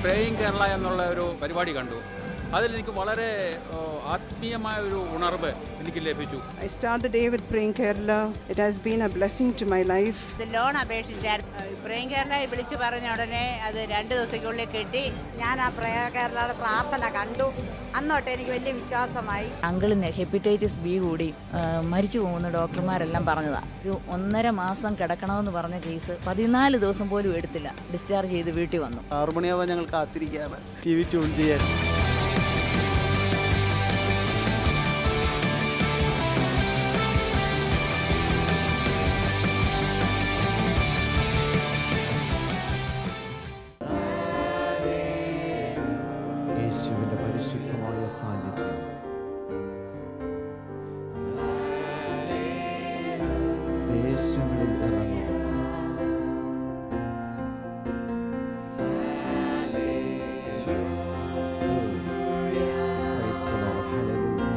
Praying Kerala എന്നുള്ള ഒരു പരിപാടി കണ്ടു. അതിലെനിക്ക് വളരെ ആത്മീയമായ ഒരു ഉണർവ് എനിക്ക് ലഭിച്ചു. I started day with Praying Kerala. It has been a blessing to my life. Loan അപേക്ഷിച്ചാൽ പ്രേയിങ് കേരള വിളിച്ചു പറഞ്ഞ ഉടനെ അത് 2 ദിവസത്തിനുള്ളിൽ കിട്ടി. ഞാൻ ആ പ്രേയർ കേരളയുടെ പ്രാർത്ഥന കണ്ടു. അന്നോട്ട് എനിക്ക് വലിയ വിശ്വാസമായി. അങ്കിളിന് ഹെപ്പറ്റൈറ്റിസ് ബി കൂടി മരിച്ചു പോകുന്ന ഡോക്ടർമാരെല്ലാം പറഞ്ഞതാ. ഒരു 1.5 മാസം കിടക്കണമെന്ന് പറഞ്ഞ കേസ് 14 ദിവസം പോലും എടുത്തില്ല. ഡിസ്ചാർജ് ചെയ്ത് വീട്ടിൽ വന്നു. 6 മണിയാവാൻ ഞങ്ങൾ കാത്തിരിക്കുകയാണ് TV ട്യൂൺ ചെയ്യാൻ. യേശുവിന്റെ പരിശുദ്ധമായ സാന്നിധ്യം ദേശങ്ങളിൽ ഇറങ്ങും. Praise the Lord. Hallelujah.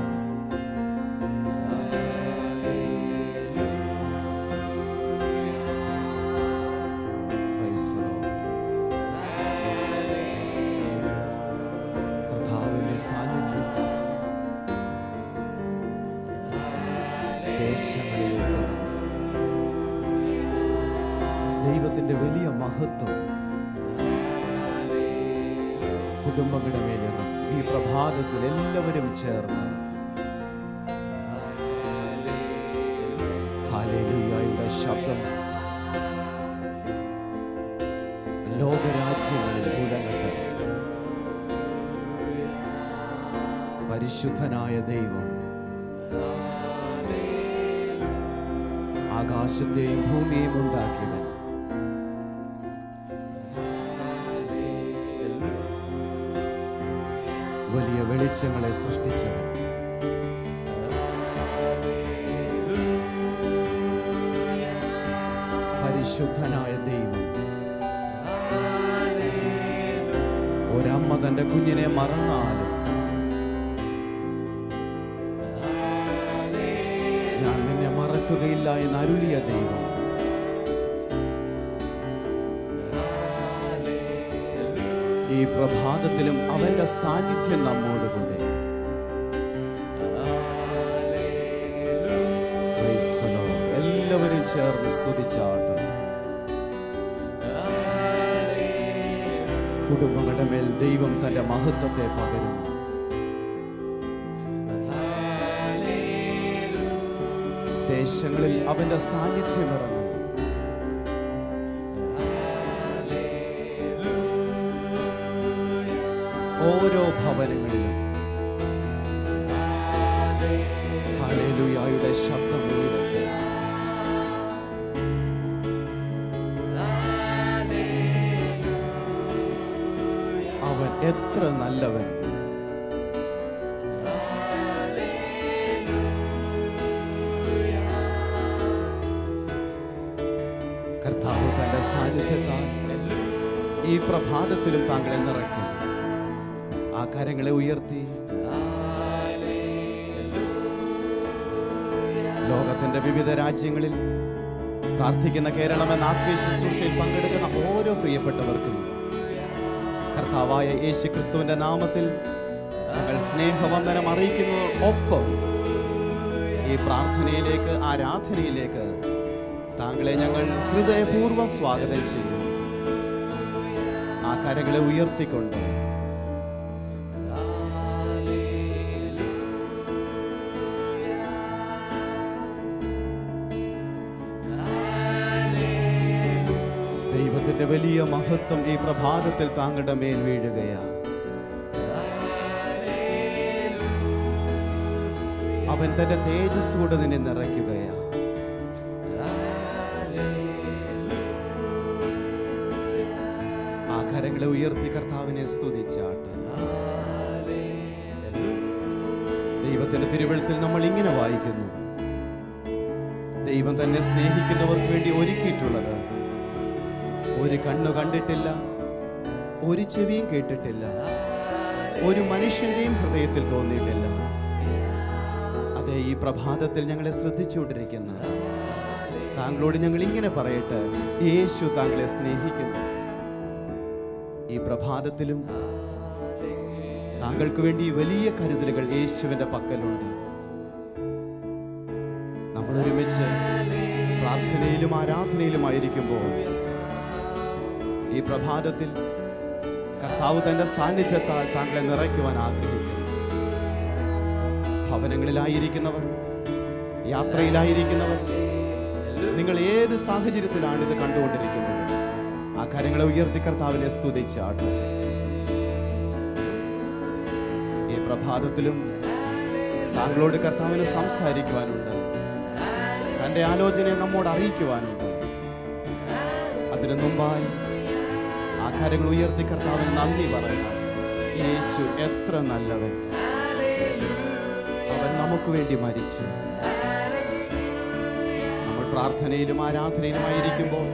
Praise the Lord. കർത്താവിന്റെ സാന്നിധ്യം ദേശങ്ങളിലേക്ക്, ദൈവത്തിന്റെ വലിയ മഹത്വം കുടുംബങ്ങളുടെ മേലിറങ്ങും. ഈ പ്രഭാതത്തിൽ എല്ലാവരും ചേർന്ന് ഹല്ലേലൂയയുടെ ശബ്ദം ലോകരാജ്യങ്ങളിൽ മുഴങ്ങട്ടെ. പരിശുദ്ധനായ ദൈവം ആകാശത്തെയും ഭൂമിയെയും ഉണ്ടാക്കിയവൻ, വലിയ വെളിച്ചങ്ങളെ സൃഷ്ടിച്ചവൻ, പരിശുദ്ധനായ ദൈവം ഒരമ്മ തന്റെ കുഞ്ഞിനെ മറന്നാലും ഞാൻ നിന്നെ മറക്കുകയില്ല എന്ന് അരുളിയ ദൈവം ഈ പ്രഭാതത്തിലും അവന്റെ സാന്നിധ്യം നമ്മോടുകൂടെ. Praise the Lord. എല്ലാവരും ചേർന്ന് സ്തുതിച്ചാട്ടെ. കുടുംബങ്ങളുടെ മേൽ ദൈവം തന്റെ മഹത്വത്തെ പകരുന്നു. ദേശങ്ങളിൽ അവന്റെ സാന്നിധ്യം ഇറങ്ങുന്നു. ഓരോ ഭവനങ്ങളിലും ഹല്ലേലൂയയുടെ ശബ്ദം ഉയരട്ടെ. അവൻ എത്ര നല്ലവൻ. കർത്താവ് തന്റെ സാന്നിധ്യത്താൽ ഈ പ്രഭാതത്തിലും താങ്കളെ നിറയ്ക്കും. ആ കരങ്ങളെ ഉയർത്തി ലോകത്തിന്റെ വിവിധ രാജ്യങ്ങളിൽ പ്രാർത്ഥിക്കുന്ന കേരളം എന്ന ആത്മീയ ശുശ്രൂഷയിൽ പങ്കെടുക്കുന്ന ഓരോ പ്രിയപ്പെട്ടവർക്കും കർത്താവായ യേശു ക്രിസ്തുവിന്റെ നാമത്തിൽ ഞങ്ങൾ സ്നേഹവന്ദനം അറിയിക്കുന്നതോടൊപ്പം ഈ പ്രാർത്ഥനയിലേക്ക്, ആരാധനയിലേക്ക് താങ്കളെ ഞങ്ങൾ ഹൃദയപൂർവ്വം സ്വാഗതം ചെയ്യും. ആ കരങ്ങളെ ഉയർത്തിക്കൊണ്ട് ദൈവത്തിന്റെ വലിയ മഹത്വം ഈ പ്രഭാതത്തിൽ താങ്കളുടെ മേൽ വീഴുകയാണ്. അവൻ തന്റെ തേജസ്സോടെ നിന്നെ നിറയ്ക്കുകയാണ്. ആ കരങ്ങളെ ഉയർത്തി കർത്താവിനെ സ്തുതിച്ചാട്ടെ. ദൈവത്തിന്റെ തിരുവെഴുത്തിൽ നമ്മൾ ഇങ്ങനെ വായിക്കുന്നു: ദൈവം തന്നെ സ്നേഹിക്കുന്നവർക്ക് വേണ്ടി ഒരുക്കിയിട്ടുള്ളത് ഒരു കണ്ണു കണ്ടിട്ടില്ല, ഒരു ചെവിയും കേട്ടിട്ടില്ല, ഒരു മനുഷ്യന്റെയും ഹൃദയത്തിൽ തോന്നിയിട്ടില്ല. അതെ, ഈ പ്രഭാതത്തിൽ ഞങ്ങളെ ശ്രദ്ധിച്ചുകൊണ്ടിരിക്കുന്ന താങ്കളോട് ഞങ്ങൾ ഇങ്ങനെ പറയട്ടെ: യേശു താങ്കളെ സ്നേഹിക്കുന്നു. ഈ പ്രഭാതത്തിലും താങ്കൾക്ക് വേണ്ടി വലിയ കരുതലുകൾ യേശുവിൻ്റെ പക്കലുണ്ട്. നമ്മൾ ഒരുമിച്ച് പ്രാർത്ഥനയിലും ആരാധനയിലുമായിരിക്കുമ്പോൾ ഈ പ്രഭാതത്തിൽ കർത്താവ് തൻ്റെ സാന്നിധ്യത്താൽ താങ്കളെ നിറയ്ക്കുവാൻ ആഗ്രഹിക്കുന്നു. ഭവനങ്ങളിലായിരിക്കുന്നവർ, യാത്രയിലായിരിക്കുന്നവർ, നിങ്ങൾ ഏത് സാഹചര്യത്തിലാണ് ഇത് കണ്ടുകൊണ്ടിരിക്കുന്നത്, ആ കാര്യങ്ങളെ ഉയർത്തി കർത്താവിനെ സ്തുതിച്ചാട്ടെ. ഈ പ്രഭാതത്തിലും താങ്കളോട് കർത്താവിന് സംസാരിക്കുവാനുണ്ട്, തൻ്റെ ആലോചനയെ നമ്മോട് അറിയിക്കുവാനുണ്ട്. അതിനു മുമ്പായി ആ കാര്യങ്ങൾ ഉയർത്തി കർത്താവിന് നന്ദി പറയാം. യേശു എത്ര നല്ലവൻ, അവൻ നമുക്ക് വേണ്ടി മരിച്ചു. നമ്മൾ പ്രാർത്ഥനയിലും ആരാധനയിലുമായിരിക്കുമ്പോൾ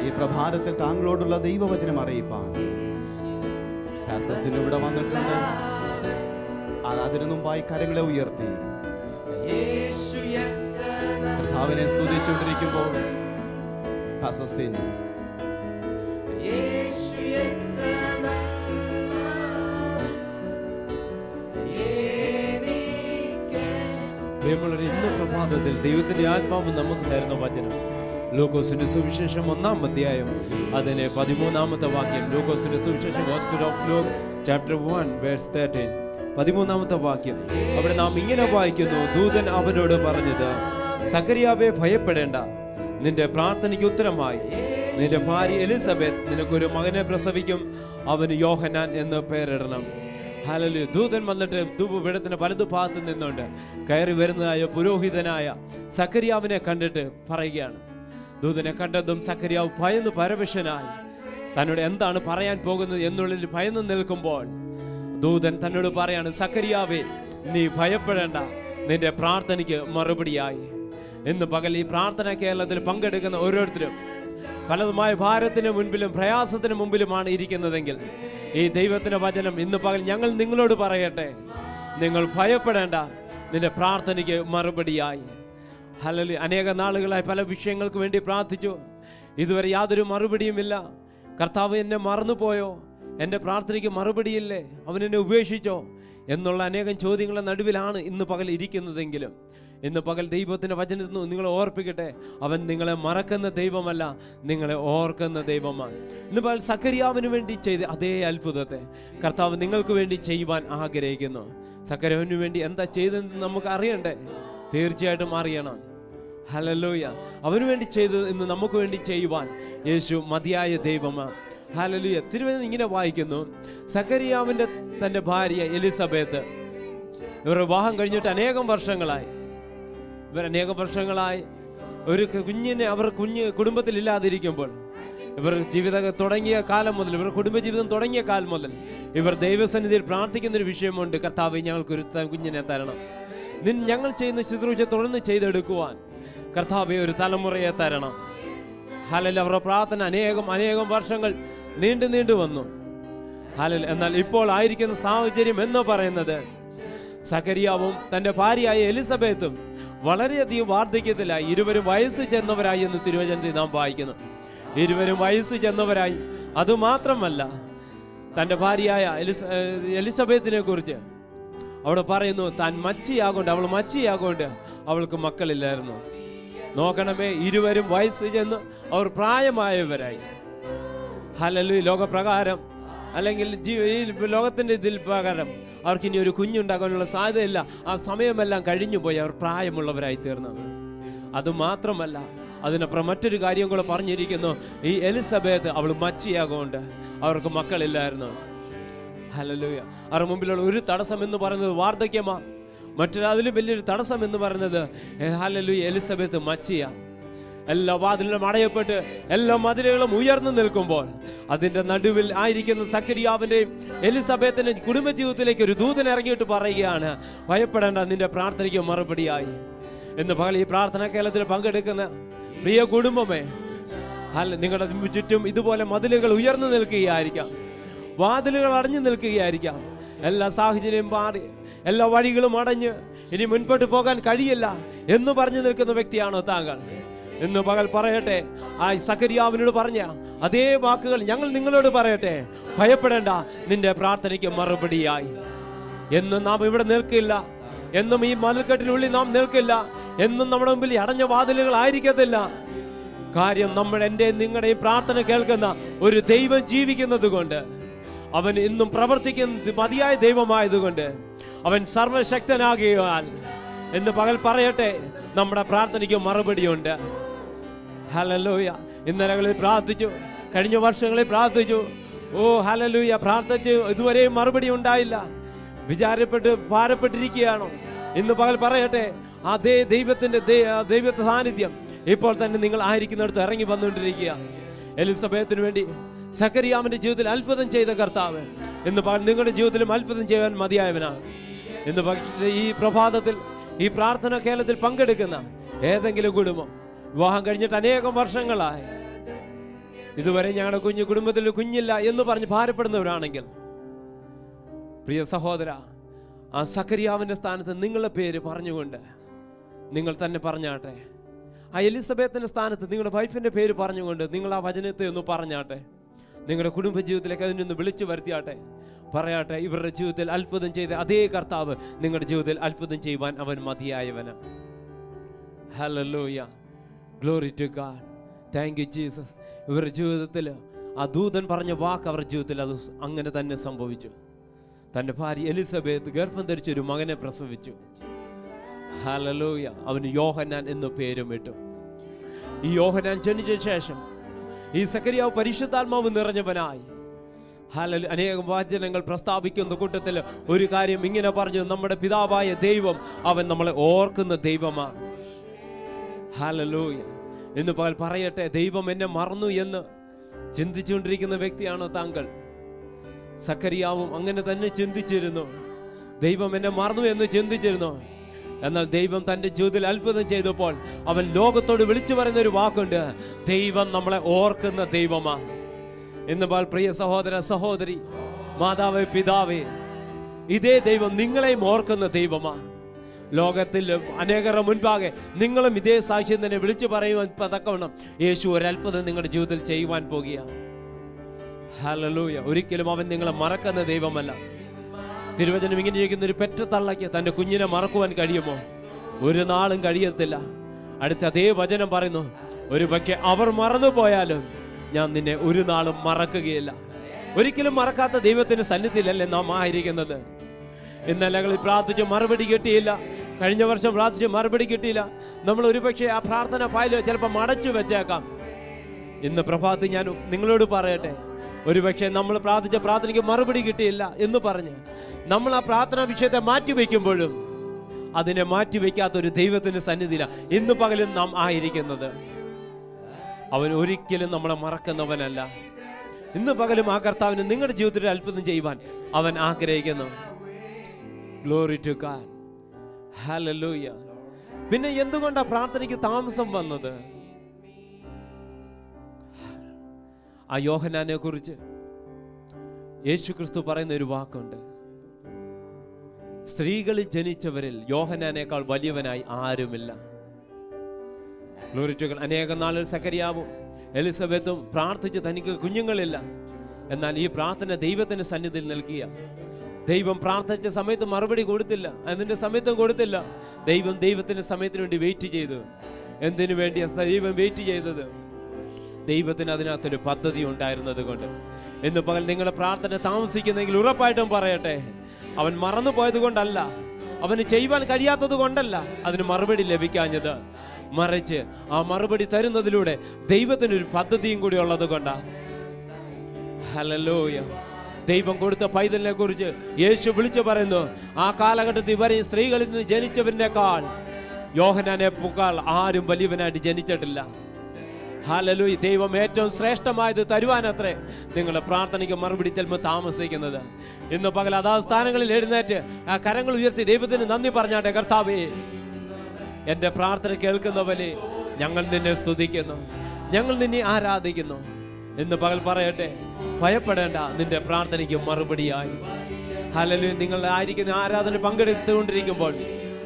ഈ പ്രഭാതത്തിൽ താങ്കളോടുള്ള ദൈവവചനം അറിയിപ്പാൻ പാസ്റ്റേഴ്സിന് ഇവിടെ വന്നിട്ടുണ്ട്. അതിനു മുമ്പായി കരങ്ങളെ ഉയർത്തി കർത്താവിനെ സ്തുതിച്ചുകൊണ്ടിരിക്കുമ്പോൾ പാസ്റ്റേഴ്സിന് പ്രിയമുള്ളവരെ, ഇന്ന് പ്രഭാതത്തിൽ ദൈവത്തിന്റെ ആത്മാവ് നമുക്ക് തരുന്ന വചനം ലൂക്കോസിന്റെ സുവിശേഷം 1-ാം അധ്യായം അതിലെ 13-ാമത്തെ വാക്യം. ലൂക്കോസിന്റെ സുവിശേഷം gospel of Luke chapter 1 verse 13, 13-ാമത്തെ വാക്യം. അവിടെ നാം ഇങ്ങനെ വായിക്കുന്നു: ദൂതൻ അവനോട് പറഞ്ഞത്, സക്കറിയാവേ, ഭയപ്പെടേണ്ട, നിന്റെ പ്രാർത്ഥനയ്ക്ക് ഉത്തരമായി നിന്റെ ഭാര്യ എലിസബത്ത് നിനക്കൊരു മകനെ പ്രസവിക്കും, അവന് യോഹന്നാൻ എന്ന് പേരിടണം. ഹല്ലേലൂയ. ദൂതൻ വന്നിട്ട് ധൂപപീഠത്തിന്റെ വലതു ഭാഗത്ത് നിന്നുകൊണ്ട് കയറി വരുന്നതായ പുരോഹിതനായ സക്കറിയാവിനെ കണ്ടിട്ട് പറയുകയാണ്. ദൂതനെ കണ്ടതും സക്കറിയാവ് ഭയന്ന് പരവശനായി തന്നോട് എന്താണ് പറയാൻ പോകുന്നത് എന്നുള്ളിൽ ഭയന്ന് നിൽക്കുമ്പോൾ ദൂതൻ തന്നോട് പറയാണ്, സക്കറിയാവേ, നീ ഭയപ്പെടേണ്ട, നിന്റെ പ്രാർത്ഥനയ്ക്ക് മറുപടിയായി. ഇന്ന് പകൽ ഈ പ്രാർത്ഥന കേരളത്തിൽ പങ്കെടുക്കുന്ന ഓരോരുത്തരും പലതുമായ ഭാരത്തിന് മുൻപിലും പ്രയാസത്തിന് മുമ്പിലുമാണ് ഇരിക്കുന്നതെങ്കിൽ ഈ ദൈവത്തിന്റെ വചനം ഇന്ന് പകൽ ഞങ്ങൾ നിങ്ങളോട് പറയട്ടെ, നിങ്ങൾ ഭയപ്പെടേണ്ട, നിന്റെ പ്രാർത്ഥനയ്ക്ക് മറുപടിയായി. ഹല്ലേലൂയ. അനേക നാളുകളായി പല വിഷയങ്ങൾക്ക് വേണ്ടി പ്രാർത്ഥിച്ചു, ഇതുവരെ യാതൊരു മറുപടിയുമില്ല. കർത്താവ് എന്നെ മറന്നുപോയോ, എൻ്റെ പ്രാർത്ഥനയ്ക്ക് മറുപടിയില്ലേ, അവൻ എന്നെ ഉപേക്ഷിച്ചോ എന്നുള്ള അനേകം ചോദ്യങ്ങളുടെ നടുവിലാണ് ഇന്ന് പകൽ ഇരിക്കുന്നതെങ്കിലും ഇന്ന് പകൽ ദൈവത്തിൻ്റെ വചനത്തിൽ നിങ്ങളെ ഓർപ്പിക്കട്ടെ, അവൻ നിങ്ങളെ മറക്കുന്ന ദൈവമല്ല, നിങ്ങളെ ഓർക്കുന്ന ദൈവമാണ്. ഇന്ന് പകൽ സക്കറിയാവിന് വേണ്ടി ചെയ്ത അതേ അത്ഭുതത്തെ കർത്താവ് നിങ്ങൾക്ക് വേണ്ടി ചെയ്യുവാൻ ആഗ്രഹിക്കുന്നു. സക്കറിയാവിന് വേണ്ടി എന്താ ചെയ്തതെന്ന് നമുക്ക് അറിയണ്ടേ? തീർച്ചയായിട്ടും അറിയണം. ഹല്ലേലൂയ. അവന് വേണ്ടി ചെയ്തത് ഇന്ന് നമുക്ക് വേണ്ടി ചെയ്യുവാൻ യേശു മതിയായ ദൈവമാണ്. ഹല്ലേലൂയ. തിരുവചനം ഇങ്ങനെ വായിക്കുന്നു: സക്കറിയാവിൻ്റെ തൻ്റെ ഭാര്യ എലിസബത്ത്, ഇവർ വിവാഹം കഴിഞ്ഞിട്ട് അനേകം വർഷങ്ങളായി ഒരു കുഞ്ഞിനെ അവർ കുടുംബത്തിലില്ലാതിരിക്കുമ്പോൾ ഇവർ ജീവിതം തുടങ്ങിയ കാലം മുതൽ, ഇവർ കുടുംബജീവിതം തുടങ്ങിയ കാലം മുതൽ ഇവർ ദൈവസന്നിധിയിൽ പ്രാർത്ഥിക്കുന്നൊരു വിഷയമുണ്ട്. കർത്താവേ, ഞങ്ങൾക്കൊരു കുഞ്ഞിനെ തരണം, ഞങ്ങൾ ചെയ്യുന്ന ശുശ്രൂഷ തുടർന്ന് ചെയ്തെടുക്കുവാൻ കർത്താവേ ഒരു തലമുറയെ തരണം. ഹല്ലേലൂയ. അവരുടെ പ്രാർത്ഥന അനേകം വർഷങ്ങൾ നീണ്ടു വന്നു. ഹല്ലേലൂയ. എന്നാൽ ഇപ്പോൾ ആയിരിക്കുന്ന സാഹചര്യം എന്ന് പറയുന്നത് സക്കറിയാവും തൻ്റെ ഭാര്യയായ എലിസബത്തും വളരെയധികം വാർദ്ധക്യത്തിലായി, ഇരുവരും വയസ്സ് ചെന്നവരായി എന്ന് തിരുവചനത്തിൽ നാം വായിക്കുന്നു. ഇരുവരും വയസ്സ് ചെന്നവരായി. അതുമാത്രമല്ല, തൻ്റെ ഭാര്യയായ എലിസബത്തിനെ കുറിച്ച് അവിടെ പറയുന്നു, അവൾ മച്ചിയാകൊണ്ട് അവൾക്ക് മക്കളില്ലായിരുന്നു. നോക്കണമേ, ഇരുവരും വയസ്സ് ചെന്ന് അവർ പ്രായമായവരായി. ഹല്ലേലൂയ. ലോകപ്രകാരം അല്ലെങ്കിൽ ഈ ലോകത്തിൻ്റെ ഇതിൽ പ്രകാരം അവർക്ക് ഇനി ഒരു കുഞ്ഞുണ്ടാകാനുള്ള സാധ്യതയില്ല. ആ സമയമെല്ലാം കഴിഞ്ഞു പോയി, അവർ പ്രായമുള്ളവരായി തീർന്നത്. അതുമാത്രമല്ല, അതിനപ്പുറം മറ്റൊരു കാര്യം കൂടെ പറഞ്ഞിരിക്കുന്നു. ഈ എലിസബത്ത് അവൾ മച്ചിയാകൊണ്ട് അവർക്ക് മക്കളില്ലായിരുന്നു. ഹല്ലേലൂയ. അവരുടെ മുമ്പിലുള്ള ഒരു തടസ്സം എന്ന് പറയുന്നത് വാർദ്ധക്യമാണ്. അതിലും വലിയൊരു തടസ്സം എന്ന് പറയുന്നത് ഹല്ലേലൂയ എലിസബത്ത് മച്ചിയ. എല്ലാ വാതിലും അടയപ്പെട്ട് എല്ലാ മതിലുകളും ഉയർന്നു നിൽക്കുമ്പോൾ അതിൻ്റെ നടുവിൽ ആയിരിക്കുന്ന സക്കറിയാവിൻ്റെയും എലിസബത്തിൻ്റെ കുടുംബജീവിതത്തിലേക്ക് ഒരു ദൂതൻ ഇറങ്ങിയിട്ട് പറയുകയാണ്, ഭയപ്പെടേണ്ട, നിന്റെ പ്രാർത്ഥനയ്ക്ക് മറുപടിയായി. എന്ന് പകൽ ഈ പ്രാർത്ഥനാ കേരളത്തിൽ പങ്കെടുക്കുന്ന പ്രിയ കുടുംബമേ, നിങ്ങളുടെ ചുറ്റും ഇതുപോലെ മതിലുകൾ ഉയർന്നു നിൽക്കുകയായിരിക്കാം, വാതിലുകൾ അടഞ്ഞു നിൽക്കുകയായിരിക്കാം. എല്ലാ സാഹചര്യം മാറി, എല്ലാ വഴികളും അടഞ്ഞ് ഇനി മുൻപോട്ട് പോകാൻ കഴിയില്ല എന്ന് പറഞ്ഞു നിൽക്കുന്ന വ്യക്തിയാണോ താങ്കൾ? ഇന്ന് പകൽ പറയട്ടെ, ആ സക്കറിയാവിനോട് പറഞ്ഞ അതേ വാക്കുകൾ ഞങ്ങൾ നിങ്ങളോട് പറയട്ടെ. ഭയപ്പെടേണ്ട, നിന്റെ പ്രാർത്ഥനയ്ക്ക് മറുപടിയായി. എന്നും നാം ഇവിടെ നിൽക്കില്ല, എന്നും ഈ മതിൽക്കെട്ടിനുള്ളിൽ നാം നിൽക്കില്ല, എന്നും നമ്മുടെ മുമ്പിൽ അടഞ്ഞ വാതിലുകൾ ആയിരിക്കത്തില്ല. കാര്യം എൻ്റെ നിങ്ങളുടെയും പ്രാർത്ഥന കേൾക്കുന്ന ഒരു ദൈവം ജീവിക്കുന്നത് കൊണ്ട്, അവൻ ഇന്നും പ്രവർത്തിക്കുന്ന മതിയായ ദൈവമായതുകൊണ്ട്, അവൻ സർവശക്തനാകിയാൽ എന്ന് പകൽ പറയട്ടെ, നമ്മുടെ പ്രാർത്ഥനയ്ക്ക് മറുപടിയുണ്ട്. ഹല്ലേലൂയ. ഇന്നലകളിൽ പ്രാർത്ഥിച്ചു, കഴിഞ്ഞ വർഷങ്ങളിൽ പ്രാർത്ഥിച്ചു. ഓ ഹല്ലേലൂയ, പ്രാർത്ഥിച്ചു, ഇതുവരെയും മറുപടി ഉണ്ടായില്ല. വിചാരപ്പെട്ട് ഭാരപ്പെട്ടിരിക്കുകയാണോ? ഇന്ന് പകൽ പറയട്ടെ, അതേ ദൈവത്തെ സാന്നിധ്യം ഇപ്പോൾ തന്നെ നിങ്ങൾ ആയിരിക്കുന്നിടത്ത് ഇറങ്ങി വന്നുകൊണ്ടിരിക്കുക. എലിസബത്തിന് വേണ്ടി സക്കറിയാവിന്റെ ജീവിതത്തിൽ അത്ഭുതം ചെയ്ത കർത്താവ് ഇന്ന് പകൽ നിങ്ങളുടെ ജീവിതത്തിലും അത്ഭുതം ചെയ്യാൻ മതിയായവനാണ്. ഇന്ന് പക്ഷേ ഈ പ്രഭാതത്തിൽ ഈ പ്രാർത്ഥന കേന്ദ്രത്തിൽ പങ്കെടുക്കുന്ന ഏതെങ്കിലും കുടുംബം വിവാഹം കഴിഞ്ഞിട്ട് അനേകം വർഷങ്ങളായി, ഇതുവരെ ഞങ്ങളുടെ കുടുംബത്തിൽ കുഞ്ഞില്ല എന്ന് പറഞ്ഞ് ഭാരപ്പെടുന്നവരാണെങ്കിൽ, പ്രിയ സഹോദര, ആ സക്കറിയാവിന്റെ സ്ഥാനത്ത് നിങ്ങളുടെ പേര് പറഞ്ഞുകൊണ്ട് നിങ്ങൾ തന്നെ പറഞ്ഞാട്ടെ. ആ എലിസബത്തിന്റെ സ്ഥാനത്ത് നിങ്ങളുടെ വൈഫിന്റെ പേര് പറഞ്ഞുകൊണ്ട് നിങ്ങൾ ആ വചനത്തെ ഒന്ന് പറഞ്ഞാട്ടെ. നിങ്ങളുടെ കുടുംബ ജീവിതത്തിലേക്ക് അതിനൊന്ന് വിളിച്ചു വരുത്തിയാട്ടെ. പറയാട്ടെ, ഇവരുടെ ജീവിതത്തിൽ അത്ഭുതം ചെയ്ത അതേ കർത്താവ് നിങ്ങളുടെ ജീവിതത്തിൽ അത്ഭുതം ചെയ്യുവാൻ അവൻ മതിയായവന്. Hallelujah, glory to God, thank you Jesus. ഇവരുടെ ജീവിതത്തിൽ ആ ദൂതൻ പറഞ്ഞ വാക്ക് അവരുടെ ജീവിതത്തിൽ അത് അങ്ങനെ തന്നെ സംഭവിച്ചു. തൻ്റെ ഭാര്യ എലിസബത്ത് ഗർഭം ധരിച്ചൊരു മകനെ പ്രസവിച്ചു. ഹല്ലേലൂയ. അവന് യോഹന്നാൻ എന്ന് പേരും ഇട്ടു. ഈ യോഹന്നാൻ ജനിച്ച ശേഷം ഈ സക്കറിയാവ് പരിശുദ്ധാത്മാവ് നിറഞ്ഞവനായി അനേകം വചനങ്ങൾ പ്രസ്താവിക്കുന്ന കൂട്ടത്തിൽ ഒരു കാര്യം ഇങ്ങനെ പറഞ്ഞു, നമ്മുടെ പിതാവായ ദൈവം അവൻ നമ്മളെ ഓർക്കുന്ന ദൈവമാണ്. ഹല്ലേലൂയ. എന്ന് പകൽ പറയട്ടെ, ദൈവം എന്നെ മറന്നു എന്ന് ചിന്തിച്ചുകൊണ്ടിരിക്കുന്ന വ്യക്തിയാണോ താങ്കൾ? സക്കറിയാവും അങ്ങനെ തന്നെ ചിന്തിച്ചിരുന്നു. ദൈവം എന്നെ മറന്നു എന്ന് ചിന്തിച്ചിരുന്നു. എന്നാൽ ദൈവം തൻ്റെ ജീവിതത്തിൽ അത്ഭുതം ചെയ്തപ്പോൾ അവൻ ലോകത്തോട് വിളിച്ചു പറയുന്ന ഒരു വാക്കുണ്ട്, ദൈവം നമ്മളെ ഓർക്കുന്ന ദൈവമാണ്. ഇന്ന് പ്രിയ സഹോദര സഹോദരി, മാതാവേ പിതാവേ, ഇതേ ദൈവം നിങ്ങളെയും ഓർക്കുന്ന ദൈവമാണ്. ലോകത്തിൽ അനേകരുടെ മുൻപാകെ നിങ്ങളും ഇതേ സാക്ഷ്യം തന്നെ വിളിച്ചു പറയുവാൻ തക്കവണ്ണം യേശു ഒരു അത്ഭുതം നിങ്ങളുടെ ജീവിതത്തിൽ ചെയ്യുവാൻ പോകുകയാണ്. ഹല്ലേലൂയ. ഒരിക്കലും അവൻ നിങ്ങളെ മറക്കുന്ന ദൈവമല്ല. തിരുവചനം ഇങ്ങനെ ഇരിക്കുന്ന ഒരു പെറ്റ തള്ളയ്ക്ക് തൻ്റെ കുഞ്ഞിനെ മറക്കുവാൻ കഴിയുമോ? ഒരു നാളും കഴിയത്തില്ല. അടുത്ത അതേ വചനം പറയുന്നു, ഒരു പക്ഷെ അവർ മറന്നു പോയാലും ഞാൻ നിന്നെ ഒരു നാളും മറക്കുകയില്ല. ഒരിക്കലും മറക്കാത്ത ദൈവത്തിന്റെ സന്നിധിയിലല്ലേ നാം ആയിരിക്കുന്നത്. ഇന്നലകളിൽ പ്രാർത്ഥിച്ച് മറുപടി കിട്ടിയില്ല, കഴിഞ്ഞ വർഷം പ്രാർത്ഥിച്ച് മറുപടി കിട്ടിയില്ല. നമ്മൾ ഒരുപക്ഷെ ആ പ്രാർത്ഥന ഫയൽ ചിലപ്പോൾ മടച്ചു വെച്ചേക്കാം. ഇന്ന് പ്രഭാതത്തിൽ ഞാൻ നിങ്ങളോട് പറയട്ടെ, ഒരുപക്ഷെ നമ്മൾ പ്രാർത്ഥിച്ച പ്രാർത്ഥനയ്ക്ക് മറുപടി കിട്ടിയില്ല എന്ന് പറഞ്ഞ് നമ്മൾ ആ പ്രാർത്ഥനാ വിഷയത്തെ മാറ്റിവെക്കുമ്പോഴും അതിനെ മാറ്റിവെക്കാത്തൊരു ദൈവത്തിന്റെ സന്നിധിയിലാണ് ഇന്ന് പകലും നാം ആയിരിക്കുന്നത്. അവൻ ഒരിക്കലും നമ്മളെ മറക്കുന്നവനല്ല. ഇന്ന് പകലും ആ കർത്താവിന് നിങ്ങളുടെ ജീവിതത്തിൽ അത്ഭുതം ചെയ്യുവാൻ അവൻ ആഗ്രഹിക്കുന്നു. Glory to God. ഹല്ലേലൂയ. പിന്നെ എന്തുകൊണ്ടാണ് പ്രാർത്ഥനയ്ക്ക് താമസം വന്നത്? ആ യോഹന്നാനെ കുറിച്ച് യേശു ക്രിസ്തു പറയുന്ന ഒരു വാക്കുണ്ട്, സ്ത്രീകളിൽ ജനിച്ചവരിൽ യോഹന്നാനേക്കാൾ വലിയവനായി ആരുമില്ല. Glory to God. അനേകം നാളിൽ സക്കറിയാവും എലിസബത്തും പ്രാർത്ഥിച്ച് തനിക്ക് കുഞ്ഞുങ്ങളില്ല. എന്നാൽ ഈ പ്രാർത്ഥന ദൈവത്തിന്റെ സന്നിധിയിൽ നൽകിയ ദൈവം പ്രാർത്ഥിച്ച സമയത്ത് മറുപടി കൊടുത്തില്ല, അതിന്റെ സമയത്തും കൊടുത്തില്ല. ദൈവത്തിന്റെ സമയത്തിന് വേണ്ടി വെയിറ്റ് ചെയ്തു. എന്തിനു വേണ്ടിയാണ് ദൈവം വെയിറ്റ് ചെയ്തത്? ദൈവത്തിന് അതിനകത്തൊരു പദ്ധതി ഉണ്ടായിരുന്നത് കൊണ്ട്. ഇന്ന് പകൽ നിങ്ങളുടെ പ്രാർത്ഥന താമസിക്കുന്നെങ്കിൽ ഉറപ്പായിട്ടും പറയട്ടെ, അവൻ മറന്നു പോയത് കൊണ്ടല്ല, അവന് ചെയ്യുവാൻ കഴിയാത്തത് കൊണ്ടല്ല അതിന് മറുപടി ലഭിക്കാഞ്ഞത്. മറിച്ച് ആ മറുപടി തരുന്നതിലൂടെ ദൈവത്തിനൊരു പദ്ധതിയും കൂടി ഉള്ളത് കൊണ്ടാണ്. ഹല്ലേലൂയ. ദൈവം കൊടുത്ത പൈതലിനെ കുറിച്ച് യേശു വിളിച്ചു പറയുന്നു, ആ കാലഘട്ടത്തിൽ വരെ സ്ത്രീകളിൽ നിന്ന് ജനിച്ചവരിനേക്കാൾ യോഹന്നാനെ പുക്കാൾ ആരും വലിയവനായിട്ട് ജനിച്ചിട്ടില്ല. ഹല്ലേലൂയ. ദൈവം ഏറ്റവും ശ്രേഷ്ഠമായത് തരുവാനത്രേ നിങ്ങളുടെ പ്രാർത്ഥനയ്ക്ക് മറുപടി ചെല്ലുമ്പോൾ താമസിക്കുന്നത്. ഇന്ന് പകൽ അതാ സ്ഥാനങ്ങളിൽ എഴുന്നേറ്റ് ആ കരങ്ങൾ ഉയർത്തി ദൈവത്തിന് നന്ദി പറഞ്ഞാട്ടെ. കർത്താവേ, എൻ്റെ പ്രാർത്ഥന കേൾക്കുന്നവരെ ഞങ്ങൾ നിന്നെ സ്തുതിക്കുന്നു, ഞങ്ങൾ നിന്നെ ആരാധിക്കുന്നു. ഇന്ന് പകൽ പറയട്ടെ, ഭയപ്പെടേണ്ട, നിന്റെ പ്രാർത്ഥനയ്ക്ക് മറുപടിയായി. ഹല്ലേലൂയ. നിങ്ങൾ ആയിരിക്കുന്ന ആരാധന പങ്കെടുത്തുകൊണ്ടിരിക്കുമ്പോൾ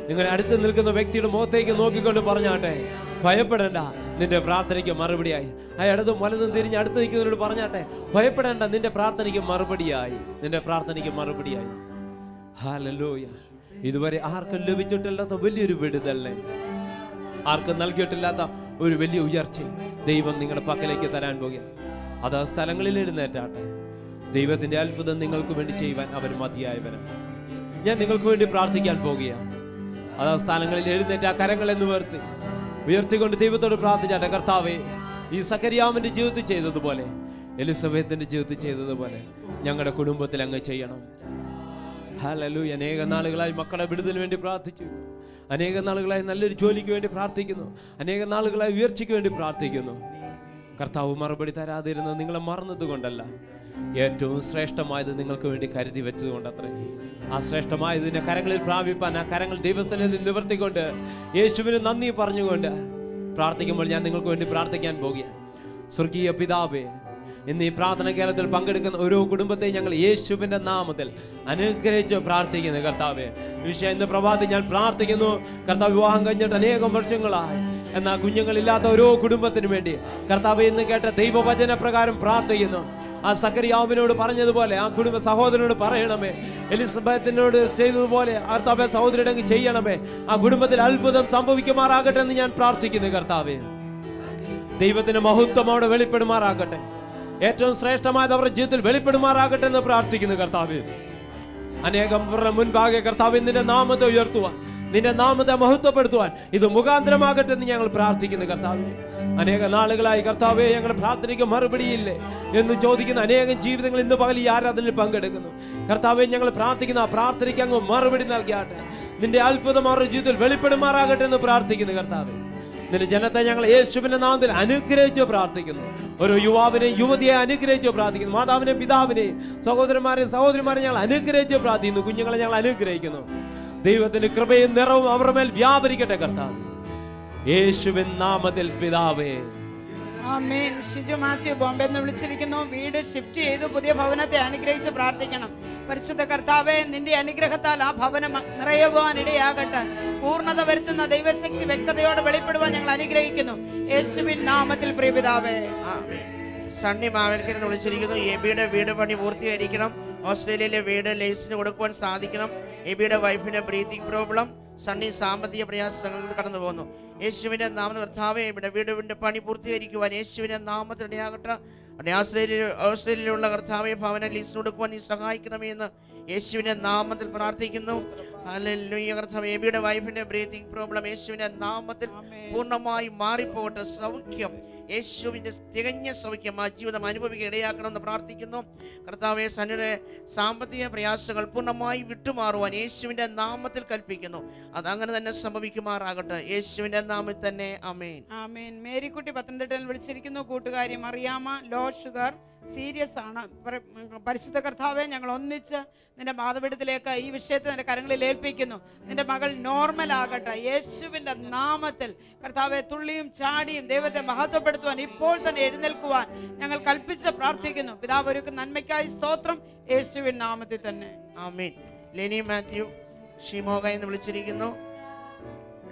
നിങ്ങൾ അടുത്ത് നിൽക്കുന്ന വ്യക്തിയുടെ മുഖത്തേക്ക് നോക്കിക്കൊണ്ട് പറഞ്ഞാട്ടെ, ഭയപ്പെടേണ്ട, നിന്റെ പ്രാർത്ഥനയ്ക്ക് മറുപടിയായി. ആ ഇടതും വലതും തിരിഞ്ഞ് അടുത്ത് നിൽക്കുന്നവരോട് പറഞ്ഞാട്ടെ, ഭയപ്പെടേണ്ട, നിന്റെ പ്രാർത്ഥനയ്ക്ക് മറുപടിയായി, നിന്റെ പ്രാർത്ഥനയ്ക്ക് മറുപടിയായി. ഹല്ലേലൂയ. ഇതുവരെ ആർക്കും ലഭിച്ചിട്ടില്ലാത്ത വലിയൊരു വിടുതലിനെ, ആർക്കും നൽകിയിട്ടില്ലാത്ത ഒരു വലിയ ഉയർച്ച ദൈവം നിങ്ങളുടെ പക്കലേക്ക് തരാൻ പോകുകയാണ്. അത് ആ സ്ഥലങ്ങളിൽ എഴുന്നേറ്റാട്ടെ. ദൈവത്തിന്റെ അത്ഭുതം നിങ്ങൾക്ക് വേണ്ടി ചെയ്യുവാൻ അവൻ മതിയായവനാണ്. ഞാൻ നിങ്ങൾക്ക് വേണ്ടി പ്രാർത്ഥിക്കാൻ പോകുകയാണ്. അത് ആ സ്ഥലങ്ങളിൽ എഴുന്നേറ്റ് ആ കരങ്ങളെന്ന് ഉയർത്തിക്കൊണ്ട് ദൈവത്തോട് പ്രാർത്ഥിച്ചാട്ടെ. കർത്താവേ, ഈ സക്കറിയാവിന്റെ ജീവിതത്തിൽ ചെയ്തതുപോലെ, എലിസബത്തിന്റെ ജീവിതത്തിൽ ചെയ്തതുപോലെ ഞങ്ങളുടെ കുടുംബത്തിൽ അങ്ങ് ചെയ്യണം. ഹല്ലേലൂയ. അനേക നാളുകളായി മക്കളെ വിടുതലിന് വേണ്ടി പ്രാർത്ഥിച്ചു. അനേക നാളുകളായി നല്ലൊരു ജോലിക്ക് വേണ്ടി പ്രാർത്ഥിക്കുന്നു. അനേക നാളുകളായി ഉയർച്ചയ്ക്ക് വേണ്ടി പ്രാർത്ഥിക്കുന്നു. കർത്താവ് മറുപടി തരാതിരുന്നത് നിങ്ങളെ മറന്നത് കൊണ്ടല്ല, ഏറ്റവും ശ്രേഷ്ഠമായത് നിങ്ങൾക്ക് വേണ്ടി കരുതി വെച്ചത് കൊണ്ടത്രേ. ആ ശ്രേഷ്ഠമായതിന്റെ കരങ്ങളിൽ പ്രാപിപ്പാൻ ആ കരങ്ങൾ ദൈവസന്നിധിയിൽ നിവർത്തിക്കൊണ്ട് യേശുവിന് നന്ദി പറഞ്ഞുകൊണ്ട് പ്രാർത്ഥിക്കുമ്പോൾ ഞാൻ നിങ്ങൾക്ക് വേണ്ടി പ്രാർത്ഥിക്കാൻ പോകുകയാണ്. സ്വർഗീയ പിതാവേ, ഇന്ന് ഈ പ്രാർത്ഥന കേരളത്തിൽ പങ്കെടുക്കുന്ന ഓരോ കുടുംബത്തെയും ഞങ്ങൾ യേശുവിന്റെ നാമത്തിൽ അനുഗ്രഹിച്ച് പ്രാർത്ഥിക്കുന്നു. കർത്താവേ, വിഷയം ഇന്ന് പ്രഭാതത്തിൽ ഞാൻ പ്രാർത്ഥിക്കുന്നു. കർത്താവ്, വിവാഹം കഴിഞ്ഞിട്ട് അനേകം വർഷങ്ങളായി എന്നാൽ കുഞ്ഞുങ്ങളില്ലാത്ത ഓരോ കുടുംബത്തിനു വേണ്ടി കർത്താവ് ഇന്ന് കേട്ട ദൈവവചന പ്രകാരം പ്രാർത്ഥിക്കുന്നു. ആ സക്കറിയാവിനോട് പറഞ്ഞതുപോലെ ആ കുടുംബ സഹോദരനോട് പറയണമേ. എലിസബത്തിനോട് ചെയ്തതുപോലെ കർത്താവേ, സഹോദരിയുടെ ചെയ്യണമേ. ആ കുടുംബത്തിൽ അത്ഭുതം സംഭവിക്കുമാറാകട്ടെ എന്ന് ഞാൻ പ്രാർത്ഥിക്കുന്നു. കർത്താവേ, ദൈവത്തിന്റെ മഹത്വം അവിടെ വെളിപ്പെടുമാറാകട്ടെ. ഏറ്റവും ശ്രേഷ്ഠമായത് അവരുടെ ജീവിതത്തിൽ വെളിപ്പെടുമാറാകട്ടെ എന്ന് പ്രാർത്ഥിക്കുന്നു. കർത്താവേ, അനേകം മുൻപാകെ കർത്താവ് നിന്റെ നാമത്തെ ഉയർത്തുവാൻ, നിന്റെ നാമത്തെ മഹത്വപ്പെടുത്തുവാൻ ഇത് മുഖാന്തരമാകട്ടെ എന്ന് ഞങ്ങൾ പ്രാർത്ഥിക്കുന്നു. കർത്താവേ, അനേക നാളുകളായി കർത്താവേ ഞങ്ങളുടെ പ്രാർത്ഥനയ്ക്ക് മറുപടിയില്ലേ എന്ന് ചോദിക്കുന്ന അനേകം ജീവിതങ്ങൾ ഇന്ന് പകൽ ഈ ആരാധനയിൽ പങ്കെടുക്കുന്നു. കർത്താവേ, ഞങ്ങൾ പ്രാർത്ഥിക്കുന്ന ആ പ്രാർത്ഥനയ്ക്ക് അങ്ങ് മറുപടി നൽകിയാട്ടെ. നിന്റെ അത്ഭുതം അവരുടെ ജീവിതത്തിൽ വെളിപ്പെടുമാറാകട്ടെ എന്ന് പ്രാർത്ഥിക്കുന്നു. കർത്താവേ, നിന്റെ ജനത്തെ ഞങ്ങൾ യേശുവിന്റെ നാമത്തിൽ അനുഗ്രഹിച്ച് പ്രാർത്ഥിക്കുന്നു. ഓരോ യുവാവിനെയും യുവതിയെ അനുഗ്രഹിച്ച് പ്രാർത്ഥിക്കുന്നു. മാതാവിനെയും പിതാവിനെയും സഹോദരന്മാരെയും സഹോദരിമാരെയും ഞങ്ങൾ അനുഗ്രഹിച്ച് പ്രാർത്ഥിക്കുന്നു. കുഞ്ഞുങ്ങളെ ഞങ്ങൾ അനുഗ്രഹിക്കുന്നു. ദൈവത്തിന്റെ കൃപയും നിറവും അവരുടെ മേൽ വ്യാപരിക്കട്ടെ. കർത്താവ്, യേശുവിൻ നാമത്തിൽ പിതാവേ, ആമേൻ. ഷിജു മാത്യു ബോംബെ എന്ന് വിളിച്ചിരിക്കുന്നു. വീട് ഷിഫ്റ്റ് ചെയ്തു, പുതിയ ഭവനത്തെ അനുഗ്രഹിച്ച് പ്രാർത്ഥിക്കണം. പരിശുദ്ധ കർത്താവേ, നിന്റെ അനുഗ്രഹത്താൽ ആ ഭവനം നിറയുവാൻ ഇടയാകട്ടെ. പൂർണ്ണത വരുത്തുന്ന ദൈവശക്തി വ്യക്തതയോടെ വെളിപ്പെടുവാൻ ഞങ്ങൾ അനുഗ്രഹിക്കുന്നു. യേശുവിൻ നാമത്തിൽ പ്രിയപിതാവേ. സണ്ണി മാവേൽക്കർ എന്ന് വിളിച്ചിരിക്കുന്നു. എബിയുടെ വീട് പണി പൂർത്തീകരിക്കണം. ഓസ്ട്രേലിയയിലെ വീട് ലൈസിന് കൊടുക്കുവാൻ സാധിക്കണം. എബിയുടെ വൈഫിന് ബ്രീത്തിങ് പ്രോബ്ലം. സണ്ണി സാമ്പത്തിക പ്രയാസങ്ങളിൽ കടന്നു പോകുന്നു. യേശുവിന്റെ നാമത്തിൽ കർത്താവേ, ഇവിടെ വീടിന്റെ പണി പൂർത്തീകരിക്കുവാൻ യേശുവിന്റെ നാമത്തിൽ ഇടയാകട്ടെ. ഓസ്ട്രേലിയയിലുള്ള കർത്താവെ, ഭവന ലീസിന് കൊടുക്കുവാൻ നീ സഹായിക്കണമേ എന്ന് യേശുവിന്റെ നാമത്തിൽ പ്രാർത്ഥിക്കുന്നു. ഹല്ലേലൂയ. കർത്താവേ, എബിയുടെ വൈഫിന്റെ ബ്രീത്തിങ് പ്രോബ്ലം യേശുവിന്റെ നാമത്തിൽ പൂർണ്ണമായി മാറിപ്പോകട്ടെ. സൗഖ്യം, യേശുവിന്റെ തികഞ്ഞ സൗഖ്യം ആ ജീവിതം അനുഭവിക്കാൻ ഇടയാക്കണമെന്ന് പ്രാർത്ഥിക്കുന്നു. കർത്താവേ, സന്നിയുടെ സാമ്പത്തിക പ്രയാസങ്ങൾ പൂർണ്ണമായി വിട്ടുമാറുവാൻ യേശുവിന്റെ നാമത്തിൽ കൽപ്പിക്കുന്നു. അതങ്ങനെ തന്നെ സംഭവിക്കുമാറാകട്ടെ. യേശുവിന്റെ നാമത്തിൽ തന്നെ ആമേൻ. ആമേൻ. മേരിക്കുട്ടി പത്തനംതിട്ടയിൽ വിളിച്ചിരിക്കുന്നു. കൂട്ടുകാരി മറിയാമ്മ, ലോ ഷുഗർ, സീരിയസ് ആണ്. പരിശുദ്ധ കർത്താവെ, ഞങ്ങൾ ഒന്നിച്ച് നിന്റെ മാതപീഠത്തിലേക്ക് ഈ വിഷയത്തെ നിന്റെ കരങ്ങളിൽ ഏൽപ്പിക്കുന്നു. നിന്റെ മകൾ നോർമൽ ആകട്ടെ യേശുവിന്റെ നാമത്തിൽ. കർത്താവെ, തുള്ളിയും ചാടിയും ദൈവത്തെ മഹത്വപ്പെടുത്തുവാൻ ഇപ്പോൾ തന്നെ എഴുന്നേൽക്കുവാൻ ഞങ്ങൾ കൽപ്പിച്ച് പ്രാർത്ഥിക്കുന്നു. പിതാവ് ഒരുക്കുന്ന നന്മയ്ക്കായി സ്തോത്രം, യേശുവിൻ നാമത്തിൽ തന്നെ ആമേൻ. ലെനി മാത്യു ഷിമോഗ എന്ന് വിളിച്ചിരിക്കുന്നു.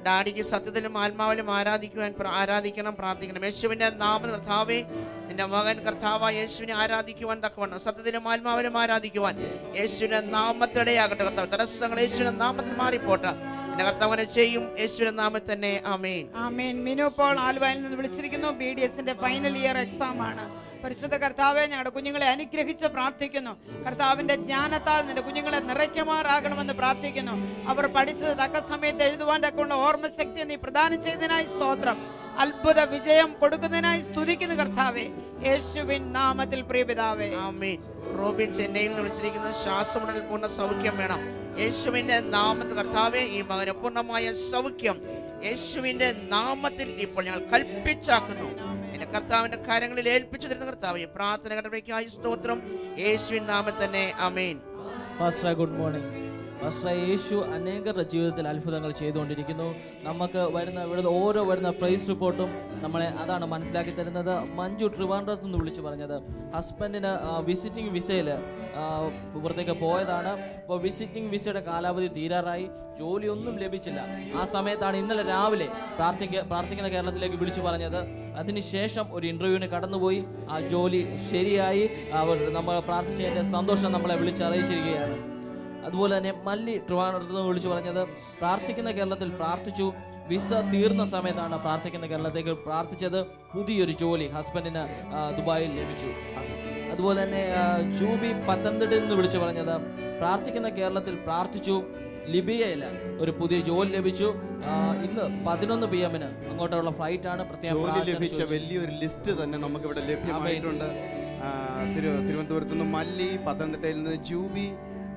ഡാഡിക്ക് സത്യത്തിലും ആത്മാവിലും ആരാധിക്കണം, പ്രാർത്ഥിക്കണം. യേശുവിന്റെ നാമത്തിൽ കർത്താവേ, നിന്റെ മകൻ കർത്താവ് യേശുവിനെ ആരാധിക്കുവാൻ തക്കവണ്ണം സത്യത്തിലും ആത്മാവിലും ആരാധിക്കുവാൻ യേശുവിന്റെ നാമത്തിനിടയാകട്ടെ. കർത്താവ്, തടസ്സങ്ങൾ യേശുവിന്റെ നാമത്തിൽ മാറിപ്പോട്ടെ. എന്റെ കർത്താവിനെ ചെയ്യും യേശുവിന്റെ നാമത്തിൽ തന്നെ ആമേൻ. ആമേൻ. മിനു പോൾ ആലുവയിൽ നിന്ന് വിളിച്ചിരിക്കുന്നു. BDSന്റെ ഫൈനൽ ഇയർ എക്സാം ആണ്. പരിശുദ്ധ കർത്താവെ, ഞങ്ങളുടെ കുഞ്ഞുങ്ങളെ അനുഗ്രഹിച്ച് പ്രാർത്ഥിക്കുന്നു. കർത്താവിന്റെ ജ്ഞാനത്താൽ നിന്റെ കുഞ്ഞുങ്ങളെ നിറയ്ക്കുമാറാകണമെന്ന് പ്രാർത്ഥിക്കുന്നു. അവർ പഠിച്ചത് തക്ക സമയത്ത് എഴുതുവാൻ തക്കുള്ള ഓർമ്മശക്തി നീ പ്രദാനം ചെയ്തതിനായി സ്തോത്രം. അത്ഭുത വിജയം കൊടുക്കുന്നതിനായി സ്തുതിക്കുന്നു കർത്താവെ, യേശുവിൻ നാമത്തിൽ പ്രിയപിതാവേ ആമേൻ. റോബിൻ ചെന്നൈയിൽ നിന്ന് വിളിച്ചിരിക്കുന്ന ശ്വാസമുടൽ പൂർണ്ണ സൗഖ്യം വേണം. യേശുവിന്റെ നാമത്തിൽ കർത്താവെ, ഈ മകന് പൂർണ്ണമായ സൗഖ്യം യേശുവിന്റെ നാമത്തിൽ ഇപ്പോൾ ഞങ്ങൾ കൽപ്പിച്ചാക്കുന്നു. എന്റെ കർത്താവിന്റെ കാര്യങ്ങളിൽ ഏൽപ്പിച്ചു തരുന്ന കർത്താവെ, പ്രാർത്ഥന കടമയ്ക്കായി സ്തോത്രം, യേശുവിൻ നാമത്തിൽ തന്നെ ആമേൻ. Pastor, good morning. യേശു അനേകരുടെ ജീവിതത്തിൽ അത്ഭുതങ്ങൾ ചെയ്തുകൊണ്ടിരിക്കുന്നു. നമുക്ക് വരുന്ന പ്രൈസ് റിപ്പോർട്ടും നമ്മളെ അതാണ് മനസ്സിലാക്കി തരുന്നത്. മഞ്ജു ട്രിവാൻഡ്രത്ത് നിന്ന് വിളിച്ചു പറഞ്ഞത് ഹസ്ബൻഡിന് വിസിറ്റിംഗ് വിസയിൽ പുറത്തേക്ക് പോയതാണ്. അപ്പോൾ വിസിറ്റിംഗ് വിസയുടെ കാലാവധി തീരാറായി, ജോലിയൊന്നും ലഭിച്ചില്ല. ആ സമയത്താണ് ഇന്നലെ രാവിലെ പ്രാർത്ഥിക്കുന്ന കേരളത്തിലേക്ക് വിളിച്ചു പറഞ്ഞത്. അതിനുശേഷം ഒരു ഇൻ്റർവ്യൂവിന് കടന്നുപോയി, ആ ജോലി ശരിയായി. നമ്മൾ പ്രാർത്ഥിച്ചതിൻ്റെ സന്തോഷം നമ്മളെ വിളിച്ചറിയിച്ചിരിക്കുകയാണ്. അതുപോലെ തന്നെ മല്ലി ട്രിവാൻഡ്രത്ത് നിന്ന് വിളിച്ചു പറഞ്ഞത് പ്രാർത്ഥിക്കുന്ന കേരളത്തിൽ പ്രാർത്ഥിച്ചു, വിസ തീർന്ന സമയത്താണ് പ്രാർത്ഥിക്കുന്ന കേരളത്തേക്ക് പ്രാർത്ഥിച്ചത്. പുതിയൊരു ജോലി ഹസ്ബൻഡിന് ദുബായിൽ ലഭിച്ചു. അതുപോലെ തന്നെ ജൂബി പത്തനംതിട്ടയിൽ നിന്ന് വിളിച്ചു പറഞ്ഞത് പ്രാർത്ഥിക്കുന്ന കേരളത്തിൽ പ്രാർത്ഥിച്ചു, ലിബിയയിൽ ഒരു പുതിയ ജോലി ലഭിച്ചു. ഇന്ന് 11 PM അങ്ങോട്ടുള്ള ഫ്ലൈറ്റ് ആണ്. ജോലി ലഭിച്ച വലിയൊരു ലിസ്റ്റ് തന്നെ നമുക്കിവിടെ ലഭ്യമായിട്ടുണ്ട്. തിരുവനന്തപുരത്ത് നിന്ന് മല്ലി, പത്തനംതിട്ടയിൽ നിന്ന് ജൂബി,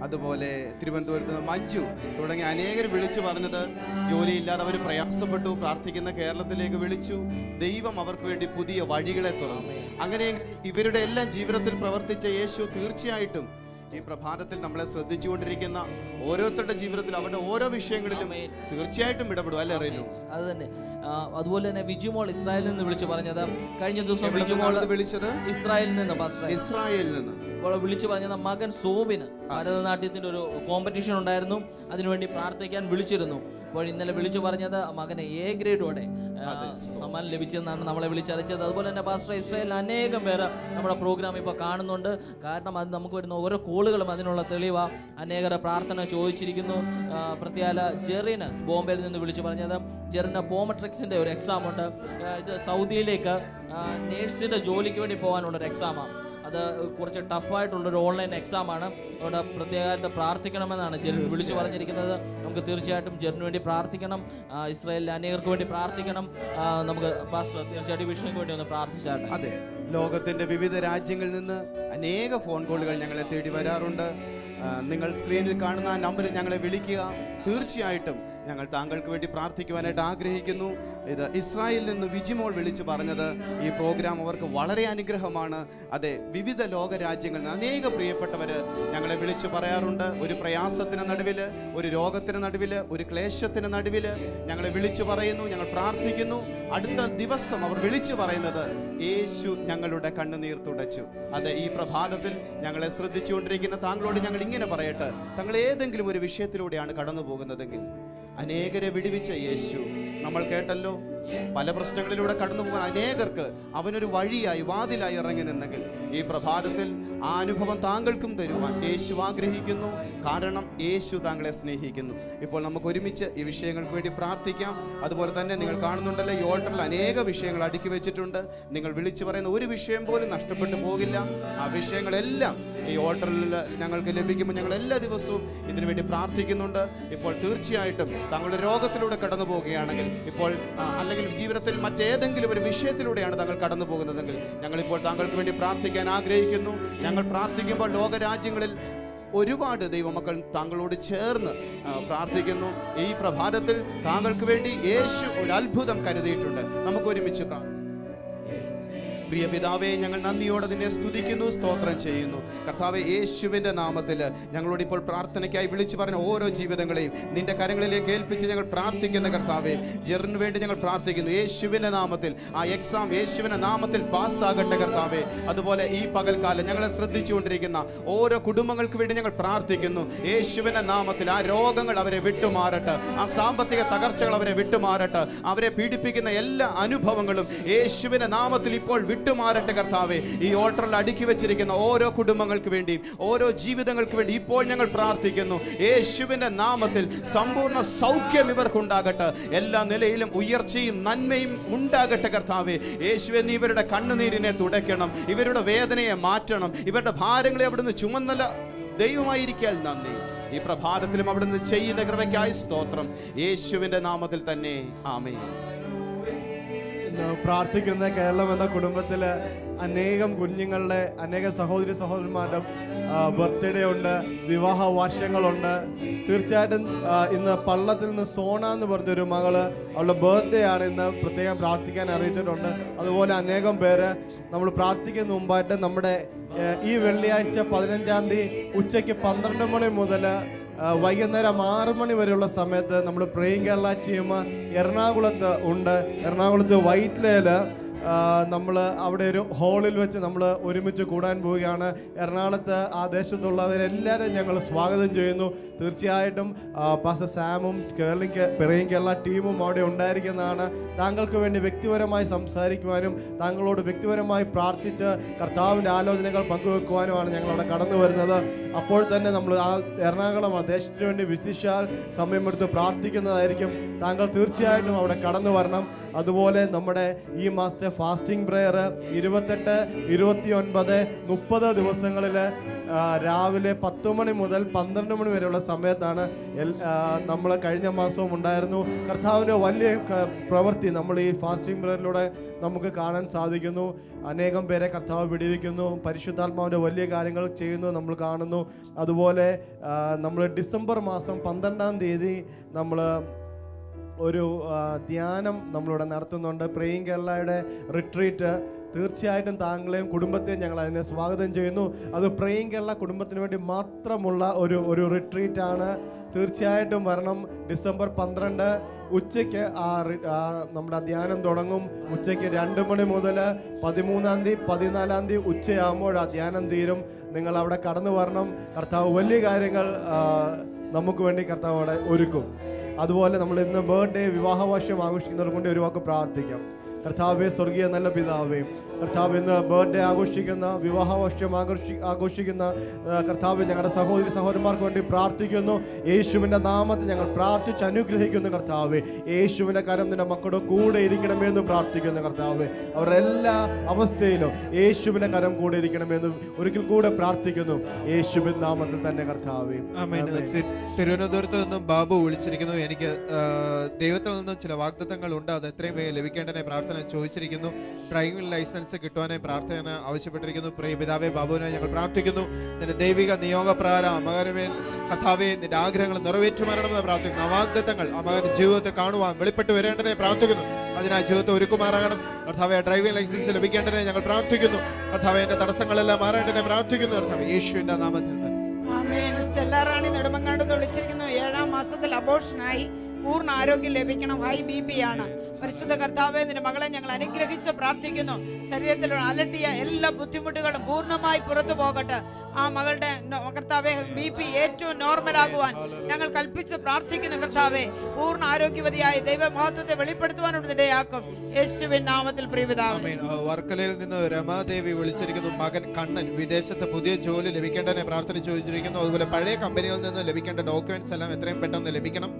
അതുപോലെ തിരുവനന്തപുരത്ത് നിന്ന് മഞ്ജു തുടങ്ങി അനേകർ വിളിച്ചു പറഞ്ഞത് ജോലിയില്ലാതെ അവർ പ്രയാസപ്പെട്ടു, പ്രാർത്ഥിക്കുന്ന കേരളത്തിലേക്ക് വിളിച്ചു, ദൈവം അവർക്ക് വേണ്ടി പുതിയ വഴികളെ തുറന്നു. അങ്ങനെ ഇവരുടെ എല്ലാം ജീവിതത്തിൽ പ്രവർത്തിച്ച യേശു തീർച്ചയായിട്ടും ഈ പ്രഭാതത്തിൽ നമ്മളെ ശ്രദ്ധിച്ചുകൊണ്ടിരിക്കുന്ന ഓരോരുത്തരുടെ ജീവിതത്തിൽ അവരുടെ ഓരോ വിഷയങ്ങളിലും തീർച്ചയായിട്ടും ഇടപെടും, അല്ലേ റെനു? അത് തന്നെ. അതുപോലെ തന്നെ വിജുമോൾ ഇസ്രായേലിൽ നിന്ന് വിളിച്ചു പറഞ്ഞത് കഴിഞ്ഞ ദിവസം വിജുമോൾ വിളിച്ചത് ഇസ്രായേലിൽ നിന്ന് വിളിച്ചു പറഞ്ഞത് മകൻ സോബിന് ഭരതനാട്യത്തിന്റെ ഒരു കോമ്പറ്റീഷൻ ഉണ്ടായിരുന്നു, അതിനുവേണ്ടി പ്രാർത്ഥിക്കാൻ വിളിച്ചിരുന്നു. അപ്പോൾ ഇന്നലെ വിളിച്ചു പറഞ്ഞത് മകനെ A ഗ്രേഡോടെ സമ്മാനം ലഭിച്ചെന്നാണ് നമ്മളെ വിളിച്ചറിയിച്ചത്. അതുപോലെ തന്നെ പാസ്റ്റർ ഇസ്രായേലിൽ അനേകം പേര് നമ്മുടെ പ്രോഗ്രാം ഇപ്പോൾ കാണുന്നുണ്ട്. കാരണം അത് നമുക്ക് വരുന്ന ഓരോ കോളുകളും അതിനുള്ള തെളിവാണ്. അനേകരുടെ പ്രാർത്ഥന ചോദിച്ചിരിക്കുന്നു. പ്രത്യേക ജെറിന് ബോംബെയിൽ നിന്ന് വിളിച്ചു പറഞ്ഞത് ജെറിന് പോമട്രിക്സിന്റെ ഒരു എക്സാം ഉണ്ട്. ഇത് സൗദിയിലേക്ക് നേഴ്സിന്റെ ജോലിക്ക് വേണ്ടി പോകാനുള്ളൊരു എക്സാമാണ്. അത് കുറച്ച് ടഫായിട്ടുള്ളൊരു ഓൺലൈൻ എക്സാമാണ്. അതുകൊണ്ട് പ്രത്യേകമായിട്ട് പ്രാർത്ഥിക്കണമെന്നാണ് ജെറിൻ വിളിച്ചു പറഞ്ഞിരിക്കുന്നത്. നമുക്ക് തീർച്ചയായിട്ടും ജെറിന് വേണ്ടി പ്രാർത്ഥിക്കണം, ഇസ്രായേലിലെ അനേകർക്ക് വേണ്ടി പ്രാർത്ഥിക്കണം. നമുക്ക് പാസ്റ്റർ തീർച്ചയായിട്ടും വിഷയങ്ങൾക്ക് വേണ്ടി ഒന്ന് പ്രാർത്ഥിച്ചാട്ടെ. അതെ, ലോകത്തിന്റെ വിവിധ രാജ്യങ്ങളിൽ നിന്ന് അനേക ഫോൺ കോളുകൾ ഞങ്ങളെ തേടി വരാറുണ്ട്. നിങ്ങൾ സ്ക്രീനിൽ കാണുന്ന ആ നമ്പറിൽ ഞങ്ങളെ വിളിക്കുക. തീർച്ചയായിട്ടും ഞങ്ങൾ താങ്കൾക്ക് വേണ്ടി പ്രാർത്ഥിക്കുവാനായിട്ട് ആഗ്രഹിക്കുന്നു. ഇത് ഇസ്രായേലിൽ നിന്ന് വിജിമോൾ വിളിച്ചു പറഞ്ഞത് ഈ പ്രോഗ്രാം അവർക്ക് വളരെ അനുഗ്രഹമാണ്. അതെ, വിവിധ ലോക രാജ്യങ്ങളിൽ നിന്ന് അനേക പ്രിയപ്പെട്ടവർ ഞങ്ങളെ വിളിച്ചു പറയാറുണ്ട്. ഒരു പ്രയാസത്തിന് നടുവിൽ, ഒരു രോഗത്തിന് നടുവിൽ, ഒരു ക്ലേശത്തിന് നടുവിൽ ഞങ്ങളെ വിളിച്ചു പറയുന്നു, ഞങ്ങൾ പ്രാർത്ഥിക്കുന്നു. അടുത്ത ദിവസം അവർ വിളിച്ചു പറയുന്നത് യേശു ഞങ്ങളുടെ കണ്ണുനീർ തുടച്ചു. അതെ, ഈ പ്രഭാതത്തിൽ ഞങ്ങളെ ശ്രദ്ധിച്ചുകൊണ്ടിരിക്കുന്ന താങ്കളോട് ഞങ്ങൾ ഇങ്ങനെ പറയട്ടെ, താങ്കൾ ഏതെങ്കിലും ഒരു വിഷയത്തിലൂടെയാണ് കടന്നു പോകുന്നതെങ്കിൽ അനേകരെ വിടുവിച്ച യേശു നമ്മൾ കേട്ടല്ലോ. പല പ്രശ്നങ്ങളിലൂടെ കടന്നു പോകാൻ അനേകർക്ക് അവനൊരു വഴിയായി, വാതിലായി ഇറങ്ങി നിന്നെങ്കിൽ ഈ പ്രഭാതത്തിൽ ആ അനുഭവം താങ്കൾക്കും തരുവാൻ യേശു ആഗ്രഹിക്കുന്നു. കാരണം യേശു താങ്കളെ സ്നേഹിക്കുന്നു. ഇപ്പോൾ നമുക്ക് ഒരുമിച്ച് ഈ വിഷയങ്ങൾക്ക് വേണ്ടി പ്രാർത്ഥിക്കാം. അതുപോലെ തന്നെ നിങ്ങൾ കാണുന്നുണ്ടല്ലോ, ഈ ഓൾട്ടറിൽ അനേക വിഷയങ്ങൾ അടുക്കി വെച്ചിട്ടുണ്ട്. നിങ്ങൾ വിളിച്ചു പറയുന്ന ഒരു വിഷയം പോലും നഷ്ടപ്പെട്ടു പോകില്ല. ആ വിഷയങ്ങളെല്ലാം ഈ ഓൾട്ടറിൽ ഞങ്ങൾക്ക് ലഭിക്കുമ്പോൾ ഞങ്ങൾ എല്ലാ ദിവസവും ഇതിനുവേണ്ടി പ്രാർത്ഥിക്കുന്നുണ്ട്. ഇപ്പോൾ തീർച്ചയായിട്ടും താങ്കളുടെ രോഗത്തിലൂടെ കടന്നു പോവുകയാണെങ്കിൽ, ഇപ്പോൾ അല്ലെങ്കിൽ ജീവിതത്തിൽ മറ്റേതെങ്കിലും ഒരു വിഷയത്തിലൂടെയാണ് താങ്കൾ കടന്നു പോകുന്നതെങ്കിൽ, ഞങ്ങളിപ്പോൾ താങ്കൾക്ക് വേണ്ടി പ്രാർത്ഥിക്കാൻ ആഗ്രഹിക്കുന്നു. ഞങ്ങൾ പ്രാർത്ഥിക്കുമ്പോൾ ലോകരാജ്യങ്ങളിൽ ഒരുപാട് ദൈവമക്കൾ താങ്കളോട് ചേർന്ന് പ്രാർത്ഥിക്കുന്നു. ഈ പ്രഭാതത്തിൽ താങ്കൾക്ക് വേണ്ടി യേശു ഒരു അത്ഭുതം കരുതിയിട്ടുണ്ട്. നമുക്ക് ഒരുമിച്ച് പ്രാർത്ഥിക്കാം. പ്രിയ പിതാവേ, ഞങ്ങൾ നന്ദിയോടെ നിന്നെ സ്തുതിക്കുന്നു, സ്തോത്രം ചെയ്യുന്നു. കർത്താവേ, യേശുവിൻ്റെ നാമത്തിൽ ഞങ്ങളോട് ഇപ്പോൾ പ്രാർത്ഥനയ്ക്കായി വിളിച്ചു പറഞ്ഞ ഓരോ ജീവിതങ്ങളെയും നിന്റെ കരങ്ങളിലേക്ക് ഏൽപ്പിച്ച് ഞങ്ങൾ പ്രാർത്ഥിക്കുന്ന കർത്താവേ, ജെറിന് വേണ്ടി ഞങ്ങൾ പ്രാർത്ഥിക്കുന്നു. യേശുവിൻ്റെ നാമത്തിൽ ആ എക്സാം യേശുവിൻ്റെ നാമത്തിൽ പാസ്സാകട്ടെ കർത്താവേ. അതുപോലെ ഈ പകൽക്കാലം ഞങ്ങളെ ശ്രദ്ധിച്ചുകൊണ്ടിരിക്കുന്ന ഓരോ കുടുംബങ്ങൾക്ക് വേണ്ടി ഞങ്ങൾ പ്രാർത്ഥിക്കുന്നു. യേശുവിൻ്റെ നാമത്തിൽ ആ രോഗങ്ങൾ അവരെ വിട്ടുമാറട്ടെ, ആ സാമ്പത്തിക തകർച്ചകൾ അവരെ വിട്ടുമാറട്ടെ, അവരെ പീഡിപ്പിക്കുന്ന എല്ലാ അനുഭവങ്ങളും യേശുവിൻ്റെ നാമത്തിൽ ഇപ്പോൾ വിട്ടുമാറട്ടെ കർത്താവേ. ഈ ഓൾട്ടറിൽ അടുക്കി വെച്ചിരിക്കുന്ന ഓരോ കുടുംബങ്ങൾക്ക് വേണ്ടിയും ഓരോ ജീവിതങ്ങൾക്ക് വേണ്ടി ഇപ്പോൾ ഞങ്ങൾ പ്രാർത്ഥിക്കുന്നു. യേശുവിൻ്റെ നാമത്തിൽ സമ്പൂർണ്ണ സൗഖ്യം ഇവർക്കുണ്ടാകട്ടെ, എല്ലാ നിലയിലും ഉയർച്ചയും നന്മയും ഉണ്ടാകട്ടെ കർത്താവേ. യേശുവേ, നീ ഇവരുടെ കണ്ണുനീരിനെ തുടയ്ക്കണം, ഇവരുടെ വേദനയെ മാറ്റണം, ഇവരുടെ ഭാരങ്ങളെ അവിടുന്ന് ചുമന്നല ദൈവമായിരിക്കാൻ നന്ദി. ഈ പ്രഭാതത്തിലും അവിടുന്ന് ചെയ്യുന്ന കൃപയ്ക്കായി സ്തോത്രം. യേശുവിൻ്റെ നാമത്തിൽ തന്നെ ആമേൻ. പ്രാർത്ഥിക്കുന്ന കേരളം എന്ന കുടുംബത്തിൽ അനേകം കുഞ്ഞുങ്ങളുടെ, അനേക സഹോദരി സഹോദരന്മാരുടെ ബർത്ത്ഡേ ഉണ്ട്, വിവാഹ വാർഷികങ്ങളുണ്ട്. തീർച്ചയായിട്ടും ഇന്ന് പള്ളത്തിൽ നിന്ന് സോണ എന്ന് പറഞ്ഞൊരു മകള്, അവളുടെ ബർത്ത്ഡേ ആണ് ഇന്ന്, പ്രത്യേകം പ്രാർത്ഥിക്കാൻ അറിയിച്ചിട്ടുണ്ട്. അതുപോലെ അനേകം പേര് നമ്മൾ പ്രാർത്ഥിക്കുന്ന മുമ്പായിട്ട് നമ്മുടെ ഈ വെള്ളിയാഴ്ച 15-ാം തീയതി ഉച്ചയ്ക്ക് 12 മണി മുതൽ വൈകുന്നേരം 6 മണി വരെയുള്ള സമയത്ത് നമ്മൾ പ്രേയിങ് കേരള ടീം എറണാകുളത്ത് ഉണ്ട്. എറണാകുളത്ത് വൈറ്റ്ലയിൽ നമ്മൾ അവിടെ ഒരു ഹാളിൽ വെച്ച് നമ്മൾ ഒരുമിച്ച് കൂടാൻ പോവുകയാണ്. എറണാകുളത്ത് ആ ദേശത്തുള്ളവരെല്ലാവരും ഞങ്ങൾ സ്വാഗതം ചെയ്യുന്നു. തീർച്ചയായിട്ടും പാസ്റ്റർ സാമും പ്രേയിങ് കേരള ടീമും അവിടെ ഉണ്ടായിരിക്കുന്നതാണ്. താങ്കൾക്ക് വേണ്ടി വ്യക്തിപരമായി സംസാരിക്കുവാനും താങ്കളോട് വ്യക്തിപരമായി പ്രാർത്ഥിച്ച് കർത്താവിൻ്റെ ആലോചനകൾ പങ്കുവെക്കുവാനുമാണ് ഞങ്ങളവിടെ കടന്നു വരുന്നത്. അപ്പോൾ തന്നെ നമ്മൾ ആ എറണാകുളം ആ ദേശത്തിന് വേണ്ടി വിശിഷ്യാൽ സമയമെടുത്ത് പ്രാർത്ഥിക്കുന്നതായിരിക്കും. താങ്കൾ തീർച്ചയായിട്ടും അവിടെ കടന്നു വരണം. അതുപോലെ നമ്മുടെ ഈ മാസത്തെ ഫാസ്റ്റിംഗ് പ്രെയർ 28, 29, 30 ദിവസങ്ങളിൽ രാവിലെ 10 മണി മുതൽ 12 മണി വരെയുള്ള സമയത്താണ്. നമ്മൾ കഴിഞ്ഞ മാസവും ഉണ്ടായിരുന്നു. കർത്താവിൻ്റെ വലിയ പ്രവൃത്തി നമ്മൾ ഈ ഫാസ്റ്റിംഗ് പ്രെയറിലൂടെ നമുക്ക് കാണാൻ സാധിക്കുന്നു. അനേകം പേരെ കർത്താവ് വിടുവിക്കുന്നു. പരിശുദ്ധാത്മാവിൻ്റെ വലിയ കാര്യങ്ങൾ ചെയ്യുന്നു നമ്മൾ കാണുന്നു. അതുപോലെ നമ്മൾ ഡിസംബർ മാസം 12-ാം തീയതി നമ്മൾ ഒരു ധ്യാനം നമ്മളിവിടെ നടത്തുന്നുണ്ട്. പ്രേയിങ് കേരളയുടെ റിട്രീറ്റ്. തീർച്ചയായിട്ടും താങ്കളെയും കുടുംബത്തെയും ഞങ്ങൾ അതിനെ സ്വാഗതം ചെയ്യുന്നു. അത് പ്രേയിങ് കേരള കുടുംബത്തിന് വേണ്ടി മാത്രമുള്ള ഒരു റിട്രീറ്റാണ്. തീർച്ചയായിട്ടും വരണം. ഡിസംബർ 12 ഉച്ചയ്ക്ക് നമ്മുടെ ധ്യാനം തുടങ്ങും. ഉച്ചയ്ക്ക് 2 മണി മുതൽ 13-ാം തീയതി 14-ാം തീയതി ഉച്ചയാകുമ്പോൾ ആ ധ്യാനം തീരും. നിങ്ങൾ അവിടെ കടന്നു വരണം. കർത്താവ് വലിയ കാര്യങ്ങൾ നമുക്ക് വേണ്ടി കർത്താവ് അവിടെ ഒരുക്കും. അതുപോലെ നമ്മൾ ഇന്ന് ബർത്ത്ഡേ വിവാഹവാർഷികം ആഘോഷിക്കുന്നവർക്ക് കൊണ്ട് ഒരു വാക്ക് പ്രാർത്ഥിക്കാം. കർത്താവേ, സ്വർഗീയ നല്ല പിതാവേ, കർത്താവ് ഇന്ന് ബർത്ത്ഡേ ആഘോഷിക്കുന്ന വിവാഹവാർഷികം ആഘോഷിക്കുന്ന കർത്താവ് ഞങ്ങളുടെ സഹോദരി സഹോദരന്മാർക്ക് വേണ്ടി പ്രാർത്ഥിക്കുന്നു. യേശുവിൻ്റെ നാമത്തിൽ ഞങ്ങൾ പ്രാർത്ഥിച്ച് അനുഗ്രഹിക്കുന്നു. കർത്താവേ, യേശുവിൻ്റെ കരം നിന്റെ മക്കളുടെ കൂടെ ഇരിക്കണമെന്ന് പ്രാർത്ഥിക്കുന്നു. കർത്താവേ, അവരുടെ എല്ലാ അവസ്ഥയിലും യേശുവിൻ്റെ കരം കൂടെ ഇരിക്കണമെന്ന് ഒരിക്കൽ കൂടെ പ്രാർത്ഥിക്കുന്നു. യേശുവിൻ നാമത്തിൽ തന്നെ കർത്താവേ. തിരുവനന്തപുരത്ത് നിന്നും ബാബു വിളിച്ചിരിക്കുന്നു. എനിക്ക് ദൈവത്തിൽ നിന്നും ചില വാഗ്ദത്തങ്ങൾ ഉണ്ട്, അത് എത്രയും വേഗം ലഭിക്കേണ്ടതിനെ പ്രാർത്ഥന ചോദിച്ചിരിക്കുന്നു. ഡ്രൈവിംഗ് ലൈസൻസ് കിട്ടുവാനായി പ്രാർത്ഥന ആവശ്യപ്പെട്ടിരിക്കുന്നു. പ്രിയ പിതാവേ, ബാബുവിനെ ഞങ്ങൾ പ്രാർത്ഥിക്കുന്നു. നിന്റെ ദൈവിക നിയോഗപ്രകാരം മകനുമേൽ കർത്താവേ നിന്റെ ആഗ്രഹങ്ങൾ നിറവേറ്റുമാറണമെന്ന് പ്രാർത്ഥിക്കുന്നു. ആ വാഗ്ദത്തങ്ങൾ ആ മകന്റെ ജീവിതത്തിൽ കാണുവാൻ വെളിപ്പെട്ട് വരേണ്ടതിനെ പ്രാർത്ഥിക്കുന്നു. അതിനായി ജീവിതത്തെ ഒരുക്കുമാറാകണം. കർത്താവെ, ഡ്രൈവിംഗ് ലൈസൻസ് ലഭിക്കേണ്ടതിനെ ഞങ്ങൾ പ്രാർത്ഥിക്കുന്നു. കർത്താവെ, എന്റെ തടസ്സങ്ങളെല്ലാം മാറേണ്ടതിനെ പ്രാർത്ഥിക്കുന്നു. കർത്താവെ, യേശുവിന്റെ നാമത്തിൽ സ്റ്റെല്ലാറാണി നെടുമങ്ങാട് വിളിച്ചിരിക്കുന്നു. 7-ാം മാസത്തിൽ അബോർഷനായി പൂർണ്ണ ആരോഗ്യം ലഭിക്കണം. ഹൈ BP ആണ്. പരിശുദ്ധ കർത്താവേ, നിന്റെ മകളെ ഞങ്ങൾ അനുഗ്രഹിച്ച് പ്രാർത്ഥിക്കുന്നു. ശരീരത്തിൽ അലട്ടിയ എല്ലാ ബുദ്ധിമുട്ടുകളും പൂർണ്ണമായി പുറത്തു പോകട്ടെ. ആ മകളുടെ കർത്താവേ BP ഏറ്റവും നോർമലാകുവാൻ ഞങ്ങൾ കൽപ്പിച്ച് പ്രാർത്ഥിക്കുന്നു. കർത്താവേ, പൂർണ്ണ ആരോഗ്യവതിയായി ദൈവമഹത്വത്തെ വെളിപ്പെടുത്തുവാനുള്ള ഇടയാക്കും. യേശുവിൻ നാമത്തിൽ പ്രിയപിതാവേ. വർക്കലയിൽ നിന്ന് രമാദേവി വിളിച്ചിരിക്കുന്നു. മകൻ കണ്ണൻ വിദേശത്ത് പുതിയ ജോലി ലഭിക്കേണ്ടതിനെ പ്രാർത്ഥന ചോദിച്ചിരിക്കുന്നു. അതുപോലെ പഴയ കമ്പനികളിൽ നിന്ന് ലഭിക്കേണ്ട ഡോക്യുമെന്റ്സ് എല്ലാം എത്രയും പെട്ടെന്ന് ലഭിക്കണം.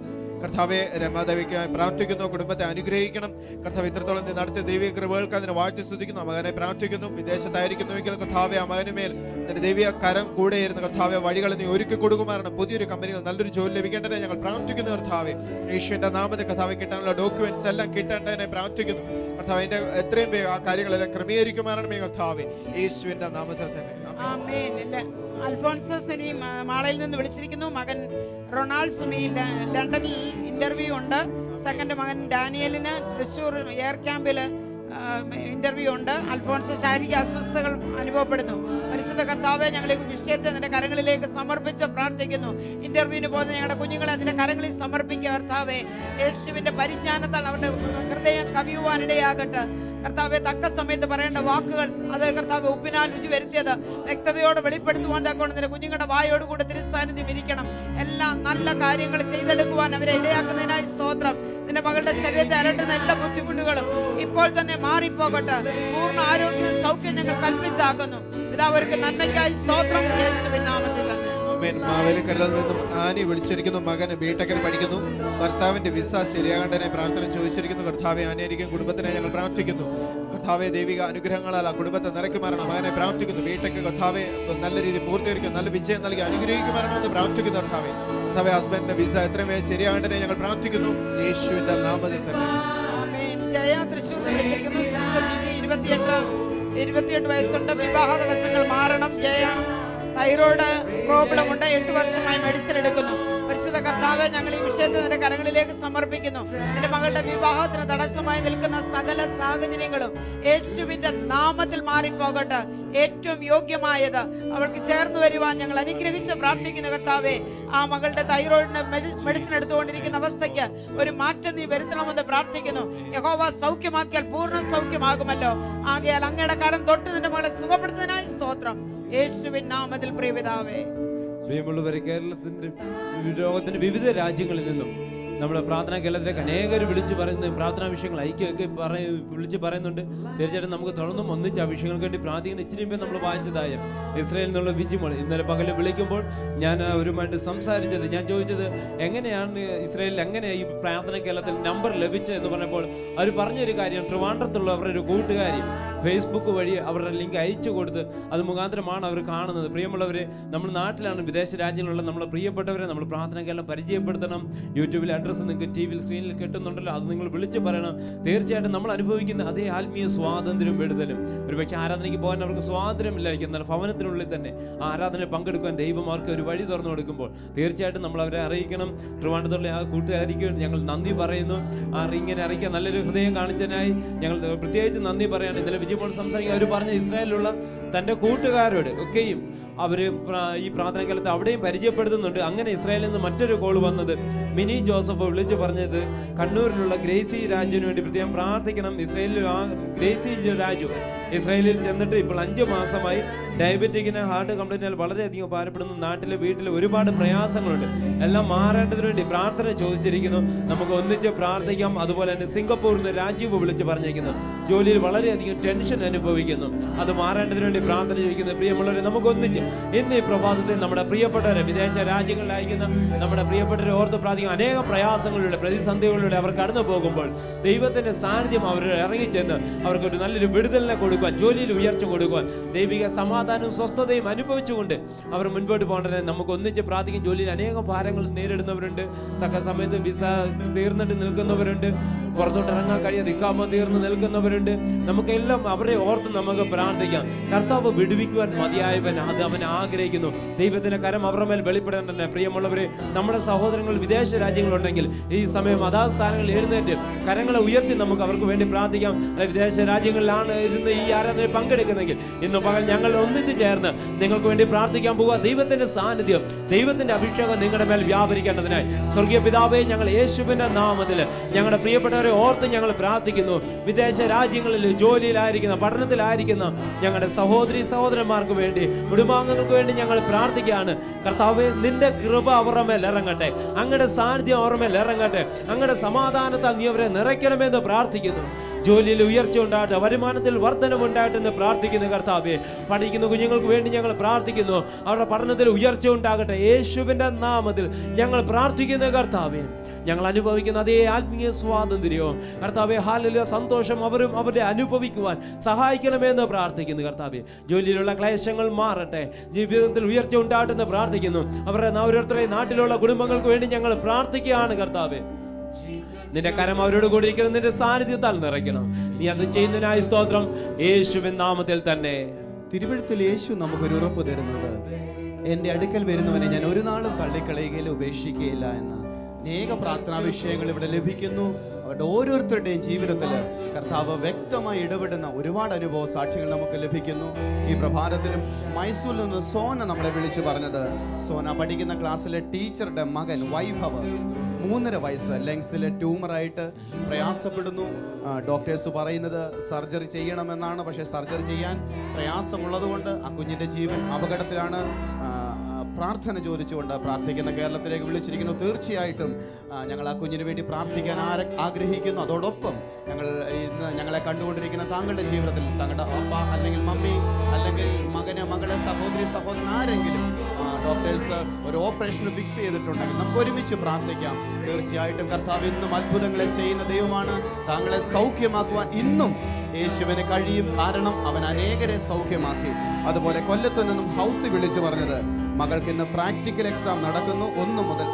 കർത്താവെ, രമാദേവിക്കായി പ്രാർത്ഥിക്കുന്നു. കുടുംബത്തെ അനുഗ്രഹിക്കണം. കർത്താവ് ഇത്രത്തോളം നീ നടത്തിയ ദൈവിക കൃപകൾക്ക് അതിനെ വാഴ്ത്തി സ്തുതിക്കുന്നു. മകനെ പ്രാർത്ഥിക്കുന്നു. വിദേശത്തായിരിക്കുന്നുവെങ്കിൽ കർത്താവെ, ആ മകന് മേൽ നിന്റെ ദൈവിക കരം കൂടെ ഇരുന്ന് കർത്താവെ വഴികൾ നീ ഒരുക്കി കൊടുക്കുമാറാണ്. പുതിയൊരു കമ്പനികൾ നല്ലൊരു ജോലി ലഭിക്കേണ്ടതിനെ ഞങ്ങൾ പ്രാർത്ഥിക്കുന്നു. കർത്താവെ, യേശുവിന്റെ നാമത്തിൽ കർത്താവെ കിട്ടാനുള്ള ഡോക്യുമെന്റ്സ് എല്ലാം കിട്ടേണ്ടതിനെ പ്രാർത്ഥിക്കുന്നു. കർത്താവ് അതിന്റെ എത്രയും വേഗം ആ കാര്യങ്ങളെല്ലാം ക്രമീകരിക്കുമാറാണ് കർത്താവെ, യേശുവിന്റെ നാമത്തിൽ തന്നെ. അൽഫോൺസസ് ഇനി മാളയിൽ നിന്ന് വിളിച്ചിരിക്കുന്നു. മകൻ റൊണാൾഡ് സുമി ലണ്ടനിൽ ഇന്റർവ്യൂ ഉണ്ട്. സെക്കൻഡ് മകൻ ഡാനിയലിന് തൃശ്ശൂർ എയർ ക്യാമ്പിൽ ഇന്റർവ്യൂ ഉണ്ട്. അൽഫോൺസ് ശാരീരിക അസ്വസ്ഥതകൾ അനുഭവപ്പെടുന്നു. പരിശുദ്ധ കർത്താവെ, ഞങ്ങളെ വിഷയത്തെ നിന്റെ കരങ്ങളിലേക്ക് സമർപ്പിച്ച് പ്രാർത്ഥിക്കുന്നു. ഇന്റർവ്യൂവിന് പോകുന്ന ഞങ്ങളുടെ കുഞ്ഞുങ്ങളെ നിന്റെ കരങ്ങളിൽ സമർപ്പിക്കുക. കർത്താവെ, യേശുവിന്റെ പരിജ്ഞാനത്താൽ അവരുടെ ഹൃദയം കവിയുവാനിടയാകട്ടെ. കർത്താവെ, തക്ക സമയത്ത് പറയേണ്ട വാക്കുകൾ അത് കർത്താവ് ഉപ്പിനാൽ രുചി വരുത്തിയത് വ്യക്തതയോടെ വെളിപ്പെടുത്തുവാൻ തക്കോണം നിന്റെ കുഞ്ഞുങ്ങളുടെ വായോടുകൂടെ തിരുസാന്നിധ്യം ഇരിക്കണം. എല്ലാ നല്ല കാര്യങ്ങൾ ചെയ്തെടുക്കുവാൻ അവരെ ഇടയാക്കുന്നതിനായി സ്തോത്രം. നിന്റെ മകളുടെ ശരീരത്തെ അലട്ടുന്ന എല്ലാ ബുദ്ധിമുട്ടുകളും ഇപ്പോൾ തന്നെ മാറിപ്പോകട്ടെ. പൂർണ്ണ ആരോഗ്യ സൗഖ്യം ഞങ്ങൾ കൽപ്പിച്ചാക്കുന്നു. പിതാവർക്ക് നന്മയ്ക്കായി സ്തോത്രം. യേശുവിൻ നാമത്തിൽ തന്നെ. മാവേലിക്കരയിൽ നിന്നും ആനി വിളിച്ചിരിക്കുന്നു. മകന് ബിടെക്കിന് പഠിക്കുന്നു. ഭർത്താവിന്റെ വിസ ശരിയാകേണ്ടതിനെ പ്രാർത്ഥന ചോദിച്ചിരിക്കുന്നു. കർത്താവെ, ആനയായിരിക്കും കുടുംബത്തിനെ ഞങ്ങൾ പ്രാർത്ഥിക്കുന്നു. കർത്താവെ, ദൈവിക അനുഗ്രഹങ്ങളാൽ ആ കുടുംബത്തെ നിറയ്ക്കുമാറാണ്. മകനെ പ്രാർത്ഥിക്കുന്നു. ബിടെക് കർത്താവെ നല്ല രീതിയിൽ പൂർത്തീകരിക്കും. നല്ല വിജയം നൽകി അനുഗ്രഹിക്കുമാറാണെന്ന് പ്രാർത്ഥിക്കുന്നു. കർത്താവെ, കർത്താവെ, വിസ എത്രയും വേഗം ശരിയാകേണ്ടതിനെ ഞങ്ങൾ പ്രാർത്ഥിക്കുന്നു. യേശുവിന്റെ നാമത്തിൽ തന്നെ. ജയ തൃശ്ശൂർ വിളിച്ചിരിക്കുന്നു. 28 വയസ്സുണ്ട്. വിവാഹ തടസ്സങ്ങൾ മാറണം. ജയ തൈറോയ്ഡ് പ്രോബ്ലം ഉണ്ട്. 8 വർഷമായി മെഡിസിൻ എടുക്കുന്നു. പരിശുദ്ധ കർത്താവെ, ഞങ്ങൾ ഈ വിഷയത്തെ നിന്റെ കരങ്ങളിലേക്ക് സമർപ്പിക്കുന്നു. നിന്റെ മകളുടെ വിവാഹത്തിന് തടസ്സമായി നിൽക്കുന്ന സകല സാഹചര്യങ്ങളും യേശുവിന്റെ നാമത്തിൽ മാറിപ്പോകട്ടെ. ഏറ്റവും യോഗ്യമായത് അവൾക്ക് ചേർന്ന് വരുവാൻ ഞങ്ങൾ അനുഗ്രഹിച്ച് പ്രാർത്ഥിക്കുന്ന കർത്താവെ, ആ മകളുടെ തൈറോയിഡിന് മെഡിസിൻ എടുത്തുകൊണ്ടിരിക്കുന്ന അവസ്ഥയ്ക്ക് ഒരു മാറ്റം നീ വരുത്തണമെന്ന് പ്രാർത്ഥിക്കുന്നു. യഹോവ സൗഖ്യമാക്കിയാൽ പൂർണ്ണ സൗഖ്യമാകുമല്ലോ. ആകയാൽ അങ്ങയുടെ കരം തൊട്ട് നിന്റെ മകളെ സുഖപ്പെടുത്തുന്നതിനായി സ്തോത്രം. യേശുവിൻ നാമത്തിൽ പ്രിയപിതാവേ. പ്രിയമുള്ളവരെ, കേരളത്തിന്റെ ലോകത്തിന്റെ വിവിധ രാജ്യങ്ങളിൽ നിന്നും നമ്മുടെ പ്രാർത്ഥനാ കേന്ദ്രത്തിലേക്ക് അനേകർ വിളിച്ച് പറയുന്നത് പ്രാർത്ഥനാ വിഷയങ്ങൾ ഐക്യമൊക്കെ വിളിച്ച് പറയുന്നുണ്ട്. തീർച്ചയായിട്ടും നമുക്ക് തുടർന്നും ഒന്നിച്ച് ആ വിഷയങ്ങൾക്ക് വേണ്ടി പ്രാർത്ഥിക്കുന്ന. ഇച്ചിരി മുമ്പേ നമ്മൾ വായിച്ചതായ ഇസ്രായേലിൽ നിന്നുള്ള വിജിമോൾ ഇന്നലെ പകൽ വിളിക്കുമ്പോൾ ഞാൻ അവരുമായിട്ട് സംസാരിച്ചത്, ഞാൻ ചോദിച്ചത് എങ്ങനെയാണ് ഇസ്രായേലിൽ എങ്ങനെ ഈ പ്രാർത്ഥനാ കേന്ദ്രത്തിൽ നമ്പർ ലഭിച്ചത് എന്ന് പറഞ്ഞപ്പോൾ അവർ പറഞ്ഞൊരു കാര്യം, ട്രിവാൻഡ്രത്തുള്ള അവരുടെ ഒരു കൂട്ടുകാരി ഫേസ്ബുക്ക് വഴി അവരുടെ ലിങ്ക് അയച്ചു കൊടുത്ത് അത് മുഖാന്തരമാണ് അവർ കാണുന്നത്. പ്രിയമുള്ളവരെ, നമ്മൾ നാട്ടിലാണ്, വിദേശ രാജ്യങ്ങളിലുള്ള നമ്മളെ പ്രിയപ്പെട്ടവരെ നമ്മൾ പ്രാർത്ഥനാ കേന്ദ്രം പരിചയപ്പെടുത്തണം. യൂട്യൂബിൽ അഡ്രസ്സ് നിങ്ങൾക്ക് ടി വിയിൽ സ്ക്രീനിൽ കിട്ടുന്നുണ്ടല്ലോ, അത് നിങ്ങൾ വിളിച്ച് പറയണം. തീർച്ചയായിട്ടും നമ്മൾ അനുഭവിക്കുന്ന അതേ ആത്മീയ സ്വാതന്ത്ര്യം വിടുതലും. ഒരുപക്ഷെ ആരാധനയ്ക്ക് പോകാൻ അവർക്ക് സ്വാതന്ത്ര്യമില്ലായിരിക്കും, എന്നാൽ ഭവനത്തിനുള്ളിൽ തന്നെ ആരാധനയിൽ പങ്കെടുക്കാൻ ദൈവമാർക്ക് ഒരു വഴി തുറന്നു കൊടുക്കുമ്പോൾ തീർച്ചയായിട്ടും നമ്മൾ അവരെ അറിയിക്കണം. ട്രിവാൻഡ്രത്തുള്ള ആ കൂട്ടുകാരിക്ക് ഞങ്ങൾ നന്ദി പറയുന്നു. ഇങ്ങനെ അറിയിക്കാൻ നല്ലൊരു ഹൃദയം കാണിച്ചതിനായി ഞങ്ങൾ പ്രത്യേകിച്ച് നന്ദി പറയുകയാണ്. ഇന്നലെ വിജയമോൾ സംസാരിക്കുക, അവർ പറഞ്ഞ ഇസ്രായേലിലുള്ള തൻ്റെ കൂട്ടുകാരോട് ഒക്കെയും അവർ ഈ പ്രാർത്ഥന കാലത്ത് അവിടെയും പരിചയപ്പെടുത്തുന്നുണ്ട്. അങ്ങനെ ഇസ്രായേലിൽ നിന്ന് മറ്റൊരു കോൾ വന്നത്, മിനി ജോസഫ് വിളിച്ചു പറഞ്ഞത് കണ്ണൂരിലുള്ള ഗ്രേസി രാജുവിന് വേണ്ടി പ്രത്യേകം പ്രാർത്ഥിക്കണം. ഇസ്രായേലിൽ ഗ്രേസി രാജു ഇസ്രായേലിൽ ചെന്നിട്ട് ഇപ്പോൾ 5 മാസമായി ഡയബറ്റിക്കിന് ഹാർട്ട് കംപ്ലൈൻറ്റിനാൽ വളരെയധികം ഭാരപ്പെടുന്നു. നാട്ടിലെ വീട്ടിൽ ഒരുപാട് പ്രയാസങ്ങളുണ്ട്. എല്ലാം മാറേണ്ടതിന് വേണ്ടി പ്രാർത്ഥന ചോദിച്ചിരിക്കുന്നു. നമുക്ക് ഒന്നിച്ച് പ്രാർത്ഥിക്കാം. അതുപോലെ തന്നെ സിംഗപ്പൂരിൽ നിന്ന് രാജീവ് വിളിച്ച് പറഞ്ഞിരിക്കുന്നു, ജോലിയിൽ വളരെയധികം ടെൻഷൻ അനുഭവിക്കുന്നു, അത് മാറേണ്ടതിന് വേണ്ടി പ്രാർത്ഥന ചോദിക്കുന്നു. പ്രിയമുള്ളവരെ, നമുക്ക് ഒന്നിച്ച് ഇന്ന് ഈ പ്രഭാതത്തിൽ നമ്മുടെ പ്രിയപ്പെട്ടവരെ, വിദേശ രാജ്യങ്ങളിലായിരിക്കുന്ന നമ്മുടെ പ്രിയപ്പെട്ടവരെ ഓർത്ത് പ്രാർത്ഥിക്കും. അനേകം പ്രയാസങ്ങളിലൂടെ പ്രതിസന്ധികളിലൂടെ അവർ കടന്നു പോകുമ്പോൾ ദൈവത്തിന്റെ സാന്നിധ്യം അവർ ഇറങ്ങിച്ചെന്ന് അവർക്കൊരു നല്ലൊരു വിടുതലിനെ കൊടുക്കുവാൻ, ജോലിയിൽ ഉയർച്ച കൊടുക്കുവാൻ, ദൈവിക സമാധാനവും സ്വസ്ഥതയും അനുഭവിച്ചുകൊണ്ട് അവർ മുൻപോട്ട് പോകേണ്ടത് നമുക്ക് ഒന്നിച്ച് പ്രാർത്ഥിക്കും. ജോലിയിൽ അനേകം ഭാരങ്ങൾ നേരിടുന്നവരുണ്ട്, തക്ക സമയത്ത് വിസ തീർന്നിട്ട് നിൽക്കുന്നവരുണ്ട്, പുറത്തോട്ട് ഇറങ്ങാൻ കഴിയാതെ ഇക്കാമ തീർന്ന് നിൽക്കുന്നവരുണ്ട്. നമുക്കെല്ലാം അവരെ ഓർത്ത് നമുക്ക് പ്രാർത്ഥിക്കാം. കർത്താവ് വിടുവിക്കുവാൻ മതിയായവൻ, അത് അവൻ ആഗ്രഹിക്കുന്നു. ദൈവത്തിന്റെ കരം അവരുടെ മേൽ വെളിപ്പെടേണ്ടത്. പ്രിയമുള്ളവരെ, നമ്മുടെ സഹോദരങ്ങൾ വിദേശ രാജ്യങ്ങളുണ്ടെങ്കിൽ ഈ സമയം അതാ സ്ഥാനങ്ങളിൽ എഴുന്നേറ്റ് കരങ്ങളെ ഉയർത്തി നമുക്ക് അവർക്ക് വേണ്ടി പ്രാർത്ഥിക്കാം. വിദേശ രാജ്യങ്ങളിലാണ് ഇരുന്ന് ഈ ആരാധനയിൽ പങ്കെടുക്കുന്നെങ്കിൽ ഇന്ന് പകൽ ഞങ്ങൾ ഒന്നിച്ചു ചേർന്ന് നിങ്ങൾക്ക് വേണ്ടി പ്രാർത്ഥിക്കാൻ പോവുക. ദൈവത്തിന്റെ സാന്നിധ്യം, ദൈവത്തിന്റെ അഭിഷേകം നിങ്ങളുടെ മേൽ വ്യാപരിക്കേണ്ടതിനായി സ്വർഗീയ പിതാവേ, ഞങ്ങൾ യേശുവിന്റെ നാമത്തിൽ ഞങ്ങളുടെ പ്രിയപ്പെട്ടവരെ ഓർത്ത് ഞങ്ങൾ പ്രാർത്ഥിക്കുന്നു. വിദേശ രാജ്യങ്ങളിൽ ജോലിയിലായിരിക്കുന്ന, പഠനത്തിലായിരിക്കുന്ന ഞങ്ങളുടെ സഹോദരി സഹോദരന്മാർക്ക് വേണ്ടി, കുടുംബാംഗങ്ങൾക്ക് വേണ്ടി ഞങ്ങൾ പ്രാർത്ഥിക്കുകയാണ്. കർത്താവേ, നിന്റെ കൃപ അവരുടെ മേൽ ഇറങ്ങട്ടെ, അങ്ങയുടെ സാന്നിധ്യം അവരുടെ മേൽ ഇറങ്ങട്ടെ, അങ്ങയുടെ സമാധാനത്താൽ നീ അവരെ നിറയ്ക്കണമെന്ന് പ്രാർത്ഥിക്കുന്നു. ജോലിയിൽ ഉയർച്ച ഉണ്ടാകട്ടെ, വരുമാനത്തിൽ വർധനമുണ്ടാകട്ടെ പ്രാർത്ഥിക്കുന്നു. കർത്താവേ, പഠിക്കുന്ന കുഞ്ഞുങ്ങൾക്ക് വേണ്ടി ഞങ്ങൾ പ്രാർത്ഥിക്കുന്നു. അവരുടെ പഠനത്തിൽ ഉയർച്ച ഉണ്ടാകട്ടെ, യേശുവിന്റെ നാമത്തിൽ ഞങ്ങൾ പ്രാർത്ഥിക്കുന്നു. കർത്താവേ, ഞങ്ങൾ അനുഭവിക്കുന്ന അതേ ആത്മീയ സ്വാതന്ത്ര്യവും കർത്താവേ, ഹല്ലേലൂയ, സന്തോഷം അവരും അവരെ അനുഭവിക്കുവാൻ സഹായിക്കണമെന്ന് പ്രാർത്ഥിക്കുന്നു. കർത്താവേ, ജോലിയിലുള്ള ക്ലേശങ്ങൾ മാറട്ടെ, ജീവിതത്തിൽ ഉയർച്ച ഉണ്ടാകട്ടെ പ്രാർത്ഥിക്കുന്നു. അവരുടെ ഓരോരുത്തരെയും നാട്ടിലുള്ള കുടുംബങ്ങൾക്ക് വേണ്ടി ഞങ്ങൾ പ്രാർത്ഥിക്കുകയാണ്. കർത്താവേ, നിന്റെ കരം അവരോട് കൂടി ഇരിക്കണം, നിന്റെ സാന്നിധ്യത്താൽ നിറയ്ക്കണം. നീ അത് ചെയ്യുന്നതിനായി സ്തോത്രം, യേശുവിൻ നാമത്തിൽ തന്നെ. തിരുവഴുത്തിൽ യേശു നമുക്കൊരു ഉറപ്പ് തരുന്നുണ്ട്, എൻ്റെ അടുക്കൽ വരുന്നവനെ ഞാൻ ഒരു നാളും തള്ളിക്കളയുകയില്ല, ഉപേക്ഷിക്കുകയില്ല എന്ന്. അനേക പ്രാർത്ഥനാ വിഷയങ്ങൾ ഇവിടെ ലഭിക്കുന്നു. അവരുടെ ഓരോരുത്തരുടെയും ജീവിതത്തിൽ കർത്താവ് വ്യക്തമായി ഇടപെടുന്ന ഒരുപാട് അനുഭവ സാക്ഷ്യങ്ങൾ നമുക്ക് ലഭിക്കുന്നു. ഈ പ്രഭാതത്തിലും മൈസൂരിൽ നിന്ന് സോന നമ്മളെ വിളിച്ചു പറഞ്ഞത്, സോന പഠിക്കുന്ന ക്ലാസ്സിലെ ടീച്ചറുടെ മകൻ വൈഭവ് 3.5 വയസ്സ് ലങ്സിലെ ട്യൂമറായിട്ട് പ്രയാസപ്പെടുന്നു. ഡോക്ടേഴ്സ് പറയുന്നത് സർജറി ചെയ്യണമെന്നാണ്. പക്ഷേ സർജറി ചെയ്യാൻ പ്രയാസമുള്ളതുകൊണ്ട് ആ കുഞ്ഞിൻ്റെ ജീവൻ അപകടത്തിലാണ്. പ്രാർത്ഥന ചോദിച്ചുകൊണ്ട് പ്രാർത്ഥിക്കുന്ന കേരളത്തിലേക്ക് വിളിച്ചിരിക്കുന്നു. തീർച്ചയായിട്ടും ഞങ്ങൾ ആ കുഞ്ഞിന് വേണ്ടി പ്രാർത്ഥിക്കാൻ ആഗ്രഹിക്കുന്നു. അതോടൊപ്പം ഇന്ന് ഞങ്ങളെ കണ്ടുകൊണ്ടിരിക്കുന്ന താങ്കളുടെ ജീവിതത്തിൽ താങ്കളുടെ അപ്പ അല്ലെങ്കിൽ മമ്മി അല്ലെങ്കിൽ മകളെ സഹോദരൻ ആരെങ്കിലും ഡോക്ടേഴ്സ് ഒരു ഓപ്പറേഷൻ ഫിക്സ് ചെയ്തിട്ടുണ്ടെങ്കിൽ നമുക്ക് ഒരുമിച്ച് പ്രാർത്ഥിക്കാം. തീർച്ചയായിട്ടും കർത്താവ് ഇന്നും അത്ഭുതങ്ങളെ ചെയ്യുന്ന ദൈവമാണ്. താങ്കളെ സൗഖ്യമാക്കുവാൻ ഇന്നും യേശുവിന് കഴിയും. കാരണം അവൻ അനേകരെ സൗഖ്യമാക്കി. അതുപോലെ കൊല്ലത്തു നിന്നും ഹൗസ് വിളിച്ചു പറഞ്ഞത്, മകൾക്ക് ഇന്ന് പ്രാക്ടിക്കൽ എക്സാം നടക്കുന്നു. 1 മുതൽ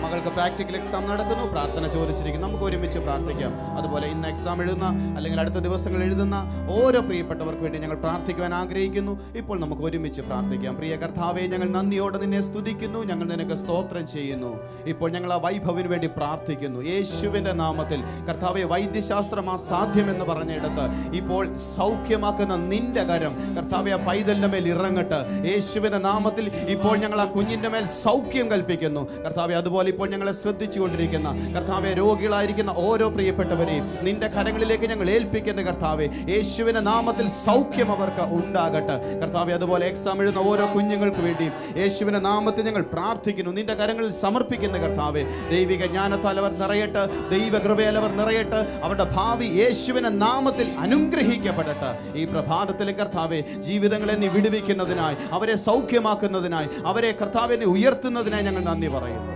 മകൾക്ക് പ്രാക്ടിക്കൽ എക്സാം നടക്കുന്നു, പ്രാർത്ഥന ചോദിച്ചിരിക്കുന്നു. നമുക്ക് ഒരുമിച്ച് പ്രാർത്ഥിക്കാം. അതുപോലെ ഇന്ന് എക്സാം എഴുതുന്ന അല്ലെങ്കിൽ അടുത്ത ദിവസങ്ങൾ എഴുതുന്ന ഓരോ പ്രിയപ്പെട്ടവർക്ക് വേണ്ടി ഞങ്ങൾ പ്രാർത്ഥിക്കുവാൻ ആഗ്രഹിക്കുന്നു. ഇപ്പോൾ നമുക്ക് ഒരുമിച്ച് പ്രാർത്ഥിക്കാം. പ്രിയ കർത്താവേ, ഞങ്ങൾ നന്ദിയോടെ നിന്നെ സ്തുതിക്കുന്നു, ഞങ്ങൾ നിനക്ക് സ്തോത്രം ചെയ്യുന്നു. ഇപ്പോൾ ഞങ്ങൾ ആ വൈഭവിന് വേണ്ടി പ്രാർത്ഥിക്കുന്നു യേശുവിൻ്റെ നാമത്തിൽ. കർത്താവെ, വൈദ്യശാസ്ത്രം അസാധ്യമെന്ന് പറഞ്ഞിടത്ത് ഇപ്പോൾ സൗഖ്യമാക്കുന്ന നിന്റെ കരം കർത്താവെ ആ പൈതലിന്റെ മേൽ ഇറങ്ങട്ടെ യേശുവിൻ്റെ നാമത്തിൽ. ഇപ്പോൾ ഞങ്ങൾ ആ കുഞ്ഞിൻ്റെ മേൽ സൗഖ്യം കൽപ്പിക്കുന്നു കർത്താവെ. അതുപോലെ ഇപ്പോൾ ഞങ്ങളെ ശ്രദ്ധിച്ചുകൊണ്ടിരിക്കുന്ന കർത്താവെ, രോഗികളായിരിക്കുന്ന ഓരോ പ്രിയപ്പെട്ടവരെയും നിന്റെ കരങ്ങളിലേക്ക് ഞങ്ങൾ ഏൽപ്പിക്കുന്ന കർത്താവെ, യേശുവിൻ്റെ നാമത്തിൽ സൗഖ്യം അവർക്ക് ഉണ്ടാകട്ടെ കർത്താവെ. അതുപോലെ എക്സാം എഴുതുന്ന ഓരോ കുഞ്ഞുങ്ങൾക്ക് വേണ്ടിയും യേശുവിൻ്റെ നാമത്തിൽ ഞങ്ങൾ പ്രാർത്ഥിക്കുന്നു, നിന്റെ കരങ്ങളിൽ സമർപ്പിക്കുന്ന കർത്താവെ. ദൈവിക ജ്ഞാനത്താൽ അവർ നിറയട്ടെ, ദൈവകൃപയാൽ അവർ നിറയട്ടെ, അവരുടെ ഭാവി യേശുവിൻ്റെ നാമത്തിൽ അനുഗ്രഹിക്കപ്പെടട്ടെ. ഈ പ്രഭാതത്തിലും കർത്താവെ, ജീവിതങ്ങളെ നീ വിടുവിക്കുന്നതിനായി, അവരെ സൗഖ്യമാക്കുന്നതിനായി, അവരെ കർത്താവെ നീ ഉയർത്തുന്നതിനായി ഞങ്ങൾ നന്ദി പറയുന്നു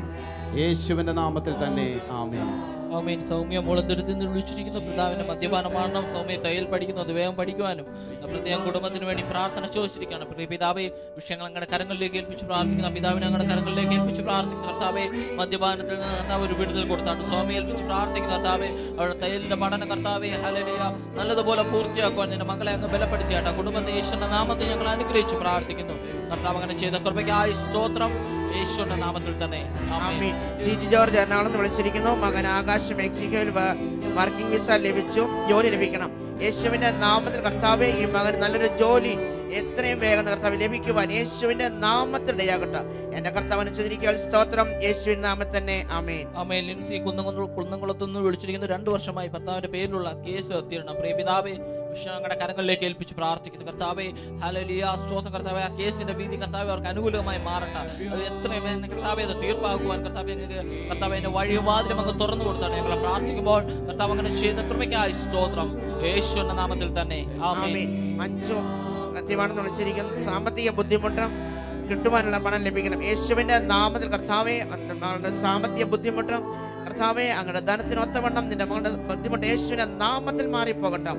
യേശുവിൻ്റെ നാമത്തിൽ തന്നെ. ആമേൻ. ആമേൻ. സൗമ്യ മുളന്തുരുത്തിൽ നിന്ന് വിളിച്ചിരിക്കുന്ന പിതാവിന്റെ മദ്യപാനമാണെന്നും സൗമ്യ തയ്യൽ പഠിക്കുന്നത് വേഗം പഠിക്കുവാനും പ്രത്യേകം കുടുംബത്തിന് വേണ്ടി പ്രാർത്ഥന ചോദിച്ചിരിക്കുകയാണ്. പ്രിയ പിതാവെ, വിഷയങ്ങൾ അങ്ങയുടെ കരങ്ങളിലേക്ക് ഏൽപ്പിച്ച് പ്രാർത്ഥിക്കുന്ന പിതാവിനെ അങ്ങയുടെ കരങ്ങളിലേക്ക് ഏൽപ്പിച്ച് പ്രാർത്ഥിക്കുന്ന കർത്താവെ, മദ്യപാനത്തിൽ നിന്ന് കർത്താവ് ഒരു വിടുതൽ കൊടുത്താണ് സൗമ്യ ഏൽപ്പിച്ച് പ്രാർത്ഥിക്കുന്ന കർത്താവെ. അവരുടെ തയ്യലിന്റെ പഠന കർത്താവെ ഹല്ലേലൂയ നല്ലതുപോലെ പൂർത്തിയാക്കുവാൻ നിന്റെ മകളെ അങ്ങ് ബലപ്പെടുത്തിയാട്ടെ. കുടുംബത്തെ യേശുവിന്റെ നാമത്തിൽ ഞങ്ങൾ അനുഗ്രഹിച്ച് പ്രാർത്ഥിക്കുന്നു കർത്താവ്. അങ്ങനെ ചെയ്ത കൃപയ്ക്കായി സ്തോത്രം യേശുവിന്റെ നാമത്തിൽ തന്നെ. ആമേൻ. ജിജി ജോർജ് എറണാകുളത്ത് വിളിച്ചിരിക്കുന്നു. മകൻ ആകാശ് മെക്സിക്കോയിൽ വർക്കിംഗ് വിസ ലഭിച്ചു, ജോലി ലഭിക്കണം. യേശുവിന്റെ നാമത്തിൽ കർത്താവേ, ഈ മകൻ നല്ലൊരു ജോലി എത്രയും വേഗം കർത്താവ് ലഭിക്കുവാൻ യേശുവിന്റെ നാമത്തിൽ ഇടയാകട്ടെ. എന്റെ കർത്താവിനെ ചെയ്തിരിക്കാൻ സ്തോത്രം യേശുവിന്റെ നാമത്തിൽ തന്നെ. ആമേൻ. ആമേൻ. ലിൻസി കുന്നംകുളത്തുനിന്ന് വിളിച്ചിരിക്കുന്നു. 2 വർഷമായി ഭർത്താവിന്റെ പേരിലുള്ള കേസ് തീരണം. പ്രിയ പിതാവേ, വിഷയങ്ങളുടെ കരങ്ങളിലേക്ക് ഏൽപ്പിച്ച് പ്രാർത്ഥിക്കുന്നു കർത്താവേ. ഹല്ലേലൂയ സ്തോത്രം കർത്താവേ. ആ കേസിന്റെ വിധി കർത്താവേ അവർക്ക് അനുകൂലമായി മാറട്ടെ. അത് എത്രയും കർത്താവേ അത് തീർപ്പാക്കുവാൻ കർത്താവേ കർത്താവിന്റെ വഴിവാതിലും അങ്ങ് തുറന്നു കൊടുത്താണ് ഞങ്ങളെ പ്രാർത്ഥിക്കുമ്പോൾ കർത്താവ് അങ്ങനെ ചെയ്ത കൃപയ്ക്കായി സ്തോത്രം യേശുവിന്റെ നാമത്തിൽ തന്നെ. ആമേൻ. മഞ്ജു സത്യമാണെന്ന് വിളിച്ചിരിക്കുന്നു. സാമ്പത്തിക ബുദ്ധിമുട്ട് കിട്ടുവാനുള്ള പണം ലഭിക്കണം യേശുവിന്റെ നാമത്തിൽ കർത്താവേ. മകളുടെ സാമ്പത്തിക ബുദ്ധിമുട്ട് കർത്താവേ, അങ്ങയുടെ ധനത്തിനൊത്തവണ്ണം നിന്റെ മകളുടെ ബുദ്ധിമുട്ട് യേശുവിന്റെ നാമത്തിൽ മാറിപ്പോകട്ടെ.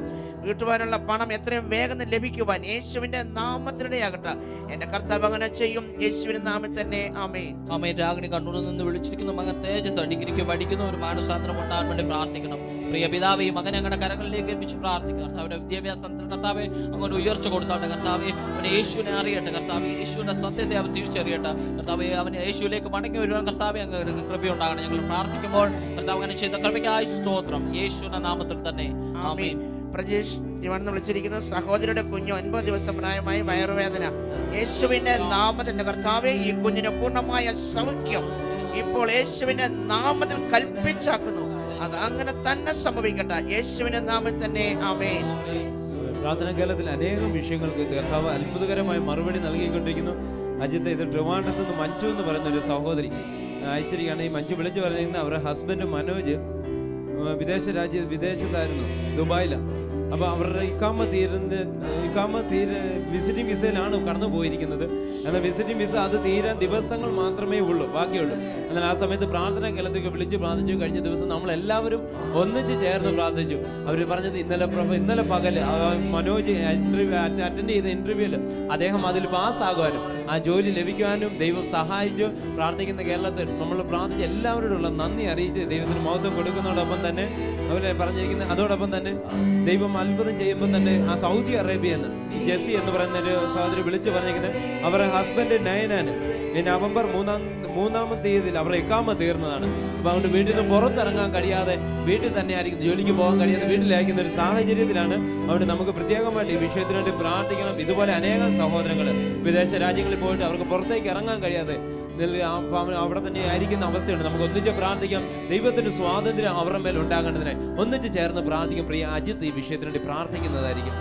വീട്ടുവാനുള്ള പണം എത്രയും വേഗം ലഭിക്കുവാൻ യേശുവിന്റെ നാമത്തിനിടയാകട്ടെ. എന്റെ കർത്താവ് അങ്ങനെ ചെയ്യും യേശുവിന്റെ നാമത്തിൽ തന്നെ. ആമേൻ. ആമേൻ. രാഗിണി കണ്ണൂരിൽ നിന്ന് വിളിച്ചിരിക്കുന്ന മകൻ തേജസ് ഡിഗ്രിക്ക് പഠിക്കുന്ന ഒരു മാനസാന്തരം ഉണ്ടാകാൻ വേണ്ടി പ്രാർത്ഥിക്കണം. പ്രിയ പിതാവേ, ഈ മകനെ അങ്ങയുടെ കരങ്ങളിലേക്ക് ഏൽപ്പിച്ച് പ്രാർത്ഥിക്കണം കർത്താവിന്റെ വിദ്യാഭ്യാസത്തിൽ കർത്താവെ അങ്ങനെ ഉയർച്ച കൊടുത്താട്ടെ കർത്താവെ. അവന് യേശുവിനെ അറിയട്ടെ കർത്താവെ, യേശുവിന്റെ സത്യത്തെ അവൻ തിരിച്ചറിയട്ടെ കർത്താവെ. അവന് യേശുവിലേക്ക് മടങ്ങി വരുവാൻ കർത്താവെ അങ്ങ് കൃപയുണ്ടാകണം. ഞങ്ങൾ പ്രാർത്ഥിക്കുമ്പോൾ കർത്താവ് അങ്ങനെ ചെയ്ത കൃപയ്ക്കായി സ്തോത്രം യേശുവിന്റെ നാമത്തിൽ തന്നെ. ആമേൻ. പ്രജീഷ് ഇവണെന്ന് വിളിച്ചിരിക്കുന്ന സഹോദരിയുടെ കുഞ്ഞ് 9 ദിവസം പ്രായമായി വയറുവേദന യേശുവിന്റെ നാമത്തിന്റെ കർത്താവെ, ഈ കുഞ്ഞിന് പൂർണ്ണമായ സൗഖ്യം ഇപ്പോൾ യേശുവിന്റെ നാമത്തിൽ കൽപ്പിച്ചാക്കുന്നു. അത് അങ്ങനെ തന്നെ സംഭവിക്കട്ടെ യേശുവിന്റെ നാമത്തിൽ തന്നെ. ആമേൻ. പ്രാർത്ഥനാകാലത്തിൽ അനേകം വിഷയങ്ങൾക്ക് കർത്താവ് അത്ഭുതകരമായ മറുപടി നൽകിക്കൊണ്ടിരിക്കുന്നു. അജിത്ത്, ഇത് ട്രിവാൻഡ്രത്ത് നിന്ന് മഞ്ജു എന്ന് പറയുന്ന ഒരു സഹോദരി അയച്ചിരിക്കുകയാണ്. ഈ മഞ്ജു വിളിച്ചു പറഞ്ഞിരിക്കുന്നത് അവരുടെ ഹസ്ബൻഡ് മനോജ് വിദേശത്തായിരുന്നു, ദുബായിലാണ്. അപ്പോൾ അവരുടെ വിസിറ്റിംഗ് വിസയിലാണ് കടന്നു പോയിരിക്കുന്നത്. എന്നാൽ വിസിറ്റിംഗ് വിസ അത് തീരാൻ ദിവസങ്ങൾ മാത്രമേ ഉള്ളൂ, ബാക്കിയുള്ളൂ. എന്നാൽ ആ സമയത്ത് പ്രാർത്ഥന കേന്ദ്രത്തിലേക്ക് വിളിച്ച് പ്രാർത്ഥിച്ചു. കഴിഞ്ഞ ദിവസം നമ്മളെല്ലാവരും ഒന്നിച്ച് ചേർന്ന് പ്രാർത്ഥിച്ചു. അവർ പറഞ്ഞത് ഇന്നലെ പകൽ മനോജ് അറ്റൻഡ് ചെയ്ത ഇൻ്റർവ്യൂവിൽ അദ്ദേഹം അതിൽ പാസ്സാകുവാനും ആ ജോലി ലഭിക്കുവാനും ദൈവം സഹായിച്ചു. പ്രാർത്ഥിക്കുന്ന കേരളത്തിൽ നമ്മൾ പ്രാർത്ഥിച്ച് എല്ലാവരോടുള്ള നന്ദി അറിയിച്ച് ദൈവത്തിന് മഹത്വം കൊടുക്കുന്നതോടൊപ്പം തന്നെ അവരെ പറഞ്ഞിരിക്കുന്നത്, അതോടൊപ്പം തന്നെ ദൈവം അത്ഭുതം ചെയ്യുമ്പോൾ തന്നെ ആ സൗദി അറേബ്യ എന്ന് ഈ ജെസ്സി എന്ന് പറയുന്ന ഒരു സഹോദരി വിളിച്ചു പറഞ്ഞിരിക്കുന്നത് അവരുടെ ഹസ്ബൻഡ് നയനാന് ഈ നവംബർ 3-ാം തീയതിയിൽ അവരുടെ ഇക്കാമ തീർന്നതാണ്. അപ്പോൾ അതുകൊണ്ട് വീട്ടിൽ നിന്ന് പുറത്തിറങ്ങാൻ കഴിയാതെ വീട്ടിൽ തന്നെ ആയിരിക്കും, ജോലിക്ക് പോകാൻ കഴിയാതെ വീട്ടിലായിരിക്കുന്ന ഒരു സാഹചര്യത്തിലാണ്. അതുകൊണ്ട് നമുക്ക് പ്രത്യേകമായിട്ട് ഈ വിഷയത്തിന് വേണ്ടി പ്രാർത്ഥിക്കണം. ഇതുപോലെ അനേകം സഹോദരങ്ങൾ വിദേശ രാജ്യങ്ങളിൽ പോയിട്ട് അവർക്ക് പുറത്തേക്ക് ഇറങ്ങാൻ കഴിയാതെ അവിടെ തന്നെ ആയിരിക്കുന്ന അവസ്ഥയുണ്ട്. നമുക്ക് ഒന്നിച്ച് പ്രാർത്ഥിക്കാം. ദൈവത്തിന്റെ സ്വാതന്ത്ര്യം അവരുടെ മേൽ ഉണ്ടാകേണ്ടതിനായി ഒന്നിച്ച് ചേർന്ന് പ്രാർത്ഥിക്കും. പ്രിയ അജിത്ത് ഈ വിഷയത്തിന് വേണ്ടി പ്രാർത്ഥിക്കുന്നതായിരിക്കും.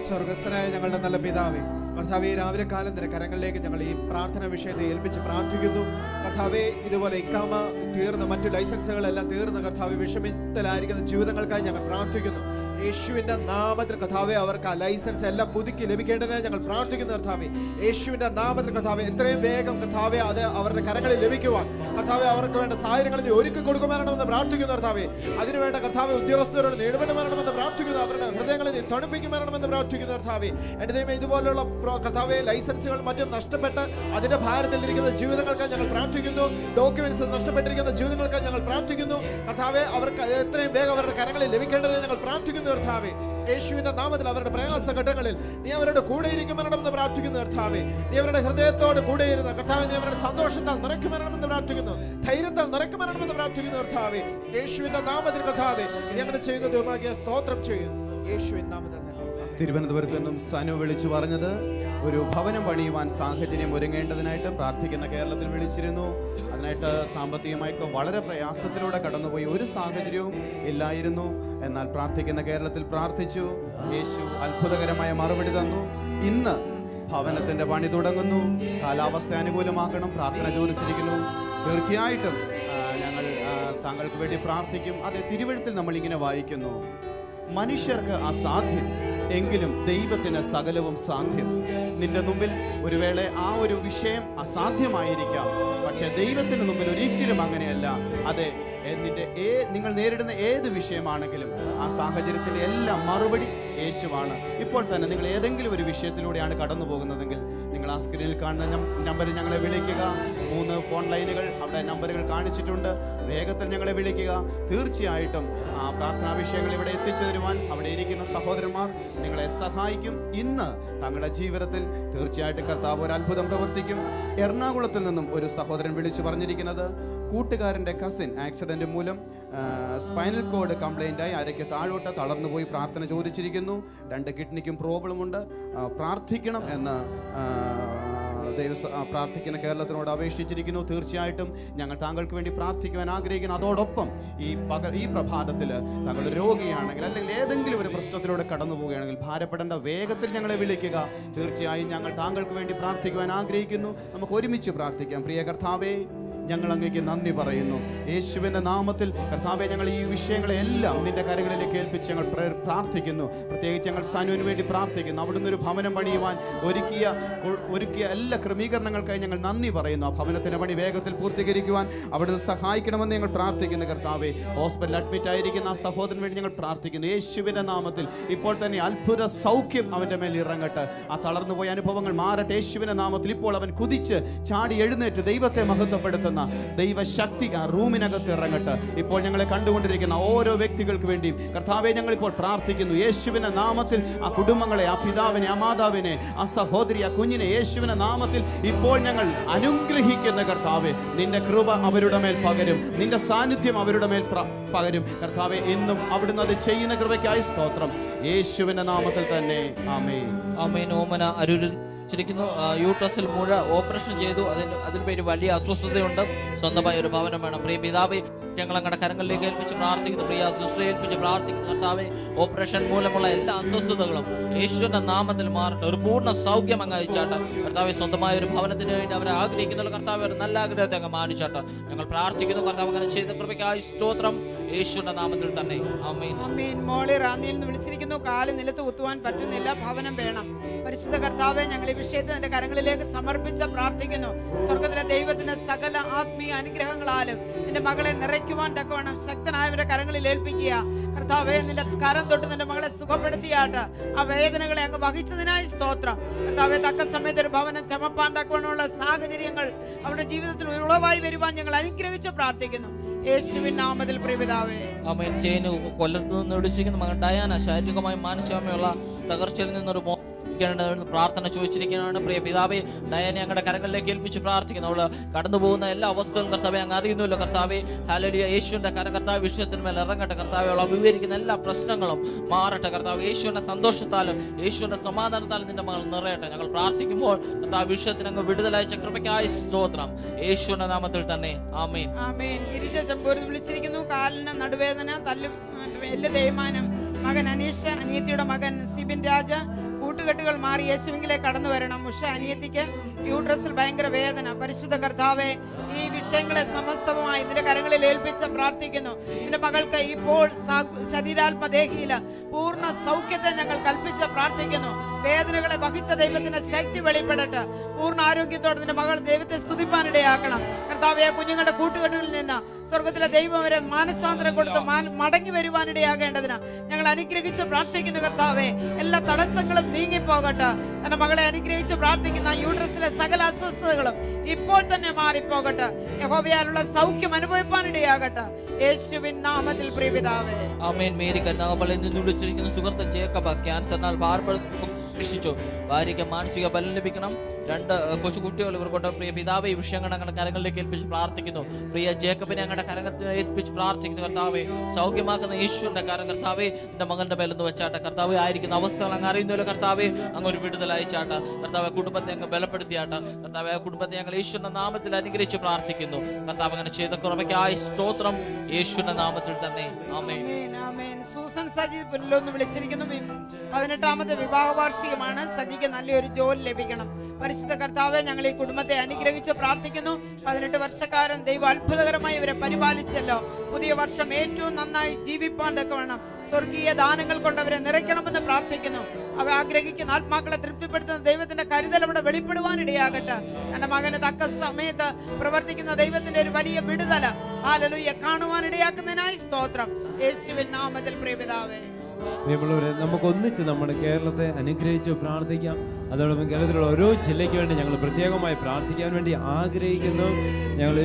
സ്വർഗസ്ഥനായ ഞങ്ങളുടെ നല്ല പിതാവേ, കർത്താവേ, രാവിലെ കാലം നിന്റെ കരങ്ങളിലേക്ക് ഞങ്ങൾ ഈ പ്രാർത്ഥന വിഷയത്തെ ഏൽപ്പിച്ച് പ്രാർത്ഥിക്കുന്നു. കർത്താവേ, ഇതുപോലെ ഇക്കാമ തീർന്ന മറ്റു ലൈസൻസുകളെല്ലാം തീർന്ന കർത്താവേ, വിഷമത്തിലായിരിക്കുന്ന ജീവിതങ്ങൾക്കായി ഞങ്ങൾ പ്രാർത്ഥിക്കുന്നു. യേശുവിന്റെ നാമത്തിൽ കർത്താവെ അവർക്ക് ആ ലൈസൻസ് എല്ലാം പുതുക്കി ലഭിക്കേണ്ടതിനെ ഞങ്ങൾ പ്രാർത്ഥിക്കുന്നു കർത്താവെ. യേശുവിന്റെ നാമത്തിൽ കർത്താവെ എത്രയും വേഗം കർത്താവെ അത് അവരുടെ കരങ്ങളിൽ ലഭിക്കുവാൻ കർത്താവെ അവർക്ക് വേണ്ട സാഹചര്യങ്ങൾ നീ ഒരുക്കി കൊടുക്കുമെന്ന് പ്രാർത്ഥിക്കുന്നു കർത്താവെ. അതിനുവേണ്ട കർത്താവെ ഉദ്യോഗസ്ഥരോട് ഇടപെടുമെന്ന് പ്രാർത്ഥിക്കുന്നു. അവരുടെ ഹൃദയങ്ങളെ നീ തണുപ്പിക്കുമെന്ന് പ്രാർത്ഥിക്കുന്നു കർത്താവെ. എൻ്റെ ദൈവമേ, ഇതുപോലുള്ള കർത്താവെ ലൈസൻസുകൾ മറ്റും നഷ്ടപ്പെട്ട് അതിന്റെ ഭാരത്തിലിരിക്കുന്ന ജീവിതങ്ങൾക്ക് ഞങ്ങൾ പ്രാർത്ഥിക്കുന്നു. ഡോക്യുമെന്റ്സ് നഷ്ടപ്പെട്ടിരിക്കുന്ന ജീവിതങ്ങൾക്ക് ഞങ്ങൾ പ്രാർത്ഥിക്കുന്നു കർത്താവെ. അവർക്ക് എത്രയും വേഗം അവരുടെ കരങ്ങളിൽ ലഭിക്കേണ്ടതിന് ഞങ്ങൾ പ്രാർത്ഥിക്കുന്നു കർത്താവെ. യേശുവിന്റെ നാമത്തിൽ അവരുടെ പ്രയാസഘട്ടങ്ങളിൽ നീ അവരുടെ കൂടെ ഇരിക്കുമെന്ന് പ്രാർത്ഥിക്കുന്നു കർത്താവെ. നീ അവരുടെ ഹൃദയത്തോട് കൂടെ ഇരുന്ന കർത്താവെ, നീ അവരുടെ സന്തോഷത്താൽ നിറയ്ക്കുമെന്ന് പ്രാർത്ഥിക്കുന്നു, ധൈര്യത്താൽ നിറയ്ക്കുമെന്ന് പ്രാർത്ഥിക്കുന്നു കർത്താവെ. യേശുവിന്റെ നാമത്തിൽ കർത്താവെ നീ അങ്ങനെ ചെയ്യുന്ന ദൈവമാകിയ സ്തോത്രം ചെയ്യുന്നു. യേശുവിൻ നാമത്തിൽ തന്നെ. തിരുവനന്തപുരത്ത് നിന്നും സനു വിളിച്ചു പറഞ്ഞത് ഒരു ഭവനം പണിയുവാൻ സാഹചര്യം ഒരുങ്ങേണ്ടതിനായിട്ട് പ്രാർത്ഥിക്കുന്ന കേരളത്തിൽ വിളിച്ചിരുന്നു. അതിനായിട്ട് സാമ്പത്തികമായൊക്കെ വളരെ പ്രയാസത്തിലൂടെ കടന്നുപോയി, ഒരു സാഹചര്യവും ഇല്ലായിരുന്നു. എന്നാൽ പ്രാർത്ഥിക്കുന്ന കേരളത്തിൽ പ്രാർത്ഥിച്ചു. യേശു അത്ഭുതകരമായ മറുപടി തന്നു. ഇന്ന് ഭവനത്തിന്റെ പണി തുടങ്ങുന്നു. കാലാവസ്ഥ അനുകൂലമാക്കണം, പ്രാർത്ഥന ചോദിച്ചിരിക്കുന്നു. തീർച്ചയായിട്ടും ഞങ്ങൾ താങ്കൾക്ക് വേണ്ടി പ്രാർത്ഥിക്കും. അതെ, തിരുവഴുത്തിൽ നമ്മൾ ഇങ്ങനെ വായിക്കുന്നു, മനുഷ്യർക്ക് അസാധ്യം, എങ്കിലും ദൈവത്തിന് സകലവും സാധ്യം. നിന്റെ മുമ്പിൽ ഒരു വേള ആ ഒരു വിഷയം അസാധ്യമായിരിക്കാം, പക്ഷെ ദൈവത്തിന് മുമ്പിൽ ഒരിക്കലും അങ്ങനെയല്ല. അതെ, നിങ്ങൾ നേരിടുന്ന ഏത് വിഷയമാണെങ്കിലും ആ സാഹചര്യത്തിൻ്റെ എല്ലാം മറുപടി യേശുവാണ്. ഇപ്പോൾ തന്നെ നിങ്ങൾ ഏതെങ്കിലും ഒരു വിഷയത്തിലൂടെയാണ് കടന്നു പോകുന്നതെങ്കിൽ നിങ്ങൾ ആ സ്ക്രീനിൽ കാണുന്ന നമ്പറിൽ ഞങ്ങളെ വിളിക്കുക. 3 ഫോൺ ലൈനുകൾ അവിടെ നമ്പറുകൾ കാണിച്ചിട്ടുണ്ട്. വേഗത്തിൽ ഞങ്ങളെ വിളിക്കുക. തീർച്ചയായിട്ടും ആ പ്രാർത്ഥനാ വിഷയങ്ങൾ ഇവിടെ എത്തിച്ചു തരുവാൻ അവിടെ ഇരിക്കുന്ന സഹോദരന്മാർ നിങ്ങളെ സഹായിക്കും. ഇന്ന് തങ്ങളുടെ ജീവിതത്തിൽ തീർച്ചയായിട്ടും കർത്താവ് ഒരു അത്ഭുതം പ്രവർത്തിക്കും. എറണാകുളത്തിൽ നിന്നും ഒരു സഹോദരൻ വിളിച്ചു പറഞ്ഞിരിക്കുന്നത്, കൂട്ടുകാരൻ്റെ കസിൻ ആക്സിഡന്റ് മൂലം സ്പൈനൽ കോഡ് കംപ്ലൈൻ്റായി അരയ്ക്ക് താഴോട്ട് തളർന്നുപോയി പ്രാർത്ഥന ചോദിച്ചിരിക്കുന്നു. 2 കിഡ്നിക്കും പ്രോബ്ലമുണ്ട്, പ്രാർത്ഥിക്കണം എന്ന് പ്രാർത്ഥിക്കുന്ന കേരളത്തിനോട് അപേക്ഷിച്ചിരിക്കുന്നു. തീർച്ചയായിട്ടും ഞങ്ങൾ താങ്കൾക്ക് വേണ്ടി പ്രാർത്ഥിക്കുവാൻ ആഗ്രഹിക്കുന്നു. അതോടൊപ്പം ഈ പ്രഭാതത്തിൽ താങ്കൾ രോഗിയാണെങ്കിൽ അല്ലെങ്കിൽ ഏതെങ്കിലും ഒരു പ്രശ്നത്തിലൂടെ കടന്നു പോവുകയാണെങ്കിൽ ഭാരപ്പെടേണ്ട, വേഗത്തിൽ ഞങ്ങളെ വിളിക്കുക. തീർച്ചയായും ഞങ്ങൾ താങ്കൾക്ക് വേണ്ടി പ്രാർത്ഥിക്കുവാൻ ആഗ്രഹിക്കുന്നു. നമുക്ക് ഒരുമിച്ച് പ്രാർത്ഥിക്കാം. പ്രിയ കർത്താവേ, ഞങ്ങൾ അങ്ങേക്ക് നന്ദി പറയുന്നു. യേശുവിൻ്റെ നാമത്തിൽ കർത്താവെ, ഞങ്ങൾ ഈ വിഷയങ്ങളെല്ലാം നിന്റെ കരങ്ങളിലേക്ക് ഏൽപ്പിച്ച് ഞങ്ങൾ പ്രാർത്ഥിക്കുന്നു. പ്രത്യേകിച്ച് ഞങ്ങൾ സനുവിന് വേണ്ടി പ്രാർത്ഥിക്കുന്നു. അവിടുന്ന് ഒരു ഭവനം പണിയുവാൻ ഒരുക്കിയ എല്ലാ ക്രമീകരണങ്ങൾക്കായി ഞങ്ങൾ നന്ദി പറയുന്നു. ആ ഭവനത്തിൻ്റെ പണി വേഗത്തിൽ പൂർത്തീകരിക്കുവാൻ അവിടുന്ന് സഹായിക്കണമെന്ന് ഞങ്ങൾ പ്രാർത്ഥിക്കുന്നു. കർത്താവെ, ഹോസ്പിറ്റലിൽ അഡ്മിറ്റ് ആയിരിക്കുന്ന ആ സഹോദരന് വേണ്ടി ഞങ്ങൾ പ്രാർത്ഥിക്കുന്നു. യേശുവിൻ്റെ നാമത്തിൽ ഇപ്പോൾ തന്നെ അത്ഭുത സൗഖ്യം അവൻ്റെ മേൽ ഇറങ്ങട്ടെ. ആ തളർന്നുപോയ അനുഭവങ്ങൾ മാറട്ടെ. യേശുവിൻ്റെ നാമത്തിൽ ഇപ്പോൾ അവൻ കുതിച്ച് ചാടി എഴുന്നേറ്റ് ദൈവത്തെ മഹത്വപ്പെടുത്തുന്ന ദൈവശക്തി ആ റൂമിനകത്ത് ഇറങ്ങട്ടെ. ഇപ്പോൾ ഞങ്ങളെ കണ്ടുകൊണ്ടിരിക്കുന്ന ഓരോ വ്യക്തികൾക്ക് വേണ്ടിയും കർത്താവെ ഞങ്ങൾ ഇപ്പോൾ പ്രാർത്ഥിക്കുന്നു. യേശുവിന്റെ നാമത്തിൽ ആ കുടുംബങ്ങളെ, ആ പിതാവിനെ, ആ മാതാവിനെ, ആ സഹോദരി, ആ കുഞ്ഞിനെ യേശുവിന്റെ നാമത്തിൽ ഇപ്പോൾ ഞങ്ങൾ അനുഗ്രഹിക്കുന്ന കർത്താവെ, നിന്റെ കൃപ അവരുടെ മേൽ പകരും, നിന്റെ സാന്നിധ്യം അവരുടെ മേൽ പകരും. കർത്താവെ, എന്നും അവിടുന്ന് അത് ചെയ്യുന്ന കൃപയ്ക്കായി സ്തോത്രം. യേശുവിന്റെ നാമത്തിൽ തന്നെ ആമേൻ. ആമേൻ. ഓമന അരുരു യൂട്രസിൽ മുഴ ഓപ്പറേഷൻ ചെയ്തു. അതിന് പേര് വലിയ അസ്വസ്ഥതയുണ്ട്. സ്വന്തമായ ഒരു ഭവനം വേണം. പ്രിയ പിതാവേ, ഞങ്ങൾ അങ്ങയുടെ കരങ്ങളിലേക്ക് ഏൽപ്പിച്ച് പ്രാർത്ഥിക്കുന്നു. പ്രിയ സിസ്റ്ററെ ഏൽപ്പിച്ച് പ്രാർത്ഥിക്കുന്നു. കർത്താവേ, ഓപ്പറേഷൻ മൂലമുള്ള എല്ലാ അസ്വസ്ഥതകളും യേശുവിന്റെ നാമത്തിൽ മാറട്ടെ. ഒരു പൂർണ്ണ സൗഖ്യം അങ്ങ് അയച്ചാട്ടെ. കർത്താവെ, സ്വന്തമായ ഒരു ഭവനത്തിന് വേണ്ടി അവരെ ആഗ്രഹിക്കുന്നുള്ള കർത്താവ് ഒരു നല്ല ആഗ്രഹത്തെ അങ്ങ് മാനിച്ചാട്ടെ. ഞങ്ങൾ പ്രാർത്ഥിക്കുന്നു. കർത്താവ് അങ്ങനെ ചെയ്ത കൃപയ്ക്കായി സ്തോത്രം. യേശുവിന്റെ നാമത്തിൽ തന്നെ ആമേൻ. ആമേൻ. മോളി റാന്നിയിൽ നിന്ന് വിളിച്ചിരിക്കുന്നു. കാല് നിലത്ത് കുത്തുവാൻ പറ്റുന്നില്ല, ഭവനം വേണം. പരിശുദ്ധ കർത്താവെ, ഞങ്ങൾ ഈ വിഷയത്തെ നിന്റെ കരങ്ങളിലേക്ക് സമർപ്പിച്ച് പ്രാർത്ഥിക്കുന്നു. സ്വർഗത്തിലെ ദൈവത്തിന്റെ സകല ആത്മീയ അനുഗ്രഹങ്ങളാലും നിന്റെ മകളെ നിറയ്ക്കുവാൻ തക്കവണ്ണം ശക്തനായവരുടെ കരങ്ങളിൽ ഏൽപ്പിക്കുക. കർത്താവെ, നിന്റെ കരം തൊട്ട് നിന്റെ മകളെ സുഖപ്പെടുത്തിയാട്ട് ആ വേദനകളെ അങ്ങ് വഹിച്ചതിനായി സ്തോത്രം. കർത്താവെ, തക്ക സമയത്ത് ഒരു ഭവനം ചമപ്പാൻ തക്കവണ്ണമുള്ള സാഹചര്യങ്ങൾ അവരുടെ ജീവിതത്തിൽ ഉളവായി വരുവാൻ ഞങ്ങൾ അനുഗ്രഹിച്ച് പ്രാർത്ഥിക്കുന്നു. യേശുവിൻ നാമത്തിൽ പ്രിയപിതാവേ ആമേൻ. ചേനു കൊല്ലത്ത് നിന്ന് വിളിച്ചിരിക്കുന്ന മകൻ ഡയാന ശാരീരികമായും മാനസികമായുള്ള തകർച്ചയിൽ നിന്നൊരു പ്രാർത്ഥന ചോദിച്ചിരിക്കുന്നതാണ്. പ്രിയ പിതാവേ, ഡയാനെ ഞങ്ങളുടെ കരങ്ങളിലേക്ക് ഏൽപ്പിച്ച് പ്രാർത്ഥിക്കുന്നു. അവള് കടന്നു പോകുന്ന എല്ലാ അവസ്ഥകളും കർത്താവെ അങ്ങ് അറിയുന്നുല്ലോ. കർത്താവെ, ഹല്ലേലൂയ, യേശുവിന്റെ കർത്താവ് വിഷയത്തിന് മേൽ ഇറങ്ങട്ടെ. കർത്താവെ, അവൾ അഭിമുഖീകരിക്കുന്ന എല്ലാ പ്രശ്നങ്ങളും മാറട്ടെ. കർത്താവ്, യേശുവിന്റെ സന്തോഷത്താലും യേശുവിന്റെ സമാധാനത്താലും നിന്റെ മകൾ നിറയട്ടെ. ഞങ്ങൾ പ്രാർത്ഥിക്കുമ്പോൾ കർത്താവ് വിഷയത്തിന് അങ്ങ് വിടുതലയച്ച കൃപയ്ക്കായി സ്തോത്രം. യേശുവിന്റെ നാമത്തിൽ തന്നെ ആമേൻ. ആമേൻ. ഗിരിജ ചെമ്പൂരിൽ വിളിച്ചിരിക്കുന്നു. കാലിന് നടുവേദന, എല്ല് തേയ്മാനം. മകൻ അനീഷ്, അനിയത്തിയുടെ മകൻ സിബിൻ രാജ, കൂട്ടുകെട്ടുകൾ മാറി യേശുവിലേക്ക് കടന്നു വരണം. ഉഷ അനിയത്തിക്ക് യൂട്രസിൽ ഭയങ്കര വേദന. പരിശുദ്ധ കർത്താവെ, ഈ വിഷയങ്ങളെ സമസ്തവുമായി നിന്റെ കരങ്ങളിൽ ഏൽപ്പിച്ച് പ്രാർത്ഥിക്കുന്നു. നിന്റെ മകൾക്ക് ഇപ്പോൾ ശരീരാത്മദേഹിയില് പൂർണ്ണ സൗഖ്യത്തെ ഞങ്ങൾ കൽപ്പിച്ച് പ്രാർത്ഥിക്കുന്നു. വേദനകളെ വഹിച്ച ദൈവത്തിന്റെ ശക്തി വെളിപ്പെടട്ടെ. പൂർണ്ണ ആരോഗ്യത്തോടെ നിന്റെ മകൾ ദൈവത്തെ സ്തുതിപ്പാനിടയാക്കണം. കർത്താവെ, കുഞ്ഞുങ്ങളുടെ കൂട്ടുകെട്ടുകളിൽ നിന്ന് സ്വർഗത്തിലെ ദൈവം അവരെ മാനസാന്തരം കൊടുത്ത് മടങ്ങി വരുവാനിടയാകേണ്ടതിന് ഞങ്ങൾ അനുഗ്രഹിച്ച് പ്രാർത്ഥിക്കുന്നു. കർത്താവെ, എല്ലാ തടസ്സങ്ങളും നീങ്ങിപ്പോകട്ടെ. എന്റെ മകളെ അനുഗ്രഹിച്ച് പ്രാർത്ഥിക്കുന്ന യൂട്രസിലെ സകല അസ്വസ്ഥതകളും ഇപ്പോൾ തന്നെ മാറിപ്പോകട്ടെ. യഹോവയാലുള്ള സൗഖ്യം അനുഭവിപ്പാനിടയാകട്ടെ. യേശുവിൻ നാമത്തിൽ പ്രിയപിതാവേ, ആമേൻ. മേരി കരുനാഗപ്പള്ളിയിൽ നിന്ന് വിളിച്ചിരിക്കുന്ന സുഹൃത്ത് ജേക്കബ് ക്യാൻസറിനാൽ രക്ഷിച്ചു. ഭാര്യയ്ക്ക് മാനസിക ബലം ലഭിക്കണം. 2 കൊച്ചുകുട്ടികൾ ഇവർക്കൊണ്ട്. പ്രിയ പിതാവെ, ഈ വിഷയങ്ങൾ ഞങ്ങളുടെ കരങ്ങളിലേക്ക് ഏൽപ്പിച്ച് പ്രാർത്ഥിക്കുന്നു. പ്രിയ ജേക്കബിനെ ഞങ്ങളുടെ കരങ്ങളിൽ ഏൽപ്പിച്ച് പ്രാർത്ഥിക്കുന്നു. കർത്താവെ, സൗഖ്യമാക്കുന്ന യേശുവിന്റെ കാര്യം കർത്താവെ എന്റെ മകന്റെ മേലൊന്ന് വെച്ചാട്ടെ. കർത്താവെ, ആയിരിക്കുന്ന അവസ്ഥകൾ അങ്ങ് അറിയുന്നല്ലോ. കർത്താവെ, അങ്ങ് ഒരു വിടുതൽ അയച്ചാട്ട. കർത്താവെ, കുടുംബത്തെ അങ്ങ് ബലപ്പെടുത്തിയാട്ട. കർത്താവെ, ആ കുടുംബത്തെ ഞങ്ങൾ യേശുവിന്റെ നാമത്തിൽ അനുഗ്രഹിച്ച് പ്രാർത്ഥിക്കുന്നു. കർത്താവ് അങ്ങനെ ചെയ്ത കുറവയ്ക്കായി സ്തോത്രം. യേശുവിന്റെ നാമത്തിൽ തന്നെ ആമേൻ. സൂസൻ സജി പുല്ലൊന്ന് വിളിച്ചിരിക്കുന്നു. 18ാമത്തെ വിവാഹ വാർഷികമാണ്. സജിക്ക് നല്ലൊരു ജോലി ലഭിക്കണം. പരിശുദ്ധ കർത്താവെ, ഞങ്ങൾ ഈ കുടുംബത്തെ അനുഗ്രഹിച്ച് പ്രാർത്ഥിക്കുന്നു. 18 വർഷക്കാരൻ ദൈവം അത്ഭുതകരമായി ഇവരെ പരിപാലിച്ചല്ലോ. പുതിയ വർഷം ഏറ്റവും നന്നായി ജീവിപ്പാൻ വേണം. സ്വർഗീയ ദാനങ്ങൾ കൊണ്ട് അവരെ നിറയ്ക്കണമെന്ന് പ്രാർത്ഥിക്കുന്നു. അവ ആഗ്രഹിക്കുന്ന ആത്മാക്കളെ തൃപ്തിപ്പെടുത്തുന്ന ദൈവത്തിന്റെ കരുതൽ അവിടെ വെളിപ്പെടുവാനിടയാകട്ടെ. എന്റെ മകന് തക്ക സമയത്ത് പ്രവർത്തിക്കുന്ന ദൈവത്തിന്റെ ഒരു വലിയ വിടുതല ഹല്ലേലൂയ കാണുവാനിടയാക്കുന്നതിനായി സ്തോത്രം. യേശുവിൻ നാമത്തിൽ പ്രിയപിതാവേ. പ്രിയമുള്ളവരെ, നമുക്ക് ഒന്നിച്ച് നമ്മുടെ കേരളത്തെ അനുഗ്രഹിച്ച് പ്രാർത്ഥിക്കാം. അതോടൊപ്പം കേരളത്തിലുള്ള ഓരോ ജില്ലയ്ക്ക് വേണ്ടി ഞങ്ങൾ പ്രത്യേകമായി പ്രാർത്ഥിക്കാൻ വേണ്ടി ആഗ്രഹിക്കുന്നു.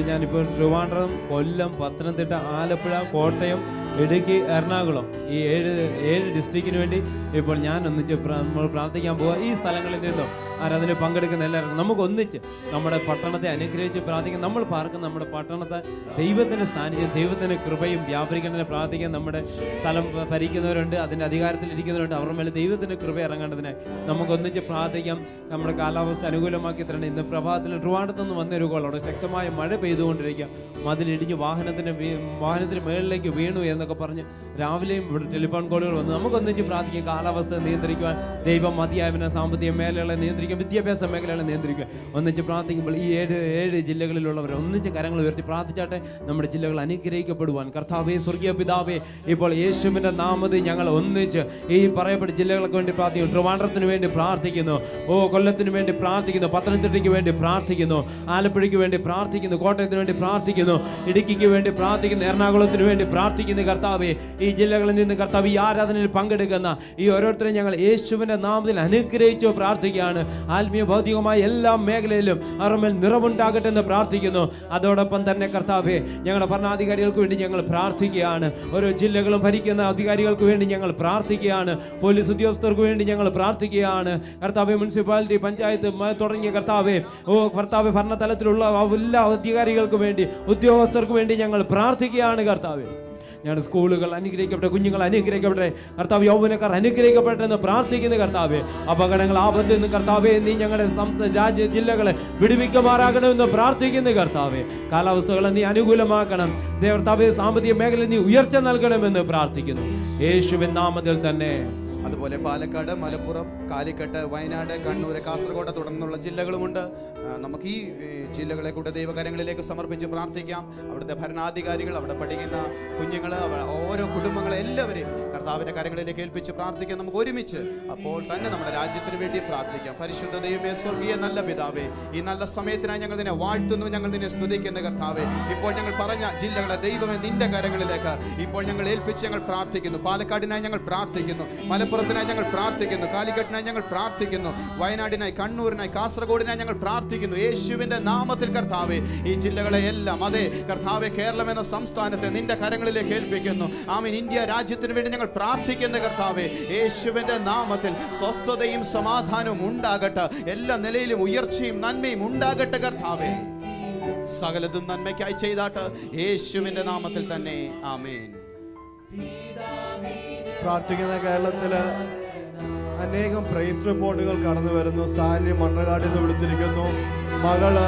ഞാനിപ്പോൾ ട്രിവാൻഡ്രം, കൊല്ലം, പത്തനംതിട്ട, ആലപ്പുഴ, കോട്ടയം, ഇടുക്കി, എറണാകുളം ഈ 7 ഡിസ്ട്രിക്റ്റിന് വേണ്ടി ഇപ്പോൾ ഞാൻ ഒന്നിച്ച് നമ്മൾ പ്രാർത്ഥിക്കാൻ പോവുക. ഈ സ്ഥലങ്ങളിൽ നിന്നും ആരാധന പങ്കെടുക്കുന്ന എല്ലാവരും നമുക്ക് ഒന്നിച്ച് നമ്മുടെ പട്ടണത്തെ അനുഗ്രഹിച്ച് പ്രാർത്ഥിക്കാം. നമ്മൾ പാർക്കുന്ന നമ്മുടെ പട്ടണത്തെ ദൈവത്തിൻ്റെ സാന്നിധ്യം, ദൈവത്തിൻ്റെ കൃപയും വ്യാപരിക്കണമെന്ന് പ്രാർത്ഥിക്കാൻ. നമ്മുടെ സ്ഥലം ഭരിക്കുന്നവരുണ്ട്, അതിൻ്റെ അധികാരത്തിലിരിക്കുന്നവരുണ്ട്. അവരുടെ മേലെ ദൈവത്തിൻ്റെ കൃപ ഇറങ്ങേണ്ടതിനായി നമുക്കൊന്നിച്ച് പ്രാർത്ഥിക്കാം. നമ്മുടെ കാലാവസ്ഥ അനുകൂലമാക്കി തരണം. ഇന്ന് പ്രഭാതത്തിൽ ട്രിവാൻഡ്രത്തുനിന്ന് വന്നൊരു കോൾ, അവിടെ ശക്തമായ മഴ പെയ്തുകൊണ്ടിരിക്കുക. മതിലിടിഞ്ഞ് വാഹനത്തിന് മുകളിലേക്ക് വീണു എന്നൊക്കെ പറഞ്ഞ് രാവിലെയും ഇവിടെ ടെലിഫോൺ കോളുകൾ വന്നു. നമുക്കൊന്നിച്ച് പ്രാർത്ഥിക്കാം. കാലാവസ്ഥ നിയന്ത്രിക്കുവാൻ ദൈവം മതിയായവനെ, സാമ്പത്തിക മേഖലകളെ നിയന്ത്രിക്കാൻ, വിദ്യാഭ്യാസ മേഖലകളെ നിയന്ത്രിക്കുക. ഒന്നിച്ച് പ്രാർത്ഥിക്കുമ്പോൾ ഈ 7 ജില്ലകളിലുള്ളവർ ഒന്നിച്ച് കരങ്ങൾ ഉയർത്തി പ്രാർത്ഥിച്ചാട്ടെ. നമ്മുടെ ജില്ലകൾ അനുഗ്രഹിക്കപ്പെടുവാൻ. കർത്താവേ, സ്വർഗീയ പിതാവേ, ഇപ്പോൾ യേശുവിൻ്റെ നാമത്തിൽ ഞങ്ങൾ ഒന്നിച്ച് ഈ പറയപ്പെട്ട ജില്ലകൾക്ക് വേണ്ടി പ്രാർത്ഥിക്കുന്നു. ട്രിവാൻഡ്രത്തിന് വേണ്ടി പ്രാർത്ഥിക്കുന്നു. കൊല്ലത്തിന് വേണ്ടി പ്രാർത്ഥിക്കുന്നു. പത്തനംതിട്ടയ്ക്ക് വേണ്ടി പ്രാർത്ഥിക്കുന്നു. ആലപ്പുഴയ്ക്ക് വേണ്ടി പ്രാർത്ഥിക്കുന്നു. കോട്ടയത്തിന് വേണ്ടി പ്രാർത്ഥിക്കുന്നു. ഇടുക്കിക്ക് വേണ്ടി പ്രാർത്ഥിക്കുന്നു. എറണാകുളത്തിന് വേണ്ടി പ്രാർത്ഥിക്കുന്നു. കർത്താവേ, ഈ ജില്ലകളിൽ നിന്ന് കർത്താവ് ഈ ആരാധനയിൽ പങ്കെടുക്കുന്ന ഈ ഓരോരുത്തരും ഞങ്ങൾ യേശുവിൻ്റെ നാമത്തിൽ അനുഗ്രഹിച്ചു പ്രാർത്ഥിക്കുകയാണ്. ആത്മീയ ഭൗതികമായ എല്ലാ മേഖലയിലും അവരുടെ നിറവുണ്ടാകട്ടെ എന്ന് പ്രാർത്ഥിക്കുന്നു. അതോടൊപ്പം തന്നെ കർത്താവേ, ഞങ്ങളുടെ ഭരണാധികാരികൾക്ക് വേണ്ടി ഞങ്ങൾ പ്രാർത്ഥിക്കുകയാണ്. ഓരോ ജില്ലകളും ഭരിക്കുന്ന അധികാരികൾക്ക് വേണ്ടി ഞങ്ങൾ പ്രാർത്ഥിക്കുകയാണ്. പോലീസ് ഉദ്യോഗസ്ഥർക്ക് വേണ്ടി ഞങ്ങൾ പ്രാർത്ഥിക്കുകയാണ്. കർത്താവേ, മുനിസിപ്പാലിറ്റി, പഞ്ചായത്ത് തുടങ്ങിയ കർത്താവേ, കർത്താവേ, ഭരണതലത്തിലുള്ള എല്ലാ അധികാരികൾക്ക് വേണ്ടി, ഉദ്യോഗസ്ഥർക്ക് വേണ്ടി ഞങ്ങൾ പ്രാർത്ഥിക്കുകയാണ്. കർത്താവേ, ഞങ്ങളുടെ സ്കൂളുകൾ അനുഗ്രഹിക്കപ്പെട്ടെ, കുഞ്ഞുങ്ങൾ അനുഗ്രഹിക്കപ്പെട്ടെ, കർത്താവ് യൗവനക്കാർ അനുഗ്രഹിക്കപ്പെട്ടെ എന്ന് പ്രാർത്ഥിക്കുന്ന കർത്താവേ. അപകടങ്ങൾ, ആപത്തിൽ നിന്ന് കർത്താവേ, നീ ഞങ്ങളുടെ ജില്ലകളെ വിടുവിക്കുമാറാകണമെന്ന് പ്രാർത്ഥിക്കുന്ന കർത്താവേ. കാലാവസ്ഥകളെ നീ അനുകൂലമാക്കണം. കർത്താവേ, സാമ്പത്തിക മേഖലയിൽ നീ ഉയർച്ച നൽകണമെന്ന് പ്രാർത്ഥിക്കുന്നു. യേശുവിൻ നാമത്തിൽ തന്നെ. അതുപോലെ പാലക്കാട്, മലപ്പുറം, കാലിക്കട്ട്, വയനാട്, കണ്ണൂർ, കാസർഗോഡ് തുടർന്നുള്ള ജില്ലകളുമുണ്ട്. നമുക്ക് ഈ ജില്ലകളെ കൂടെ ദൈവകരങ്ങളിലേക്ക് സമർപ്പിച്ച് പ്രാർത്ഥിക്കാം. അവിടുത്തെ ഭരണാധികാരികൾ, അവിടെ പഠിക്കുന്ന കുഞ്ഞുങ്ങൾ, ഓരോ കുടുംബങ്ങളെ എല്ലാവരെയും കർത്താവിൻ്റെ കരങ്ങളിലേക്ക് ഏൽപ്പിച്ച് പ്രാർത്ഥിക്കാം. നമുക്ക് ഒരുമിച്ച് അപ്പോൾ തന്നെ നമ്മുടെ രാജ്യത്തിന് വേണ്ടി പ്രാർത്ഥിക്കാം. പരിശുദ്ധ ദൈവമേ, സ്വർഗീയ നല്ല പിതാവേ, ഈ നല്ല സമയത്തിനായി ഞങ്ങൾ നിന്നെ വാഴ്ത്തുന്നു, ഞങ്ങൾ നിന്നെ സ്തുതിക്കുന്ന കർത്താവേ. ഇപ്പോൾ ഞങ്ങൾ പറഞ്ഞ ജില്ലകളെ ദൈവമേ നിന്റെ കരങ്ങളിലേക്ക് ഇപ്പോൾ ഞങ്ങൾ ഏൽപ്പിച്ച് ഞങ്ങൾ പ്രാർത്ഥിക്കുന്നു. പാലക്കാടിനായി ഞങ്ങൾ പ്രാർത്ഥിക്കുന്നു. മലപ്പുറത്തിനായി ഞങ്ങൾ പ്രാർത്ഥിക്കുന്നു. കാലിക്കട്ടിനായി ഞങ്ങൾ പ്രാർത്ഥിക്കുന്നു. വയനാടിനായി, കണ്ണൂരിനായി, കാസർഗോഡിനായി ഞങ്ങൾ പ്രാർത്ഥിക്കുന്നു. യേശുവിന്റെ നാമത്തിൽ കർത്താവേ, ഈ ജില്ലകളെ എല്ലാം, അതെ കർത്താവേ, കേരളം എന്ന സംസ്ഥാനത്തെ നിന്റെ കരങ്ങളിലേക്ക് ഏൽപ്പിക്കുന്നു. ആമേൻ. ഇന്ത്യ രാജ്യത്തിന് വേണ്ടി ഞങ്ങൾ പ്രാർത്ഥിക്കുന്ന കർത്താവേ, യേശുവിന്റെ നാമത്തിൽ സ്വസ്ഥതയും സമാധാനവും ഉണ്ടാകട്ടെ. എല്ലാ നിലയിലും ഉയർച്ചയും നന്മയും ഉണ്ടാകട്ടെ കർത്താവേ. സകലതും നന്മയ്ക്കായി ചെയ്താട്ട് യേശുവിന്റെ നാമത്തിൽ തന്നെ. ആമേൻ. പ്രാർത്ഥിക്കുന്ന കേരളത്തില് അനേകം പ്രൈസ് റിപ്പോർട്ടുകൾ കടന്നു വരുന്നു. സാനി മണ്ണകാടിൽ നിന്ന് വിളിച്ചിരിക്കുന്നു. മകള്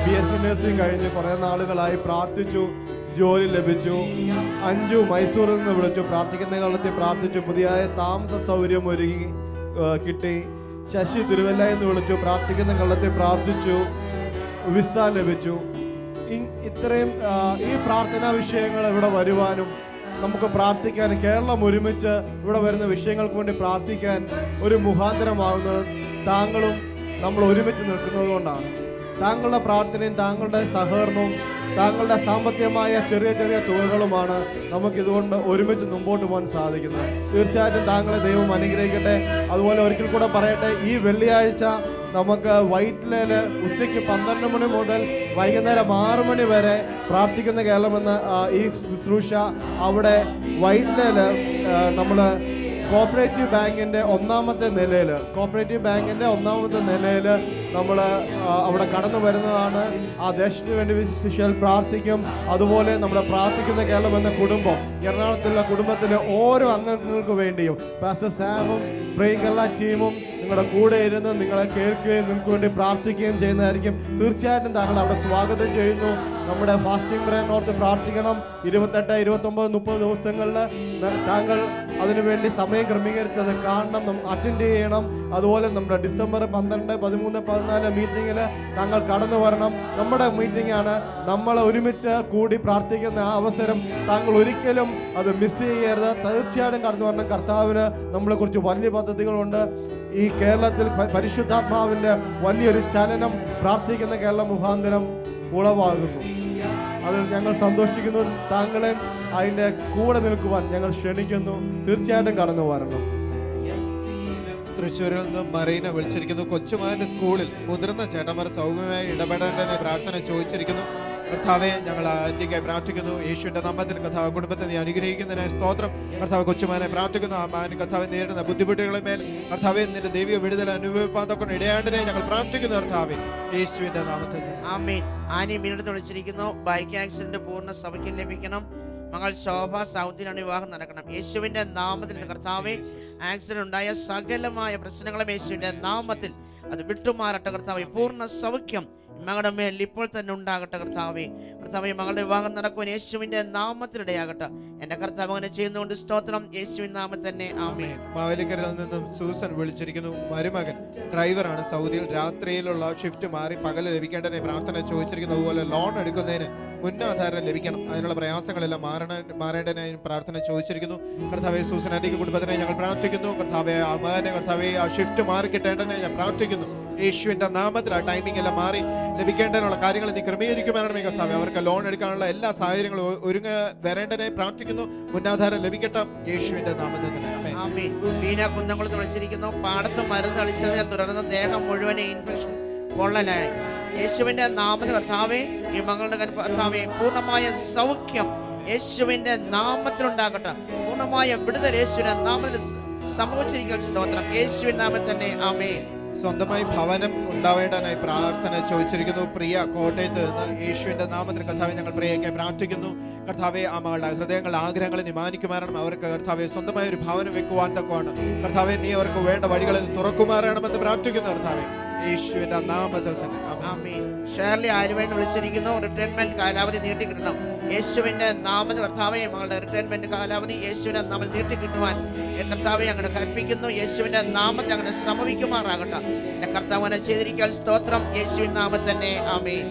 BSc നഴ്സിംഗ് കഴിഞ്ഞ് കുറേ നാളുകളായി പ്രാർത്ഥിച്ചു, ജോലി ലഭിച്ചു. അഞ്ജു മൈസൂരിൽ നിന്ന് വിളിച്ചു, പ്രാർത്ഥിക്കുന്ന കാലത്തിൽ പ്രാർത്ഥിച്ചു, പുതിയ താമസ സൗകര്യം ഒരുങ്ങി. കിട്ടി. ശശി തിരുവല്ല എന്ന് വിളിച്ചു, പ്രാർത്ഥിക്കുന്ന കള്ളത്തിൽ പ്രാർത്ഥിച്ചു, വിസ ലഭിച്ചു. ഇത്രയും ഈ പ്രാർത്ഥനാ വിഷയങ്ങൾ ഇവിടെ വരുവാനും നമുക്ക് പ്രാർത്ഥിക്കാനും കേരളം ഒരുമിച്ച് ഇവിടെ വരുന്ന വിഷയങ്ങൾക്ക് വേണ്ടി പ്രാർത്ഥിക്കാൻ ഒരു മുഖാന്തരമാകുന്നത് താങ്കളും നമ്മൾ ഒരുമിച്ച് നിൽക്കുന്നത് കൊണ്ടാണ്. താങ്കളുടെ പ്രാർത്ഥനയും താങ്കളുടെ സഹകരണവും താങ്കളുടെ സാമ്പത്തികമായ ചെറിയ ചെറിയ തുകകളുമാണ് നമുക്കിതുകൊണ്ട് ഒരുമിച്ച് മുമ്പോട്ട് പോകാൻ സാധിക്കുന്നത്. തീർച്ചയായിട്ടും താങ്കളെ ദൈവം അനുഗ്രഹിക്കട്ടെ. അതുപോലെ ഒരിക്കൽ കൂടെ പറയട്ടെ, ഈ വെള്ളിയാഴ്ച നമുക്ക് വൈറ്റ്ലയിൽ ഉച്ചയ്ക്ക് 12 മണി മുതൽ വൈകുന്നേരം 6 മണി വരെ പ്രാർത്ഥിക്കുന്ന കേരളമെന്ന ഈ ശുശ്രൂഷ അവിടെ വൈറ്റ്ലയിൽ നമ്മൾ കോപ്പറേറ്റീവ് ബാങ്കിൻ്റെ ഒന്നാമത്തെ നിലയിൽ നമ്മൾ അവിടെ കടന്നു വരുന്നതാണ്. ആ ദേശത്തിന് വേണ്ടി വിശേഷാൽ പ്രാർത്ഥിക്കും. അതുപോലെ നമ്മുടെ പ്രാർത്ഥിക്കുന്ന കേരളം എന്ന കുടുംബം, എറണാകുളത്തുള്ള കുടുംബത്തിലെ ഓരോ അംഗങ്ങൾക്ക് വേണ്ടിയും പാസ്റ്റർ സാമും പ്രേയിങ് കേരള ടീമും നിങ്ങളുടെ കൂടെ ഇരുന്ന് നിങ്ങളെ കേൾക്കുകയും നിങ്ങൾക്ക് വേണ്ടി പ്രാർത്ഥിക്കുകയും ചെയ്യുന്നതായിരിക്കും. തീർച്ചയായിട്ടും താങ്കൾ അവിടെ സ്വാഗതം ചെയ്യുന്നു. നമ്മുടെ ഫാസ്റ്റിംഗ് പ്രേയറിനോർത്ത് പ്രാർത്ഥിക്കണം. 28, 29, 30 ദിവസങ്ങളിൽ താങ്കൾ അതിനുവേണ്ടി സമയം ക്രമീകരിച്ചത് കാണണം, അറ്റൻഡ് ചെയ്യണം. അതുപോലെ നമ്മുടെ ഡിസംബർ 12, 13, 14 മീറ്റിങ്ങിൽ താങ്കൾ കടന്നു വരണം. നമ്മുടെ മീറ്റിംഗാണ്. നമ്മൾ ഒരുമിച്ച് കൂടി പ്രാർത്ഥിക്കുന്ന ആ അവസരം താങ്കൾ ഒരിക്കലും അത് മിസ് ചെയ്യരുത്. തീർച്ചയായിട്ടും കടന്നു വരണം. കർത്താവിന് നമ്മളെക്കുറിച്ച് വലിയ പദ്ധതികളുണ്ട്. ഈ കേരളത്തിൽ പരിശുദ്ധാത്മാവിൻ്റെ വലിയൊരു ചലനം പ്രാർത്ഥിക്കുന്ന കേരള മുഖാന്തരം ഉളവാകുന്നു. അതിൽ ഞങ്ങൾ സന്തോഷിക്കുന്നു. താങ്കളെ അതിൻ്റെ കൂടെ നിൽക്കുവാൻ ഞങ്ങൾ ക്ഷണിക്കുന്നു. തീർച്ചയായിട്ടും കടന്നു വരണം. തൃശ്ശൂരിൽ നിന്ന് മറീന വിളിച്ചിരിക്കുന്നു. കൊച്ചുമാരുടെ സ്കൂളിൽ മുതിർന്ന ചേട്ടന്മാർ സൗമ്യമായി ഇടപെടേണ്ടതിനെ പ്രാർത്ഥന ചോദിച്ചിരിക്കുന്നു. കർത്താവെ, ഞങ്ങൾ ആന്റിക്കായി പ്രാർത്ഥിക്കുന്നു. യേശുവിൻ്റെ നാമത്തിൽ കർത്താവ് കുടുംബത്തെ നീ അനുഗ്രഹിക്കുന്നതിനായി സ്തോത്രം. കർത്താവ് കൊച്ചുമാനെ പ്രാർത്ഥിക്കുന്നു. ആ മാൻ കർത്താവ് നേരിടുന്ന ബുദ്ധിമുട്ടുകളെ മേൽ കർത്താവെ നിന്റെ ദൈവിക വിടുതൽ അനുഭവിപ്പാതൊക്കെ ഇടയാണ്ടതിനെ ഞങ്ങൾ പ്രാർത്ഥിക്കുന്നു. കർത്താവെ, യേശുവിൻ്റെ നാമത്തിൽ ആമേൻ. ആനി മീനടുത്ത് വിളിച്ചിരിക്കുന്നു. ബൈക്ക് ആക്സിഡന്റ് പൂർണ്ണ സഭയ്ക്ക് ലഭിക്കണം. മകൾ ശോഭ സൗദിയിലാണ് വിവാഹം നടക്കണം. യേശുവിൻ്റെ നാമത്തിൽ കർത്താവെ, ആക്സിഡന്റ് ഉണ്ടായ സകലമായ പ്രശ്നങ്ങളും യേശുവിൻ്റെ നാമത്തിൽ അത് വിട്ടുമാറട്ടെ. കർത്താവെ, പൂർണ്ണ സൗഖ്യം മകളുടെ മേൽ ഇപ്പോൾ തന്നെ ഉണ്ടാകട്ടെ. കർത്താവെ, മകളുടെ വിവാഹം നടക്കുവാൻ യേശുവിൻ്റെ നാമത്തിലിടയാകട്ടെ. എൻ്റെ കർത്താവ് അങ്ങനെ ചെയ്യുന്നതുകൊണ്ട് സ്തോത്രം. യേശുവിൻ നാമത്തിൽ തന്നെ ആമേൻ. മാവേലിക്കരയിൽ നിന്നും സൂസൻ വിളിച്ചിരിക്കുന്നു. മരുമകൻ ഡ്രൈവറാണ്. സൗദിയിൽ രാത്രിയിലുള്ള ഷിഫ്റ്റ് മാറി പകൽ ലഭിക്കേണ്ടതിനെ പ്രാർത്ഥന ചോദിച്ചിരിക്കുന്നു. അതുപോലെ ലോൺ എടുക്കുന്നതിന് മുന്നാധാരം ലഭിക്കണം. അതിനുള്ള പ്രയാസങ്ങളെല്ലാം മാറേണ്ടതിനായി പ്രാർത്ഥന ചോദിച്ചിരിക്കുന്നു. കർത്താവെ, സൂസൻ ആന്റിക്ക് കുടുംബത്തിനെ ഞങ്ങൾ പ്രാർത്ഥിക്കുന്നു. കർത്താവെ, ആ മകനെ കർത്താവെ ആ ഷിഫ്റ്റ് മാറി കിട്ടേണ്ടതിനായി ഞാൻ പ്രാർത്ഥിക്കുന്നു. യേശുവിൻ്റെ നാമത്തിൽ ആ ടൈമിംഗ് എല്ലാം മാറി ലഭിക്കേണ്ടതിനുള്ള കാര്യങ്ങൾ നീ ക്രമീകരിക്കുമെന്നാണ് കർത്താവെ. അവർക്ക് ലോൺ എടുക്കാനുള്ള എല്ലാ സാഹചര്യങ്ങളും വരേണ്ടതിനായി പ്രാർത്ഥിക്കുന്നു. മുന്നാധാരം ലഭിക്കട്ടെ യേശുവിൻ്റെ നാമത്തിൽ. കുന്നംകുളത്ത് വിളിച്ചിരിക്കുന്നു. പാടത്ത് മരുന്ന് അടിച്ചതിനെ തുടർന്ന് ദേഹം മുഴുവനെ ഇൻഫെക്ഷൻ കൊള്ളലായി. യേശുവിൻ്റെ നാമത്തിൽ കർത്താവെ, ഈ മകളുടെ കർത്താവെ പൂർണ്ണമായ സൗഖ്യം യേശുവിൻ്റെ നാമത്തിലുണ്ടാകട്ടെ. പൂർണ്ണമായ വിടുതൽ യേശുവിൻ്റെ നാമത്തിൽ സംഭവിച്ചിരിക്കുന്ന സ്തോത്രം. യേശുവിൻ നാമത്തിൽ തന്നെ ആമേൻ. സ്വന്തമായി ഭവനം ഉണ്ടാവേണ്ടതിനായി പ്രാർത്ഥന ചോദിച്ചിരിക്കുന്നു. പ്രിയ കോട്ടയത്ത് നിന്ന് യേശുവിൻ്റെ നാമത്തിൽ കർത്താവെ ഞങ്ങൾ പ്രിയയ്ക്കായി പ്രാർത്ഥിക്കുന്നു. കർത്താവെ, ആ മകളുടെ ഹൃദയങ്ങളുടെ ആഗ്രഹങ്ങളെ നീ മാനിക്കുമാറണം. അവർക്ക് കർത്താവെ സ്വന്തമായ ഒരു ഭവനം വെക്കുവാൻ തക്കമാണ്. കർത്താവെ, നീ അവർക്ക് വേണ്ട വഴികളിൽ തുറക്കുമാറണമെന്ന് പ്രാർത്ഥിക്കുന്നു. കർത്താവെ, യേശുവിൻ്റെ നാമത്തിൽ തന്നെ ആമേൻ. ഷേർലി ആലുവയിൽ വിളിച്ചിരിക്കുന്നു. റിട്ടയർമെന്റ് കാലാവധി നീട്ടിക്കിട്ടണം. യേശുവിൻ്റെ നാമത്തിൽ കർത്താവെ, മകളുടെ റിട്ടയർമെന്റ് കാലാവധി യേശുവിൻ്റെ നാമത്തിൽ നീട്ടിക്കിട്ടുവാൻ കർത്താവെ അങ്ങനെ കൽപ്പിക്കുന്നു. യേശുവിൻ്റെ നാമത്തിൽ അങ്ങനെ സംഭവിക്കുമാറാകട്ടെ. എൻ്റെ കർത്താവ് അങ്ങനെ ചെയ്തിരിക്കാൻ സ്തോത്രം. യേശുവിൻ നാമത്തിൽ തന്നെ ആമേൻ.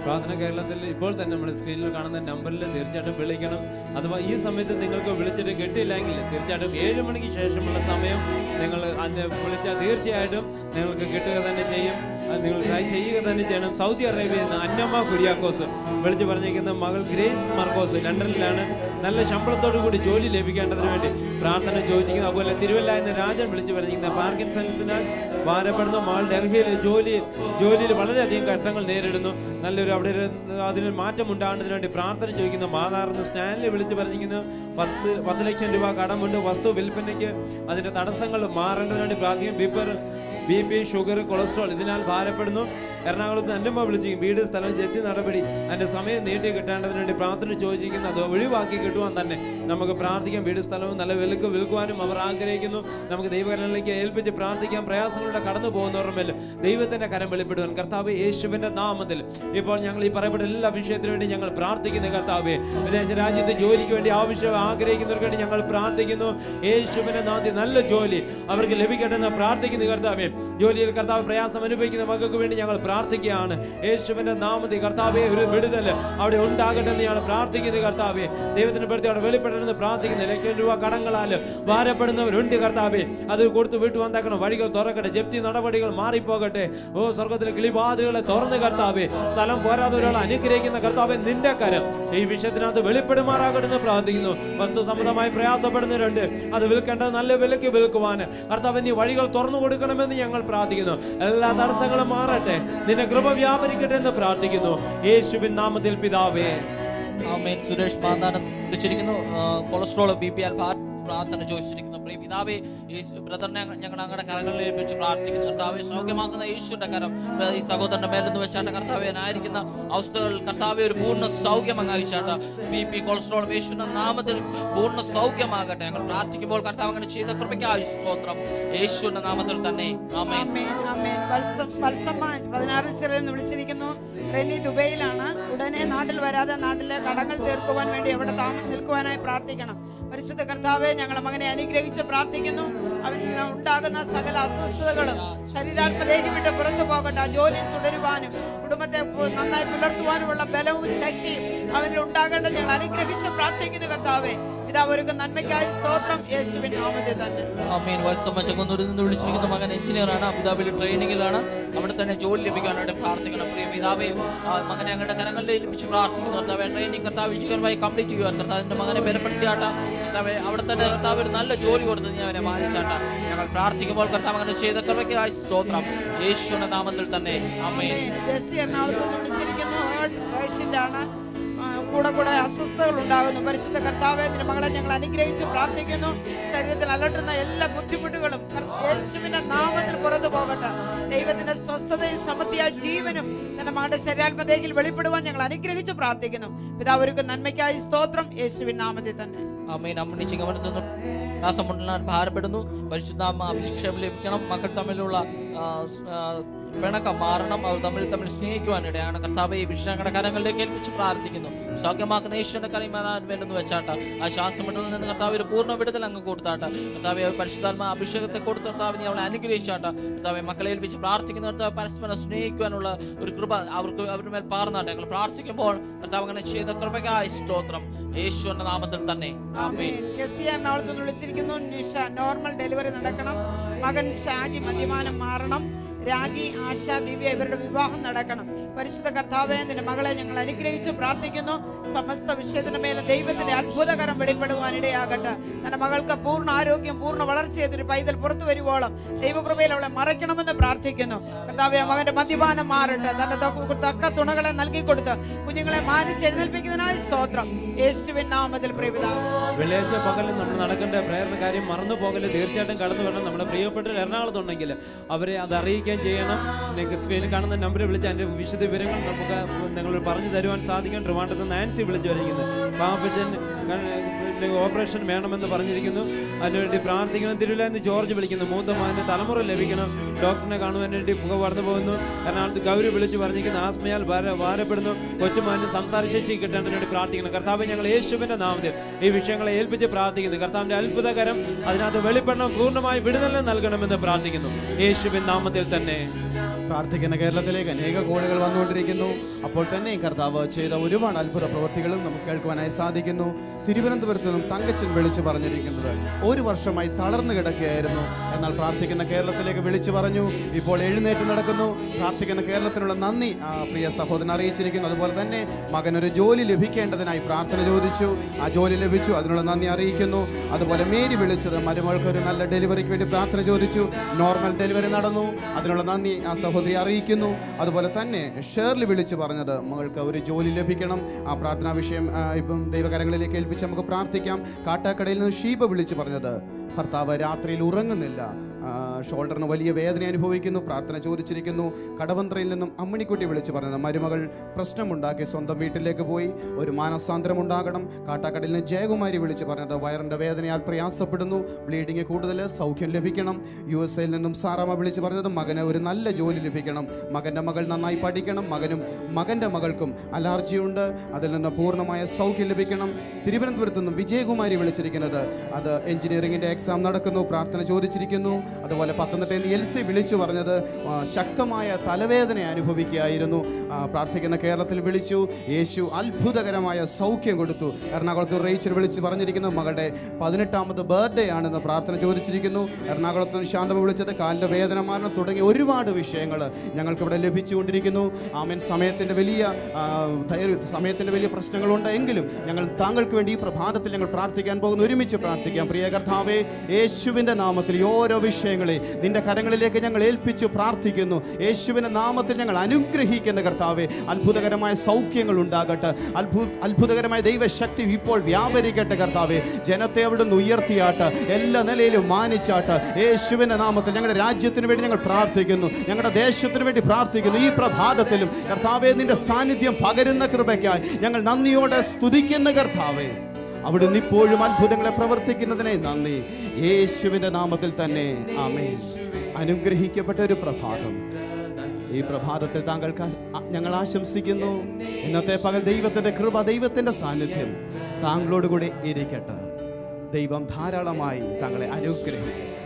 പ്രാർത്ഥന കേരളത്തിൽ ഇപ്പോൾ തന്നെ നമ്മുടെ സ്ക്രീനിൽ കാണുന്ന നമ്പറിൽ തീർച്ചയായിട്ടും വിളിക്കണം. അഥവാ ഈ സമയത്ത് നിങ്ങൾക്ക് വിളിച്ചിട്ട് കിട്ടിയില്ലെങ്കിൽ തീർച്ചയായിട്ടും 7 മണിക്ക് ശേഷമുള്ള സമയം നിങ്ങൾ അന്ന് വിളിച്ചാൽ തീർച്ചയായിട്ടും നിങ്ങൾക്ക് കിട്ടുക തന്നെ ചെയ്യും. നിങ്ങൾ ട്രൈ ചെയ്യുക തന്നെ ചെയ്യണം. സൗദി അറേബ്യയിൽ നിന്ന് അന്നമ്മ കുര്യാക്കോസ് വിളിച്ചു പറഞ്ഞിരിക്കുന്ന മകൾ ഗ്രേസ് മാർക്കോസ് ലണ്ടനിലാണ്. നല്ല ശമ്പളത്തോടു കൂടി ജോലി ലഭിക്കേണ്ടതിന് വേണ്ടി പ്രാർത്ഥന ചോദിച്ചിരിക്കുന്നു. അതുപോലെ തിരുവല്ല എന്ന രാജൻ വിളിച്ചു പറഞ്ഞിരിക്കുന്ന പാർക്കിൻസൺസിനാൽ ഭാരപ്പെടുന്നു. മകൾ ഡൽഹിയിൽ ജോലിയിൽ വളരെയധികം കഷ്ടങ്ങൾ നേരിടുന്നു. നല്ലൊരു അവിടെ അതിന് മാറ്റം ഉണ്ടാകുന്നതിന് വേണ്ടി പ്രാർത്ഥന ചോദിക്കുന്നു. മാതാർന്ന് സ്റ്റാൻലി വിളിച്ചു പറഞ്ഞിരിക്കുന്നു. 10 ലക്ഷം രൂപ കടമുണ്ട്. വസ്തു വിൽപ്പനയ്ക്ക് അതിൻ്റെ തടസ്സങ്ങൾ മാറേണ്ടതിന് വേണ്ടി പ്രാർത്ഥിക്കും. BP, ഷുഗർ, കൊളസ്ട്രോൾ ഇതിനാൽ ഭാരപ്പെടുന്നു. എറണാകുളത്ത് അന്നമ്മ വിളിച്ചിരിക്കും. വീട്, സ്ഥലം, ജപ്തി നടപടി അതിൻ്റെ സമയം നീട്ടി കിട്ടേണ്ടതിന് വേണ്ടി പ്രാർത്ഥന ചോദിച്ചിരിക്കുന്നു. അത് ഒഴിവാക്കി കിട്ടുവാൻ തന്നെ നമുക്ക് പ്രാർത്ഥിക്കാം. വീട് സ്ഥലവും നല്ല വിൽക്കുവാനും അവർ ആഗ്രഹിക്കുന്നു. നമുക്ക് ദൈവകരങ്ങളിലേക്ക് ഏൽപ്പിച്ച് പ്രാർത്ഥിക്കാം. പ്രയാസങ്ങളുടെ കടന്നു പോകുന്നവരുടെ മേൽ ദൈവത്തിന്റെ കരം വെളിപ്പെടുവാൻ കർത്താവ് യേശുവിന്റെ നാമത്തിൽ ഇപ്പോൾ ഞങ്ങൾ ഈ പറയപ്പെട്ട എല്ലാ വിഷയത്തിനു വേണ്ടി ഞങ്ങൾ പ്രാർത്ഥിക്കുന്നു. കർത്താവേ, വിദേശ രാജ്യത്ത് ജോലിക്ക് വേണ്ടി ആവശ്യം ആഗ്രഹിക്കുന്നവർക്ക് വേണ്ടി ഞങ്ങൾ പ്രാർത്ഥിക്കുന്നു. യേശുവിന്റെ നാമത്തിൽ നല്ല ജോലി അവർക്ക് ലഭിക്കട്ടെ എന്ന് പ്രാർത്ഥിക്കുന്നു. കർത്താവേ, ജോലിയിൽ കർത്താവ് പ്രയാസം അനുഭവിക്കുന്ന മക്കൾക്ക് വേണ്ടി ഞങ്ങൾ പ്രാർത്ഥിക്കുകയാണ്. യേശുവിന്റെ നാമത്തിൽ കർത്താവേ, ഒരു വിടുതൽ അവിടെ ഉണ്ടാകട്ടെ എന്ന് ഞങ്ങൾ പ്രാർത്ഥിക്കുന്നു. കർത്താവേ, ദൈവത്തിന്റെ പ്രതി അവിടെ വെളിപ്പെടണമെന്ന് പ്രാർത്ഥിക്കുന്നു. ലക്ഷം രൂപ കടങ്ങളാൽ ഭാരപ്പെടുന്നവരുണ്ട് കർത്താവേ, അത് കൊടുത്ത് വീട്ടു വന്നാക്കണം. വഴികൾ തുറക്കട്ടെ, ജപ്തി നടപടികൾ മാറിപ്പോകട്ടെ. ഓ സ്വർഗത്തിലെ കിളിവാതിലുകളെ തുറന്ന് കർത്താവേ, സ്ഥലം പോരാത്തവരോട് അനുഗ്രഹിക്കുന്ന കർത്താവേ, നിന്റെ കരം ഈ വിഷയത്തിനകത്ത് വെളിപ്പെടുമാറാകട്ടെ എന്ന് പ്രാർത്ഥിക്കുന്നു. വസ്തു സംബന്ധമായി പ്രയാസപ്പെടുന്നവരുണ്ട്, അത് വിൽക്കേണ്ടത് നല്ല വിലയ്ക്ക് വിൽക്കുവാൻ കർത്താവേ നീ വഴികൾ തുറന്നു കൊടുക്കണമെന്ന് ഞങ്ങൾ പ്രാർത്ഥിക്കുന്നു. എല്ലാ തടസ്സങ്ങളും മാറട്ടെ, നിന്റെ കൃപ വ്യാപരിക്കട്ടെ എന്ന് പ്രാർത്ഥിക്കുന്നു. യേശുവിൻ നാമത്തിൽ പിതാവേ, ആമേൻ. സുരേഷ് മാന്താനം വിളിച്ചിരിക്കുന്നു. കൊളസ്ട്രോൾ BP പ്രാർത്ഥന ചോദിച്ചിരിക്കുന്നു. പ്രിയ പിതാവേ, ഈ ബ്രദറിനെ ഞങ്ങൾ അങ്ങയുടെ കരങ്ങളിൽ ഏൽപ്പിച്ച് പ്രാർത്ഥിക്കുന്നു. കർത്താവെ, സൗഖ്യമാക്കുന്ന യേശുവിന്റെ കരം ഈ സഹോദരന്റെ മേലെന്ന് വെച്ചാട്ട് കർത്താവെ, ആയിരിക്കുന്ന അവസ്ഥകൾ കർത്താവെ ഒരു പൂർണ്ണ സൗഖ്യം അങ്ങായിച്ചാട്ട് BP കൊളസ്ട്രോൾ യേശുവിന്റെ നാമത്തിൽ പൂർണ്ണ സൗഖ്യമാകട്ടെ. ഞങ്ങൾ പ്രാർത്ഥിക്കുമ്പോൾ കർത്താവ് അങ്ങനെ ചെയ്ത കൃപയ്ക്കായി സ്തോത്രം. യേശുവിന്റെ നാമത്തിൽ തന്നെ ആമേൻ. 16 വിളിച്ചിരിക്കുന്നു. റെനി ദുബൈയിലാണ്. ഉടനെ നാട്ടിൽ വരാതെ നാട്ടിലെ കടങ്ങൾ തീർക്കുവാൻ വേണ്ടി എവിടെ നിൽക്കുവാനായി പ്രാർത്ഥിക്കണം. പരിശുദ്ധ കർത്താവെ, ഞങ്ങൾ മകനെ അനുഗ്രഹിച്ച് പ്രാർത്ഥിക്കുന്നു. അവന് ഉണ്ടാകുന്ന സകല അസ്വസ്ഥതകളും ശരീരാത്മദേഹി വിട്ട് പുറത്തു പോകട്ടെ. ജോലി തുടരുവാനും കുടുംബത്തെ നന്നായി പുലർത്തുവാനുമുള്ള ബലവും ശക്തിയും അവനിൽ ഉണ്ടാകട്ടെ. ഞങ്ങൾ അനുഗ്രഹിച്ച് പ്രാർത്ഥിക്കുന്നു. കർത്താവെ, പിതാവ് ഒരുക്ക നന്മയ്ക്കായി സ്തോത്രം. യേശുവിൻ നാമത്തിൽ തന്നെ ആമേൻ. വത്സമ്മ ചെങ്ങന്നൂരിൽ നിന്ന് വിളിച്ചിരിക്കുന്ന മകൻ എഞ്ചിനീയറാണ്. അബുദാബിയിൽ ട്രെയിനിങ്ങിലാണ്. അവിടെ തന്നെ ജോലി ലഭിക്കാനായിട്ട് പ്രാർത്ഥിക്കണം. പ്രിയ പിതാവേ, മകനെ ഞങ്ങളുടെ കരങ്ങളിൽ ഏൽപ്പിച്ച് പ്രാർത്ഥിക്കുന്നു. കർത്താവെ, ട്രെയിനിങ് കർത്താവ് വിജയകരമായി കംപ്ലീറ്റ് ചെയ്യുവാൻ കർത്താവിന്റെ മകനെ ബലപ്പെടുത്തിയാട്ട കർത്താവെ, അവിടെ തന്നെ കർത്താവ് ഒരു നല്ല ജോലി കൊടുത്ത് നീ അവനെ മാനിച്ചാട്ട. ഞങ്ങൾ പ്രാർത്ഥിക്കുമ്പോൾ കർത്താവ് അങ്ങനെ ചെയ്ത കൃപയ്ക്കായി സ്തോത്രം. യേശുവിന്റെ നാമത്തിൽ തന്നെ ആമേൻ. കൂടെ അസ്വസ്ഥതകൾ ഉണ്ടാകുന്നു. പരിശുദ്ധ കർത്താവേ, നിന്റെ മകളെ ഞങ്ങൾ അനുഗ്രഹിച്ച് പ്രാർത്ഥിക്കുന്നു. ശരീരത്തിൽ അലട്ടുന്ന എല്ലാ ബുദ്ധിമുട്ടുകളും യേശുവിന്റെ നാമത്തിൽ പുറത്തു പോകട്ടെ. ദൈവത്തിന്റെ സ്വസ്ഥതയും സമൃദ്ധിയായ ജീവനും നിന്റെ മകളുടെ ശരീരാത്മദേഹിയിൽ വെളിപ്പെടുവാൻ ഞങ്ങൾ അനുഗ്രഹിച്ച് പ്രാർത്ഥിക്കുന്നു. പിതാവ് ഒരുക്ക നന്മയ്ക്കായി സ്തോത്രം. യേശുവിൻ നാമത്തിൽ തന്നെ ആമേൻ. അമ്മണി ചിങ്ങവനത്തുനിന്ന് ദാസമുണ്ടാൻ ഭാരപ്പെടുന്നു. പരിശുദ്ധാത്മ അഭിഷേകം ലഭിക്കണം. മക്കൾ തമ്മിലുള്ള പിണക്കം മാറണം. അവർ തമ്മിൽ സ്നേഹിക്കുവാനിടയാണ്. കർത്താവ് ഈ വിഷയങ്ങളുടെ കരങ്ങളിലേക്ക് ഏൽപ്പിച്ച് പ്രാർത്ഥിക്കുന്നു. സൗഖ്യമാക്കുന്ന യേശുവിന്റെ കരം വേണ്ടെന്ന് വെച്ചാട്ട ആ ശ്വാസമുട്ടലിൽ നിന്ന് കർത്താവ് ഒരു പൂർണ്ണ വിടുതൽ അങ്ങ് കൊടുത്താട്ട. കർത്താവ് പരിശുദ്ധാത്മ അഭിഷേകത്തെ കൊടുത്ത് കർത്താവ് അവളെ അനുഗ്രഹിച്ചാട്ട. കർത്താവ് മക്കളെ ഏൽപ്പിച്ച് പ്രാർത്ഥിക്കുന്ന കർത്താവ് പരസ്പരം സ്നേഹിക്കുവാനുള്ള ഒരു കൃപ അവരുടെ മേൽ പാർന്നാട്ടെ. ഞങ്ങൾ പ്രാർത്ഥിക്കുമ്പോൾ കർത്താവ് അങ്ങനെ ചെയ്ത കൃപയ്ക്കായി സ്തോത്രം. യേശുവിന്റെ നാമത്തിൽ തന്നെ ആമേൻ. വിളിച്ചിരിക്കുന്നു. നിഷ നോർമൽ ഡെലിവറി നടക്കണം. മകൻ ഷാജി മദ്യപാനം മാറണം. രാഗി, ആശ, ദിവ്യ ഇവരുടെ വിവാഹം നടക്കണം. പരിശുദ്ധ കർത്താവേ, നിന്റെ മകളെ ഞങ്ങൾ അനുഗ്രഹിച്ച് പ്രാർത്ഥിക്കുന്നു. സമസ്ത വിഷയത്തിന് മേലെ ദൈവത്തിന്റെ അത്ഭുതകരം വെളിപ്പെടുവാനിടയാകട്ടെ. തന്റെ മകൾക്ക് പൂർണ്ണ ആരോഗ്യം, പൂർണ്ണ വളർച്ചയൊരു പൈതൽ പുറത്തു വരുവോളം ദൈവകൃപയിൽ അവളെ മറയ്ക്കണമെന്ന് പ്രാർത്ഥിക്കുന്നു. കർത്താവേ, മകന്റെ മദ്യപാനം മാറട്ടെ. തന്റെ തക്ക തുണകളെ നൽകിക്കൊടുത്ത് കുഞ്ഞുങ്ങളെ മാനിച്ച് എഴുന്നേൽപ്പിക്കുന്നതിനായി സ്തോത്രം. യേശുവിൻ നാമത്തിൽ പ്രിയപിതാവേ. വെള്ളിയാഴ്ച പകലിൽ നമ്മൾ നടക്കേണ്ട പ്രേയറിന്റെ കാര്യം മറന്നു പോകല്. തീർച്ചയായിട്ടും കടന്നു വരണം. നമ്മുടെ പ്രിയപ്പെട്ട എറണാകുളത്തുണ്ടെങ്കിൽ അവരെ അത് അറിയിക്കുകയും ചെയ്യണം. നിങ്ങൾക്ക് സ്ക്രീനിൽ കാണുന്ന നമ്പറിൽ വിളിച്ച് അതിൻ്റെ വിശദ വിവരങ്ങൾ നമുക്ക് നിങ്ങൾ പറഞ്ഞു തരുവാൻ സാധിക്കും. ട്രിവാൻഡ്രത്ത് നാൻസി വിളിച്ചു വരിക്കുന്നത് പാപ്പച്ചൻ ഓപ്പറേഷൻ വേണമെന്ന് പറഞ്ഞിരിക്കുന്നു. അതിനുവേണ്ടി പ്രാർത്ഥിക്കണം. തിരുവല്ലാന്ന് ജോർജ് വിളിക്കുന്നു. മൂത്ത മകന് തലമുറ ലഭിക്കണം. ഡോക്ടറിനെ കാണുവാൻ വേണ്ടി പുക വളർന്നു പോകുന്നു. എറണാകുളത്ത് ഗൗരി വിളിച്ച് പറഞ്ഞിരിക്കുന്നു. ആസ്മയാൽ ഭാരപ്പെടുന്നു. കൊച്ചുമാന് സംസാരശേഷി കിട്ടേണ്ടതിന് വേണ്ടി പ്രാർത്ഥിക്കണം. കർത്താവ്, ഞങ്ങൾ യേശുവിന്റെ നാമത്തിൽ ഈ വിഷയങ്ങളെ ഏൽപ്പിച്ച് പ്രാർത്ഥിക്കുന്നു. കർത്താവിന്റെ അത്ഭുതകരം അതിനകത്ത് വെളിപ്പെടണം. പൂർണ്ണമായി വിടുതൽ നൽകണമെന്ന് പ്രാർത്ഥിക്കുന്നു. യേശുവിൻ നാമത്തിൽ തന്നെ പ്രാർത്ഥിക്കുന്ന കേരളത്തിലേക്ക് അനേക കോളുകൾ വന്നുകൊണ്ടിരിക്കുന്നു. അപ്പോൾ തന്നെയും കർത്താവ് ചെയ്ത ഒരുപാട് അത്ഭുത പ്രവൃത്തികളും നമുക്ക് കേൾക്കുവാനായി സാധിക്കുന്നു. തിരുവനന്തപുരത്ത് നിന്നും തങ്കച്ചൻ വിളിച്ചു പറഞ്ഞിരിക്കുന്നത് 1 വർഷമായി തളർന്നു കിടക്കുകയായിരുന്നു. എന്നാൽ പ്രാർത്ഥിക്കുന്ന കേരളത്തിലേക്ക് വിളിച്ചു പറഞ്ഞു. ഇപ്പോൾ എഴുന്നേറ്റ് നടക്കുന്നു. പ്രാർത്ഥിക്കുന്ന കേരളത്തിനുള്ള നന്ദി പ്രിയ സഹോദരൻ അറിയിച്ചിരിക്കുന്നു. അതുപോലെ തന്നെ മകനൊരു ജോലി ലഭിക്കേണ്ടതിനായി പ്രാർത്ഥന ചോദിച്ചു. ആ ജോലി ലഭിച്ചു. അതിനുള്ള നന്ദി അറിയിക്കുന്നു. അതുപോലെ മേരി വിളിച്ചത് മരുമകൾക്ക് ഒരു നല്ല ഡെലിവറിക്ക് വേണ്ടി പ്രാർത്ഥന ചോദിച്ചു. നോർമൽ ഡെലിവറി നടന്നു. അതിനുള്ള നന്ദി ആ സഹോദരി അറിയിക്കുന്നു. അതുപോലെ തന്നെ ഷേർലി വിളിച്ചു പറഞ്ഞത് മകൾക്ക് ഒരു ജോലി ലഭിക്കണം. ആ പ്രാർത്ഥനാ വിഷയം ഇപ്പം ദൈവകരങ്ങളിലേക്ക് ഏൽപ്പിച്ച് നമുക്ക് പ്രാർത്ഥിക്കാം. കാട്ടാക്കടയിൽ നിന്ന് ഷീബ വിളിച്ചു പറഞ്ഞത് ഭർത്താവ് രാത്രിയിൽ ഉറങ്ങുന്നില്ല, ഷോൾഡറിന് വലിയ വേദന അനുഭവിക്കുന്നു. പ്രാർത്ഥന ചോദിച്ചിരിക്കുന്നു. കടവന്ത്രയിൽ നിന്നും അമ്മണിക്കുട്ടി വിളിച്ച് പറഞ്ഞത് മരുമകൾ പ്രശ്നമുണ്ടാക്കി സ്വന്തം വീട്ടിലേക്ക് പോയി, ഒരു മാനസാന്തരം ഉണ്ടാകണം. കാട്ടാക്കടയിൽ നിന്ന് ജയകുമാരി വിളിച്ച് പറഞ്ഞത് വയറിൻ്റെ വേദനയാൽ പ്രയാസപ്പെടുന്നു, ബ്ലീഡിങ് കൂടുതൽ, സൗഖ്യം ലഭിക്കണം. USA നിന്നും സാറാമ്മ വിളിച്ച് പറഞ്ഞത് മകന് ഒരു നല്ല ജോലി ലഭിക്കണം, മകൻ്റെ മകൾ നന്നായി പഠിക്കണം, മകനും മകൻ്റെ മകൾക്കും അലർജിയുണ്ട്, അതിൽ നിന്ന് പൂർണ്ണമായ സൗഖ്യം ലഭിക്കണം. തിരുവനന്തപുരത്ത് നിന്നും വിജയകുമാരി വിളിച്ചിരിക്കുന്നത് അത് എഞ്ചിനീയറിംഗിൻ്റെ എക്സാം നടക്കുന്നു, പ്രാർത്ഥന ചോദിച്ചിരിക്കുന്നു. അതുപോലെ പത്തനംതിട്ടയിൽ LC വിളിച്ചു പറഞ്ഞത് ശക്തമായ തലവേദന അനുഭവിക്കുകയായിരുന്നു, പ്രാർത്ഥിക്കുന്ന കേരളത്തിൽ വിളിച്ചു, യേശു അത്ഭുതകരമായ സൗഖ്യം കൊടുത്തു. എറണാകുളത്ത് റേച്ചൽ വിളിച്ച് പറഞ്ഞിരിക്കുന്നു മകളുടെ 18ാമത് ബർത്ത്ഡേ ആണെന്ന് പ്രാർത്ഥന ചോദിച്ചിരിക്കുന്നു. എറണാകുളത്ത് നിന്ന് ശാന്തമ വിളിച്ചത് കാലിൻ്റെ വേദന മാറണം തുടങ്ങി ഒരുപാട് വിഷയങ്ങൾ ഞങ്ങൾക്കിവിടെ ലഭിച്ചുകൊണ്ടിരിക്കുന്നു. ആമേൻ. സമയത്തിൻ്റെ വലിയ പ്രശ്നങ്ങളുണ്ട് എങ്കിലും ഞങ്ങൾ താങ്കൾക്ക് വേണ്ടി ഈ പ്രഭാതത്തിൽ ഞങ്ങൾ പ്രാർത്ഥിക്കാൻ പോകുന്നു. ഒരുമിച്ച് പ്രാർത്ഥിക്കാം. പ്രിയ കർത്താവേ, യേശുവിൻ്റെ നാമത്തിൽ ഈ ഓരോ വിഷയങ്ങളെ നിന്റെ കരങ്ങളിലേക്ക് ഞങ്ങൾ ഏൽപ്പിച്ച് പ്രാർത്ഥിക്കുന്നു. യേശുവിൻ്റെ നാമത്തിൽ ഞങ്ങൾ അനുഗ്രഹിക്കുന്ന കർത്താവേ, അത്ഭുതകരമായ സൗഖ്യങ്ങൾ ഉണ്ടാകട്ടെ, അത്ഭുതകരമായ ദൈവശക്തി ഇപ്പോൾ വ്യാപരിക്കട്ടെ കർത്താവേ. ജനത്തെ അവിടുന്ന് ഉയർത്തിയാട്ട്, എല്ലാ നിലയിലും മാനിച്ചാട്ട്. യേശുവിൻ്റെ നാമത്തിൽ ഞങ്ങളുടെ രാജ്യത്തിന് വേണ്ടി ഞങ്ങൾ പ്രാർത്ഥിക്കുന്നു, ഞങ്ങളുടെ ദേശത്തിന് വേണ്ടി പ്രാർത്ഥിക്കുന്നു. ഈ പ്രഭാതത്തിലും കർത്താവേ, നിന്റെ സാന്നിധ്യം പകരുന്ന കൃപയ്ക്കായി ഞങ്ങൾ നന്ദിയോടെ സ്തുതിക്കുന്ന കർത്താവേ. അവിടുന്ന് ഇപ്പോഴും അത്ഭുതങ്ങളെ പ്രവർത്തിക്കുന്നതിനെ നന്ദി. യേശുവിൻ്റെ നാമത്തിൽ തന്നെ ആമേൻ. അനുഗ്രഹിക്കപ്പെട്ട ഒരു പ്രഭാതം ഈ പ്രഭാതത്തിൽ താങ്കൾക്ക് ഞങ്ങൾ ആശംസിക്കുന്നു. ഇന്നത്തെ പകൽ ദൈവത്തിൻ്റെ കൃപ, ദൈവത്തിൻ്റെ സാന്നിധ്യം താങ്കളോടുകൂടി ഇരിക്കട്ടെ. ദൈവം ധാരാളമായി താങ്കളെ അനുഗ്രഹിക്കട്ടെ.